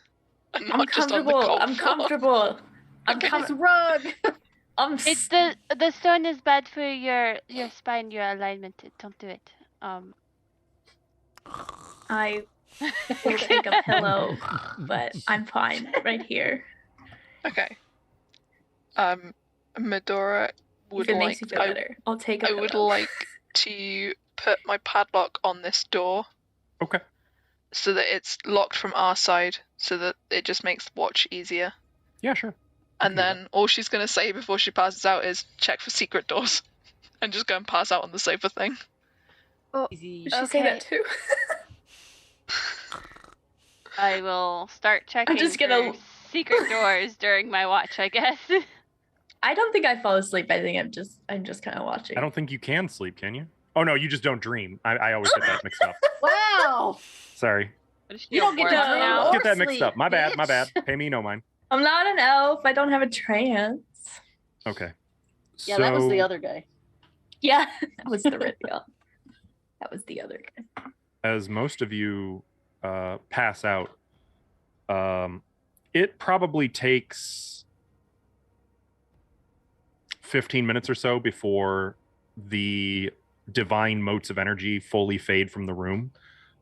S6: and not
S4: I'm
S6: just on the
S4: comfortable.
S6: cold
S4: I'm
S6: floor?
S4: comfortable. I'm
S6: Okay.
S1: This rug.
S5: It's the stone is bad for your spine, your alignment. Don't do it.
S4: I will take a pillow, but I'm fine right here.
S6: Okay. Medora would
S4: If it
S6: like
S4: makes you feel better, I'll take a
S6: I
S4: pillow.
S6: would like to put my padlock on this door
S3: Okay.
S6: so that it's locked from our side so that it just makes watch easier.
S3: Yeah, sure.
S6: And
S3: can do
S6: then all she's going to say before she passes out is check for secret doors and just go and pass out on the sofa thing.
S1: Easy.
S4: Did she say that too?
S5: I will start checking
S4: just gonna-
S5: for secret doors during my watch, I guess.
S4: I don't think I fall asleep. I think I'm just kind of watching.
S3: I don't think you can sleep, can you? Oh no, you just don't dream. I always get that mixed up.
S1: Wow.
S3: Sorry.
S1: You don't get to
S4: No.
S1: dream
S4: Now.
S1: or
S3: Get that mixed up.
S1: sleep,
S3: My bad. My
S1: bitch.
S3: bad. Pay me no mind.
S4: I'm not an elf. I don't have a trance.
S3: Okay.
S1: Yeah, that was the
S3: So,
S1: other guy.
S4: Yeah, that was the real. That was the other guy.
S3: as most of you pass out, it probably takes 15 minutes or so before the divine motes of energy fully fade from the room.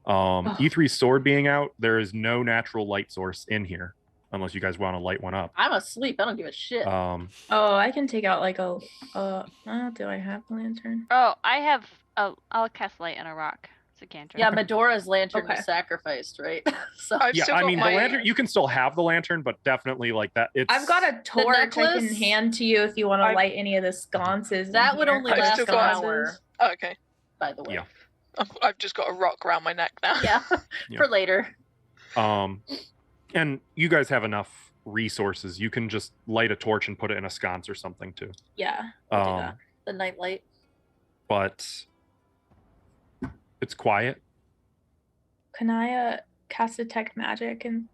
S3: E3's sword being out, there is no natural light source in here unless you guys want to light one up.
S1: I'm asleep. I don't give a shit.
S3: Um,
S4: Oh, I can take out like a. Do I have a lantern?
S5: Oh, I have. I'll cast light on a rock. It's a cantrip.
S1: Yeah, Medora's lantern
S4: Okay.
S1: was sacrificed, right? So
S6: I've
S3: yeah,
S6: still
S3: I
S6: got
S3: mean,
S6: my...
S3: the lantern, you can still have the lantern, but definitely like that. It's
S4: I've got a torch I can
S1: necklace?
S4: hand to you if you want to
S6: I've-
S4: light any of the sconces. in
S1: that would
S4: here.
S1: only
S6: I've
S1: last
S6: still
S1: an
S6: got-
S1: hour,
S6: Oh, okay.
S1: by the way.
S3: Yeah.
S6: I've just got a rock around my neck now.
S1: Yeah.
S3: Yeah.
S1: For later.
S3: And you guys have enough resources. You can just light a torch and put it in a sconce or something too.
S4: Yeah, I'll do
S3: Um,
S4: that.
S1: The nightlight.
S3: but it's quiet.
S4: Can I cast detect magic in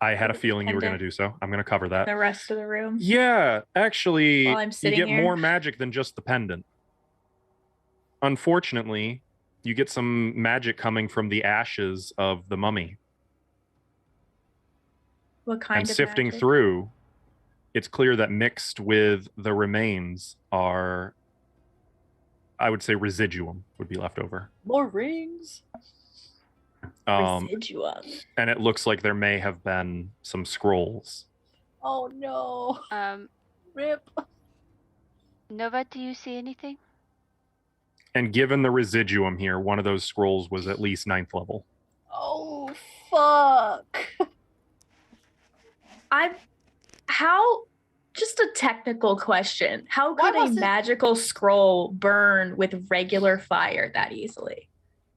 S3: I had a feeling you were going to
S4: Pendant.
S3: do so. I'm going to cover that.
S4: the rest of the room?
S3: Yeah, actually,
S4: While I'm
S3: you
S4: sitting
S3: get
S4: here?
S3: more magic than just the pendant. Unfortunately, you get some magic coming from the ashes of the mummy.
S4: What kind
S3: And
S4: of
S3: sifting
S4: magic?
S3: through, it's clear that mixed with the remains are, I would say, residuum would be left over.
S1: More rings.
S4: Residuum.
S3: And it looks like there may have been some scrolls.
S1: Oh no. Rip.
S5: Nova, do you see anything?
S3: And given the residuum here, one of those scrolls was at least 9th level.
S1: Oh fuck.
S4: Just a technical question. How
S1: Why
S4: could a
S1: wasn't-
S4: magical scroll burn with regular fire that easily?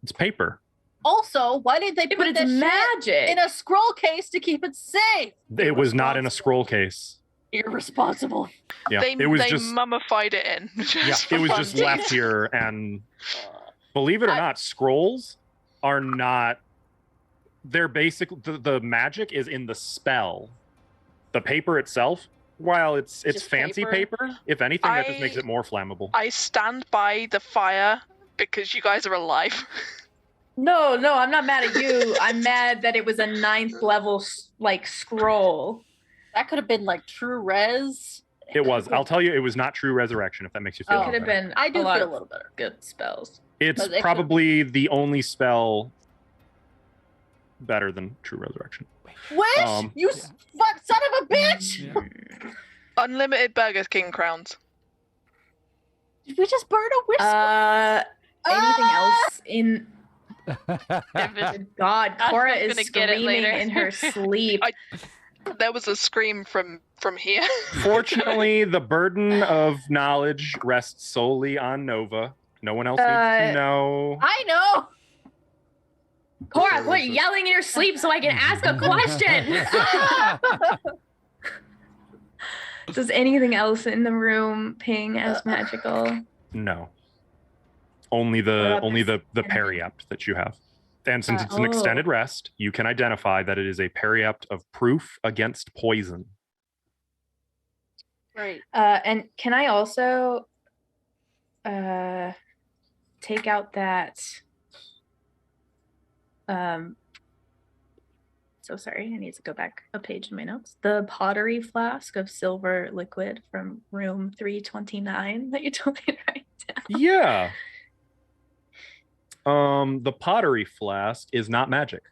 S3: It's paper.
S1: Also, why did they
S4: Yeah,
S1: put
S4: but it's
S1: that shit
S4: magic.
S1: in a scroll case to keep it safe?
S3: It was not in a scroll case.
S1: Irresponsible.
S3: Yeah,
S6: They
S3: it was
S6: they
S3: just
S6: mummified it in.
S3: yeah,
S6: just
S3: it
S6: for
S3: was just
S6: funsies.
S3: left here, and Believe it or not, scrolls are not. They're basic. The magic is in the spell. The paper itself, while it's
S1: Just
S3: fancy
S1: paper?
S3: paper, if anything, that just makes
S6: I-
S3: it more flammable.
S6: I stand by the fire because you guys are alive.
S4: No, I'm not mad at you. I'm mad that it was a 9th level like scroll.
S1: That could have been like true res.
S3: It was. I'll tell you, it was not true resurrection. If that makes you feel
S1: Oh.
S4: It
S3: any
S4: could have
S3: better.
S4: been
S1: I do
S4: a lot
S1: feel
S4: of
S1: a little better.
S4: good spells.
S3: It's
S1: But it
S3: probably the only spell better than true resurrection.
S1: Wish you fuck son of a bitch!
S2: Yeah.
S6: Unlimited Burger King crowns.
S1: Did we just burn a wish?
S4: Anything
S1: Ah!
S4: else in?
S5: Tempest-
S4: God,
S5: Ash
S4: Cora
S5: was
S4: is
S5: gonna get it
S4: screaming
S5: later.
S4: in her sleep.
S6: There was a scream from here.
S3: Fortunately, the burden of knowledge rests solely on Nova. No one else needs to know.
S1: I know.
S4: Cora, quit yelling in your sleep so I can ask a question. Does anything else in the room ping as magical?
S3: No. Only
S4: What
S3: the
S4: about
S3: only
S4: this
S3: the
S4: enemy?
S3: periapt that you have. And since it's an
S4: Oh.
S3: extended rest, you can identify that it is a periapt of proof against poison.
S1: Right.
S4: And can I also take out that so sorry, I need to go back a page in my notes. The pottery flask of silver liquid from room 329 that you told me to write down.
S3: Yeah. The pottery flask is not magic.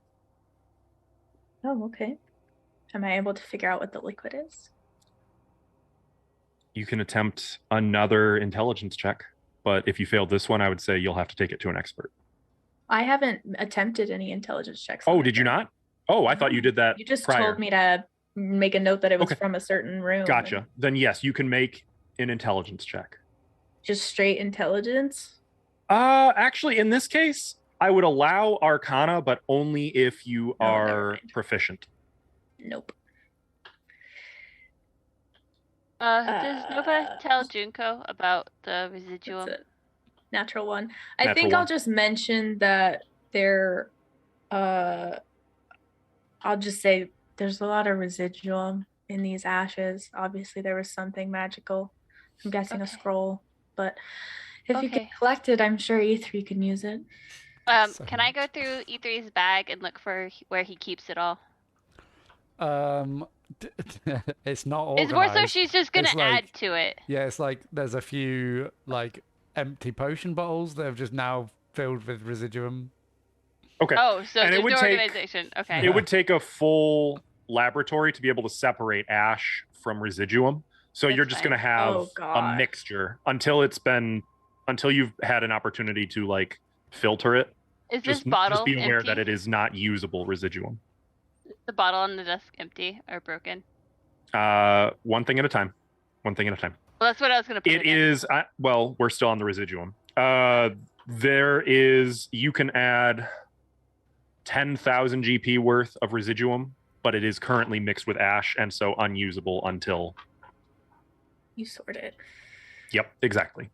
S4: Oh, okay. Am I able to figure out what the liquid is?
S3: You can attempt another intelligence check, but if you fail this one, I would say you'll have to take it to an expert.
S4: I haven't attempted any intelligence checks.
S3: Oh,
S4: on
S3: did
S4: it
S3: you
S4: yet.
S3: not? Oh, I thought you did that
S4: You just
S3: prior.
S4: told me to make a note that it was
S3: Okay.
S4: from a certain room.
S3: Gotcha. Then yes, you can make an intelligence check.
S4: Just straight intelligence?
S3: Actually, in this case, I would allow Arcana, but only if you
S4: Oh, never
S3: are
S4: mind.
S3: proficient.
S4: Nope.
S5: Does Nova tell Junko about the residuum?
S4: That's it. Natural one. I
S3: Natural
S4: think
S3: one.
S4: I'll just mention that there I'll just say there's a lot of residuum in these ashes. Obviously there was something magical. I'm guessing a
S5: Okay.
S4: scroll. But if you can
S5: Okay.
S4: collect it, I'm sure E3 can use it.
S5: Can I go through E3's bag and look for where he keeps it all?
S2: It's not
S5: It's more so
S2: organized.
S5: she's just gonna
S2: It's like-
S5: add to it.
S2: Yeah, it's like there's a few like empty potion bottles that have just now filled with residuum.
S3: Okay.
S5: Oh, so
S3: And it
S5: there's
S3: would
S5: no
S3: take-
S5: organization. Okay.
S3: It would take a full laboratory to be able to separate ash from residuum. So you're
S5: That's
S3: just
S5: fine.
S3: going to have
S4: Oh,
S3: a
S4: God.
S3: mixture until you've had an opportunity to like filter it.
S5: Is this
S3: Just
S5: bottle
S3: be aware
S5: empty?
S3: that it is not usable residuum.
S5: Is the bottle on the desk empty or broken?
S3: One thing at a time. One thing at a time.
S5: Well, that's what I was gonna put
S3: It
S5: in.
S3: is well, we're still on the residuum. You can add 10,000 GP worth of residuum, but it is currently mixed with ash and so unusable until.
S4: You sort it.
S3: Yep, exactly.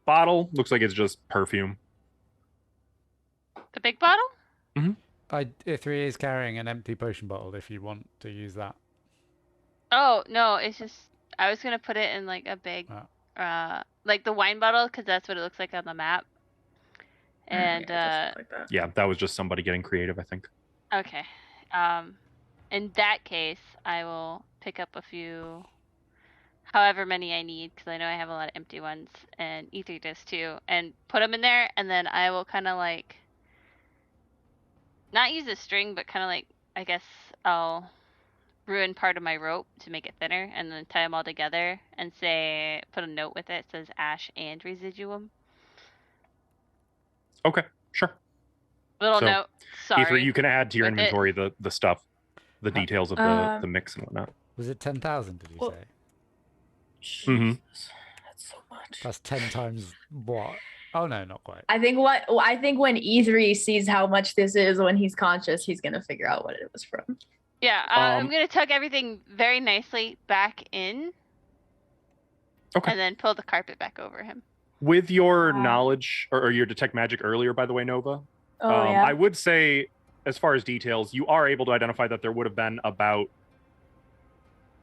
S3: Bottle looks like it's just perfume.
S5: The big bottle?
S2: E3 is carrying an empty potion bottle if you want to use that.
S5: Oh no, it's just I was gonna put it in like a big, like the wine bottle because that's what it looks like on the map. And
S4: Yeah, it does look like that.
S3: Yeah, that was just somebody getting creative, I think.
S5: okay, in that case, I will pick up a few, however many I need because I know I have a lot of empty ones, and E3 does too, and put them in there, and then I will kind of like not use a string, but kind of like I guess I'll ruin part of my rope to make it thinner and then tie them all together and say put a note with it, says ash and residuum.
S3: Okay, sure.
S5: Little
S3: So,
S5: note, sorry.
S3: Either you can add to your
S5: with it.
S3: inventory the stuff, the
S2: Huh.
S3: details of the mix and whatnot.
S2: Was it 10,000, did you
S1: Well-
S2: say?
S3: Mhm.
S1: Jesus, that's so much.
S2: That's 10 times what? Oh, no, not quite.
S4: I think when E3 sees how much this is when he's conscious, he's gonna figure out what it was from.
S5: Yeah, I'm
S3: Um,
S5: gonna tuck everything very nicely back in
S3: Okay.
S5: and then pull the carpet back over him.
S3: With your knowledge or your detect magic earlier, by the way, Nova,
S4: yeah.
S3: I would say, as far as details, you are able to identify that there would have been about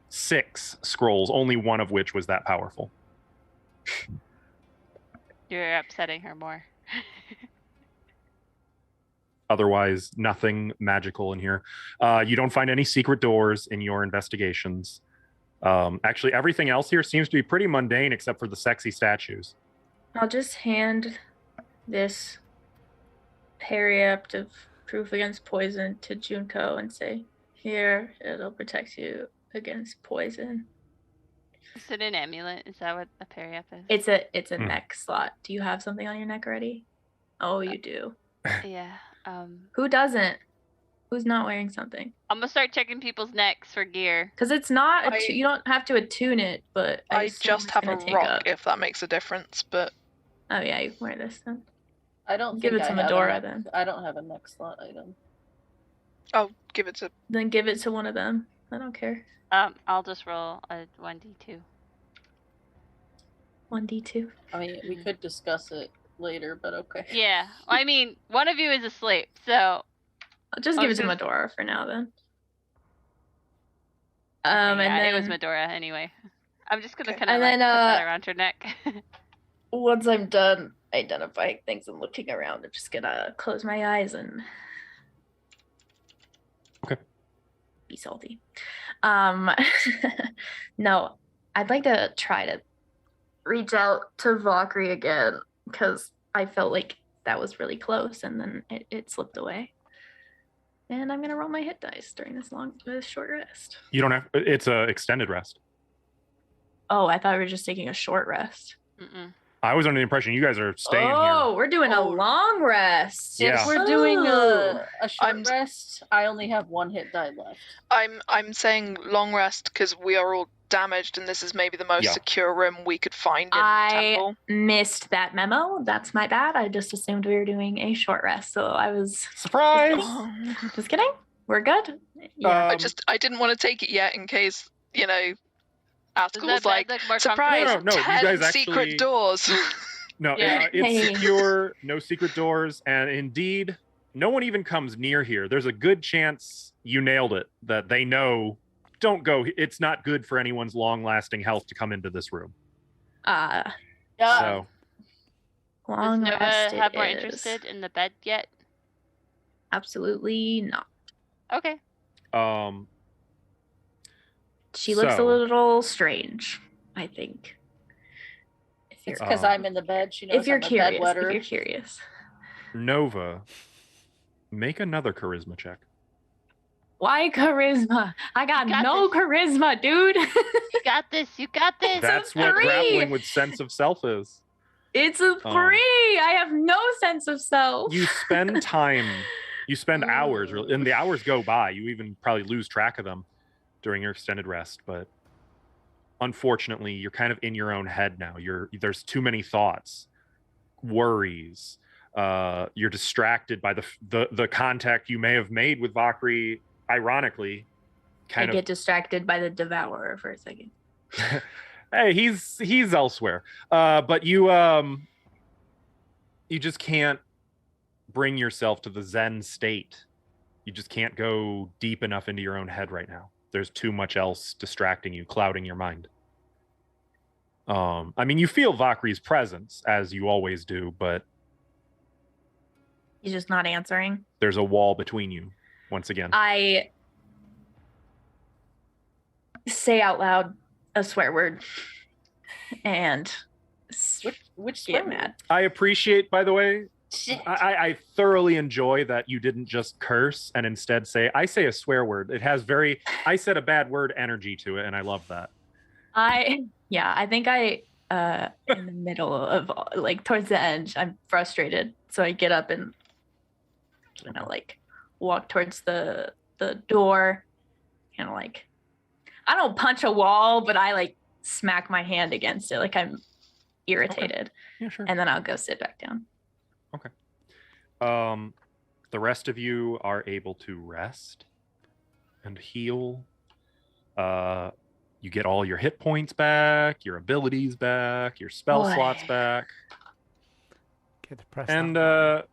S3: 6 scrolls, only one of which was that powerful.
S5: You're upsetting her more.
S3: Otherwise, nothing magical in here. You don't find any secret doors in your investigations. Actually, everything else here seems to be pretty mundane except for the sexy statues.
S4: I'll just hand this periaptive proof against poison to Junko and say, here, it'll protect you against poison.
S5: Is it an amulet? Is that what a periap is?
S4: It's a neck slot. Do you have something on your neck already? Oh, you do.
S5: Yeah.
S4: Who doesn't? Who's not wearing something?
S5: I'm gonna start checking people's necks for gear.
S4: Because it's not you don't have to attune it, but
S6: I just have a rock if that makes a difference. But
S4: oh yeah, you can wear this then.
S1: I don't
S4: give
S1: think
S4: it to
S1: I have
S4: Medora
S1: a neck-
S4: then.
S1: I don't have a neck slot item.
S6: I'll give it to.
S4: Then give it to one of them. I don't care.
S5: I'll just roll a 1d2.
S4: 1d2.
S1: I mean, we could discuss it later, but okay.
S5: Yeah. I mean, one of you is asleep, so
S4: I'll just give it to Medora for now then. And then
S5: it was Medora anyway. I'm just gonna kind of
S4: And
S5: like
S4: then,
S5: put that around her neck.
S4: once I'm done identifying things and looking around, I'm just gonna close my eyes and be salty. No, I'd like to try to reach out to Valkyrie again because I felt like that was really close and then it slipped away. And I'm gonna roll my hit dice during this short rest.
S3: You don't have. It's a extended rest.
S4: Oh, I thought we were just taking a short rest.
S5: Mm-mm.
S3: I was under the impression you guys are staying here.
S4: Oh, we're doing a long rest.
S3: Yeah.
S1: If we're doing
S4: Oh.
S1: a short rest, I only have 1 hit die left.
S6: I'm saying long rest because we are all damaged, and this is maybe the most secure room we could find in the temple.
S4: Missed that memo. That's my bad. I just assumed we were doing a short rest, so I was
S3: surprised.
S4: Just kidding. We're good.
S6: Yeah. I didn't want to take it yet in case Askel's like surprise.
S3: No,
S6: 10
S3: you guys
S6: secret
S3: actually...
S6: doors.
S3: No, it's secure. No secret doors, and indeed, no one even comes near here. There's a good chance you nailed it. That they know. Don't go. It's not good for anyone's long-lasting health to come into this room.
S4: Yeah.
S3: So,
S4: Long
S5: Does Nova
S4: rest
S5: have
S4: it
S5: more
S4: is.
S5: interested in the bed yet?
S4: Absolutely not.
S5: Okay.
S4: She looks a little strange, I think.
S1: It's because I'm in the bed. She knows
S4: if you're
S1: I'm a
S4: curious,
S1: bedwetter.
S4: if you're curious.
S3: Nova, make another charisma check.
S4: Why charisma? I got no charisma, dude.
S5: You got this. You got this.
S3: That's what
S4: 3.
S3: grappling with sense of self is.
S4: It's a 3. I have no sense of self.
S3: You spend time. You spend hours, and the hours go by. You even probably lose track of them during your extended rest. But unfortunately, you're kind of in your own head now. There's too many thoughts, worries. You're distracted by the contact you may have made with Valkyrie. Ironically,
S4: I get distracted by the devourer for a second.
S3: Hey, he's elsewhere. But you just can't bring yourself to the Zen state. You just can't go deep enough into your own head right now. There's too much else distracting you, clouding your mind. I mean, you feel Valkyrie's presence as you always do, but
S4: he's just not answering.
S3: There's a wall between you. Once again,
S4: I say out loud a swear word and
S1: which
S4: get mad.
S3: I appreciate, by the way, I thoroughly enjoy that you didn't just curse and instead say, I say a swear word. It has I said a bad word energy to it, and I love that.
S4: I think I in the middle of towards the end, I'm frustrated. So I get up and walk towards the door, I don't punch a wall, but I smack my hand against it like I'm irritated.
S3: Okay. Yeah, sure.
S4: And then I'll go sit back down.
S3: Okay. The rest of you are able to rest and heal. You get all your hit points back, your abilities back, your spell
S4: Boy.
S3: slots back.
S2: Get to press
S3: And
S2: that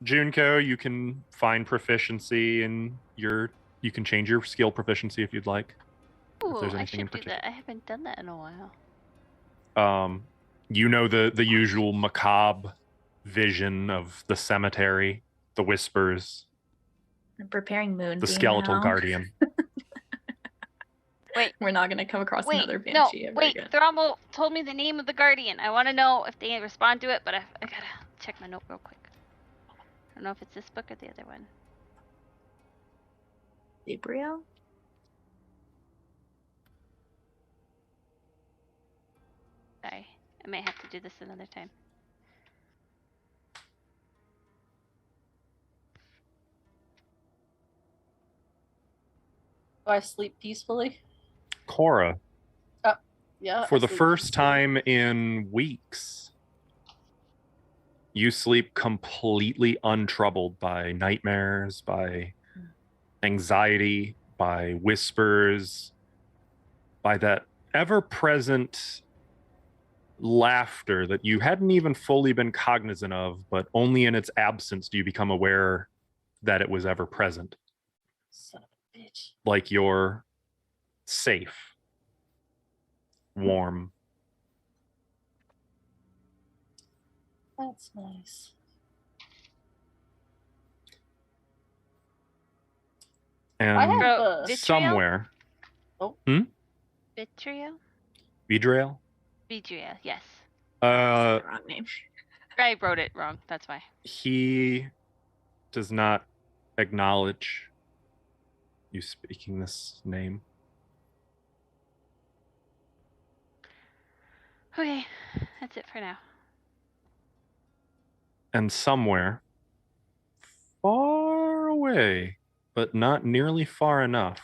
S3: Junko, you can find proficiency in your. You can change your skill proficiency if you'd like.
S5: Ooh,
S3: there's
S5: I
S3: anything in
S5: should do
S3: particular.
S5: that. I haven't done that in a while.
S3: You know the usual macabre vision of the cemetery, the whispers,
S4: I'm preparing Moonbeam
S3: the skeletal
S4: now.
S3: guardian.
S5: Wait.
S4: We're not gonna come across
S5: Wait,
S4: another
S5: no,
S4: banshee ever
S5: wait.
S4: again.
S5: Thrommel told me the name of the guardian. I want to know if they respond to it, but I gotta check my note real quick. I don't know if it's this book or the other one.
S4: Gabriel?
S5: Sorry, I might have to do this another time.
S1: Do I sleep peacefully?
S3: Cora,
S1: Yeah.
S3: for
S1: I
S3: the
S1: sleep
S3: first
S1: peacefully.
S3: time in weeks, you sleep completely untroubled by nightmares, by anxiety, by whispers, by that ever-present laughter that you hadn't even fully been cognizant of, but only in its absence do you become aware that it was ever present.
S1: Son of a bitch.
S3: Like you're safe, warm.
S1: That's nice.
S3: And
S1: I have
S5: Bro,
S1: a
S5: Vitriol?
S3: somewhere,
S5: Vitriol?
S3: Vidrail,
S5: Vitriol, yes.
S4: That's the wrong name.
S5: I wrote it wrong. That's why.
S3: he does not acknowledge you speaking this name.
S5: Okay, that's it for now.
S3: And somewhere, far away, but not nearly far enough,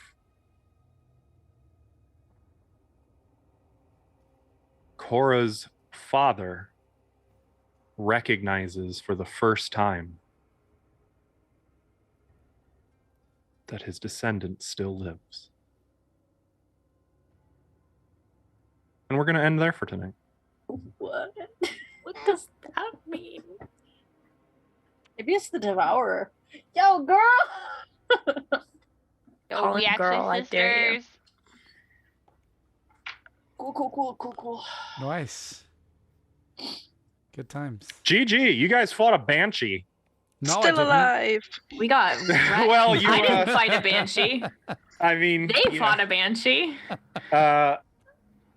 S3: Cora's father recognizes for the first time that his descendant still lives. And we're going to end there for tonight.
S1: What?
S4: What does that mean?
S1: Maybe it's the Devourer. Yo, girl!
S5: Oh,
S4: Call
S5: we
S4: him
S5: actually
S4: girl, I dare you.
S5: sisters.
S1: Cool.
S2: Nice. Good times.
S3: GG, you guys fought a banshee.
S2: No, I
S6: Still
S2: didn't.
S6: alive.
S4: We got wrecked.
S3: Well, you,
S4: I didn't fight a banshee.
S3: I mean,
S4: They
S3: you
S4: fought
S3: know,
S4: a banshee.
S3: uh,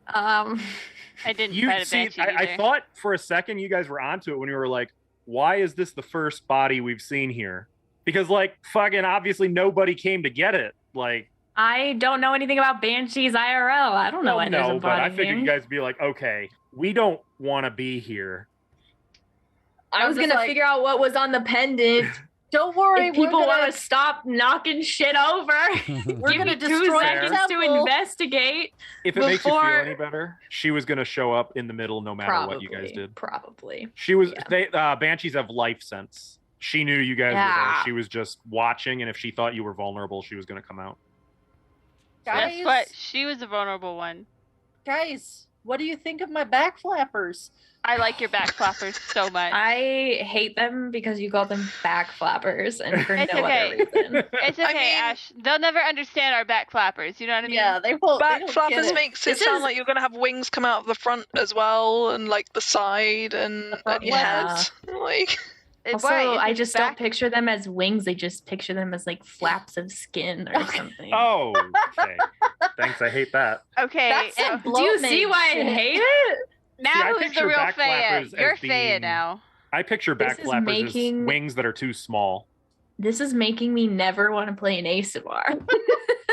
S5: I didn't
S3: you
S5: fight a
S3: see,
S5: banshee
S3: I
S5: either.
S3: thought for a second you guys were onto it when you were like, why is this the first body we've seen here? Because, like, fucking obviously nobody came to get it. Like,
S4: I don't know anything about banshees IRL. I don't know
S3: well,
S4: why there's a
S3: no, but I
S4: body
S3: figured you
S4: here.
S3: guys would be like, okay, we don't want to be here.
S4: I was
S1: just
S4: gonna
S1: like,
S4: figure out what was on the pendant.
S1: don't worry,
S4: If people
S1: we're
S4: want
S1: gonna,
S4: to stop knocking shit over,
S1: we're
S4: give
S1: gonna
S4: me 2
S1: destroy the
S4: seconds to
S1: temple.
S4: investigate.
S3: If it makes you feel
S4: Before-
S3: any better, she was going to show up in the middle no matter what you guys did.
S4: Probably.
S3: She was,
S4: Yeah.
S3: they, banshees have life sense. She knew you guys were there.
S4: Yeah.
S3: She was just watching, and if she thought you were vulnerable, she was going to come out.
S1: guys,
S5: Guess what? She was a vulnerable one.
S1: guys, what do you think of my back flappers?
S5: I like your back flappers so much.
S4: I hate them because you call them back flappers and for
S5: It's
S4: no
S5: okay.
S4: other reason.
S5: It's okay,
S6: mean-
S5: Ash. They'll never understand our back flappers. You know what I mean?
S1: Yeah, they won't. They
S6: Back
S1: don't get
S6: flappers
S1: it.
S6: makes it
S4: This
S6: sound
S4: is-
S6: like you're gonna have wings come out of the front as well, and like the side and
S1: front
S6: your
S4: yeah.
S6: head. Like,
S4: Also,
S5: Why? Is
S4: I
S5: it
S4: just
S5: back?
S4: don't picture them as wings. I just picture them as like flaps of skin or something.
S3: Oh, okay. Thanks, I hate that.
S5: Okay.
S1: That's
S5: uh,
S1: some
S4: Do you see
S1: bloat-made
S4: why I
S1: shit.
S4: hate it?
S5: now
S3: See, I
S5: who's
S3: picture
S5: the real
S3: back
S5: Faya?
S3: flappers as
S5: You're Faya
S3: being-
S5: now.
S3: I picture
S4: This
S3: back
S4: is
S3: flappers
S4: making-
S3: as wings that are too small,
S4: This is making me never want to play an ASMR.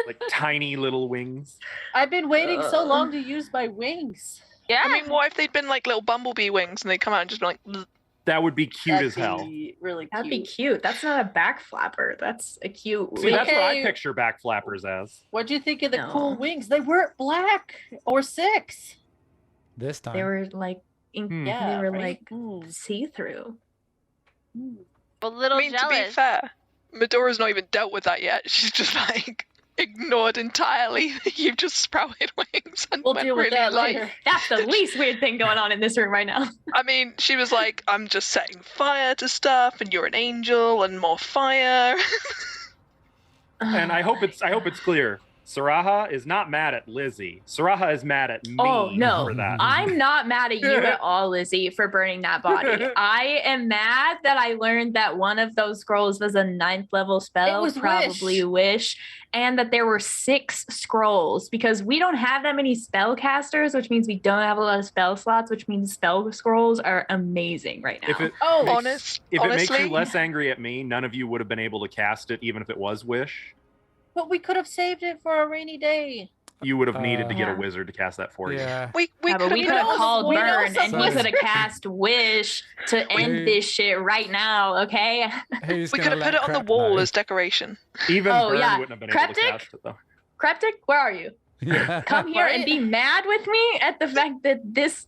S3: like tiny little wings.
S1: I've been waiting so
S4: Ugh.
S1: long to use my wings.
S5: Yeah.
S6: I mean, what if they'd been like little bumblebee wings and they come out and just be like, "Bleh."
S3: That would be cute
S1: That'd
S3: as hell.
S1: be really cute.
S4: That'd be cute. That's not a back flapper. That's a cute
S3: See,
S4: wing.
S3: that's what I
S1: Okay.
S3: picture back flappers as.
S1: What'd you think of the cool
S4: No.
S1: wings? They weren't black or 6.
S2: This time.
S4: They were like
S1: Yeah,
S4: they were
S1: right?
S4: like
S1: Mm.
S4: see-through.
S5: a little
S6: I mean,
S5: jealous.
S6: to be fair, Medora's not even dealt with that yet. She's just like ignored entirely. You've just sprouted wings and
S1: We'll
S6: went
S1: deal with
S6: really
S1: that
S6: light.
S1: later.
S4: That's the least weird thing going on in this room right now.
S6: I mean, she was like, I'm just setting fire to stuff, and you're an angel, and more fire.
S3: And I hope it's clear. Saraha is not mad at Lizzie. Saraha is mad at me
S4: Oh, no.
S3: for that.
S4: I'm not mad at you at all, Lizzie, for burning that body. I am mad that I learned that one of those scrolls was a 9th level spell,
S1: It was
S4: probably wish, and that there were 6 scrolls because we don't have that many spellcasters, which means we don't have a lot of spell slots, which means spell scrolls are amazing right now.
S3: If it
S1: Oh,
S3: makes you
S6: honestly,
S3: less angry at me, none of you would have been able to cast it, even if it was wish.
S1: but we could have saved it for a rainy day.
S3: You would have needed to get a
S4: Yeah.
S3: wizard to cast that for you.
S2: Yeah.
S6: we
S4: Yeah, but we
S6: could
S4: could have
S1: know-
S4: called
S1: we know
S4: Burn and
S1: some
S4: he could have
S1: wizards.
S4: cast Wish to end this shit right now, okay?
S2: Who's
S6: we
S2: gonna
S6: could have put
S2: let
S6: it on the
S2: Crep
S6: wall
S2: know?
S6: as decoration.
S3: Even
S4: Oh,
S3: Burn
S4: yeah.
S3: wouldn't have been able to
S4: Cryptic?
S3: cast it, though.
S4: Cryptic, where are you?
S2: Yeah.
S4: Come here and
S1: Right?
S4: be mad with me at the fact that this.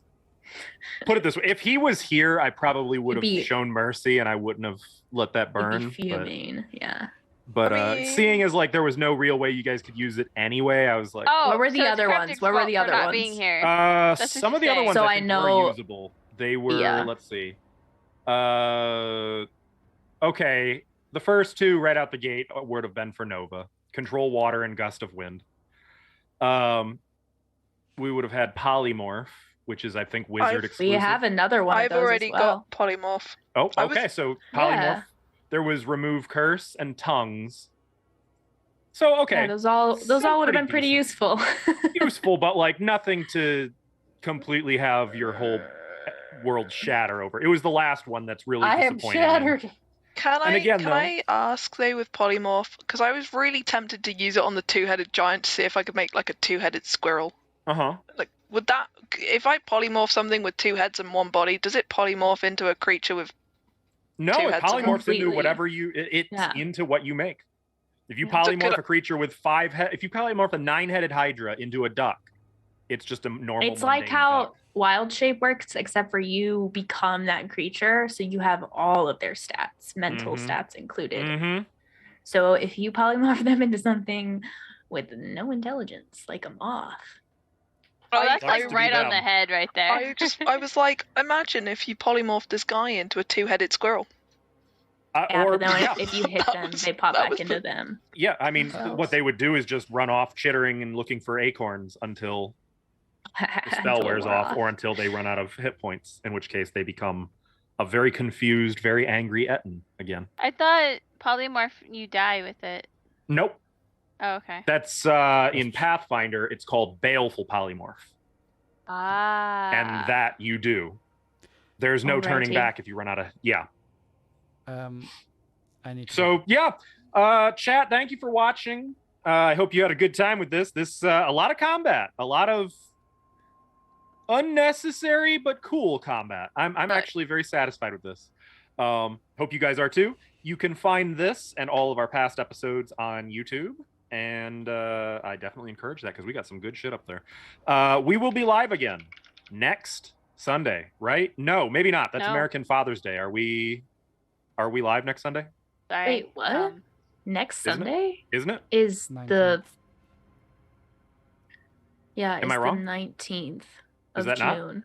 S3: Put it this way: if he was here, I probably would have
S4: Be-
S3: shown mercy, and I wouldn't have let that
S4: would be
S3: burn.
S4: fuming. Yeah.
S3: But
S6: I mean-
S3: seeing as like there was no real way you guys could use it anyway, I was like,
S5: Oh,
S4: What were the
S5: so it's
S4: other ones?
S5: Cryptic's
S4: What were
S5: fault
S4: the
S5: for
S4: other
S5: not
S4: ones?
S5: being here.
S3: That's
S5: what
S3: some of
S5: you're
S3: the other ones
S4: saying. So
S3: I
S4: I
S3: think
S4: know-
S3: were usable. They were.
S4: Yeah.
S3: Let's see. Okay. The first 2 right out the gate would have been for Nova. Control water and gust of wind. We would have had polymorph, which is I think wizard
S6: We
S3: exclusive.
S4: We have another one.
S6: I've
S4: of those
S6: already
S4: as well.
S6: got polymorph.
S3: Oh,
S6: I was-
S3: okay. So polymorph.
S4: Yeah.
S3: There was remove curse and tongues. So okay,
S4: Yeah, those all
S3: Still
S4: would have
S3: pretty
S4: been pretty
S3: decent.
S4: useful.
S3: useful, but like nothing to completely have your whole world shatter over. It was the last one that's really
S1: I am
S3: disappointing.
S1: shattered.
S6: Can
S3: And
S6: I
S3: again,
S6: can
S3: though-
S6: I ask though with polymorph, because I was really tempted to use it on the 2-headed giant to see if I could make like a 2-headed squirrel.
S3: Uh-huh.
S6: Like, would that, if I polymorph something with 2 heads and 1 body, does it polymorph into a creature with?
S3: No,
S6: Two
S3: it
S6: heads
S3: polymorphs into
S4: completely.
S3: whatever it's
S4: Yeah.
S3: into what you make. If you
S4: Yeah.
S6: So
S3: polymorph
S6: could
S3: a creature with 5 head, if you polymorph a 9-headed hydra into a duck, it's just a normal.
S4: It's like
S3: mundane
S4: how
S3: duck.
S4: wild shape works, except for you become that creature, so you have all of their stats, mental
S3: Mhm.
S4: stats included.
S3: Mhm.
S4: So if you polymorph them into something with no intelligence, like a moth,
S5: Oh,
S6: I-
S5: that's
S6: I
S5: like
S3: to be
S5: right on
S3: them.
S5: the head right there.
S6: I was like, imagine if you polymorphed this guy into a 2-headed squirrel.
S4: yeah,
S3: Or
S4: but then
S3: yeah,
S4: if you hit
S6: That
S4: them,
S6: was-
S4: they pop
S6: that
S4: back
S6: was
S4: into
S6: the-
S4: them.
S3: yeah. I mean,
S4: Else.
S3: what they would do is just run off chittering and looking for acorns until the spell
S4: Until
S3: wears
S4: we're
S3: off, or until they run out of hit points. In which case, they become a very confused, very angry Etten again.
S5: I thought polymorph, you die with it.
S3: Nope.
S5: Oh, okay.
S3: That's in Pathfinder. It's called baleful polymorph,
S5: Ah.
S3: and that you do. There's no turning
S4: Alrighty.
S3: back if you run out of
S2: I need to.
S3: So yeah, chat. Thank you for watching. I hope you had a good time with this. A lot of combat, a lot of unnecessary but cool combat. I'm
S6: Right.
S3: actually very satisfied with this. Hope you guys are too. You can find this and all of our past episodes on YouTube, and I definitely encourage that because we got some good shit up there. We will be live again next Sunday, right? No, maybe not. That's
S5: No.
S3: American Father's Day. Are we live next Sunday?
S5: Sorry.
S4: Wait, what? Next
S3: Isn't it?
S4: Sunday
S3: Isn't it?
S4: is
S2: 19th.
S4: the. Yeah,
S3: Am
S4: it's
S3: I wrong?
S4: the 19th
S3: Is
S4: of
S3: that not?
S4: June.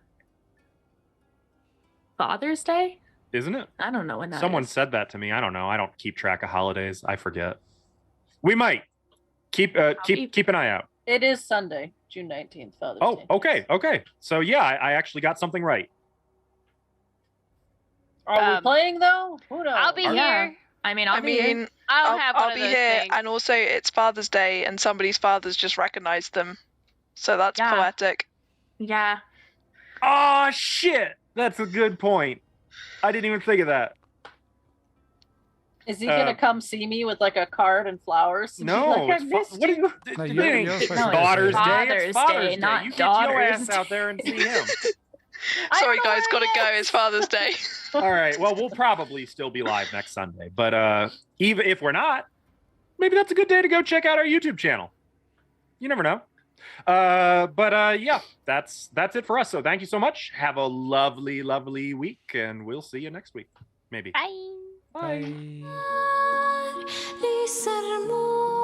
S4: Father's Day?
S3: Isn't it?
S4: I don't know when that
S3: Someone
S4: is.
S3: said that to me. I don't know. I don't keep track of holidays. I forget. We might keep
S4: be-
S3: keep an eye out.
S1: It is Sunday, June 19th, Father's
S3: Oh,
S1: Day.
S3: okay. So yeah, I actually got something right.
S1: Are we playing though? Who knows?
S5: I'll be
S4: Yeah.
S5: here.
S4: I mean, I'll be here.
S5: I'll have one
S6: I'll
S5: of
S6: be
S5: those
S6: here,
S5: things.
S6: and also it's Father's Day, and somebody's father's just recognized them, so that's
S4: Yeah.
S6: poetic.
S4: Yeah.
S3: Oh shit, that's a good point. I didn't even think of that.
S1: Is he gonna come see me with like a card and flowers? And be
S3: No,
S1: like, I
S3: it's
S1: missed
S3: what
S1: you.
S2: No,
S3: it
S2: you're
S3: ain't
S2: supposed to
S4: No,
S2: say
S3: Daughter's
S2: that.
S3: Day.
S4: Father's
S3: It's Father's
S4: Day,
S3: Day.
S4: not
S3: You get your
S4: Daughter's
S3: ass out there and see him.
S1: I
S6: Sorry,
S1: don't know
S6: guys,
S1: where
S6: gotta
S1: he
S6: go.
S1: is.
S6: It's Father's Day.
S3: All right. Well, we'll probably still be live next Sunday, but even if we're not, maybe that's a good day to go check out our YouTube channel. You never know. But yeah, that's it for us. So thank you so much. Have a lovely, lovely week, and we'll see you next week. Maybe.
S5: Bye.
S2: Bye.
S7: Lyser mot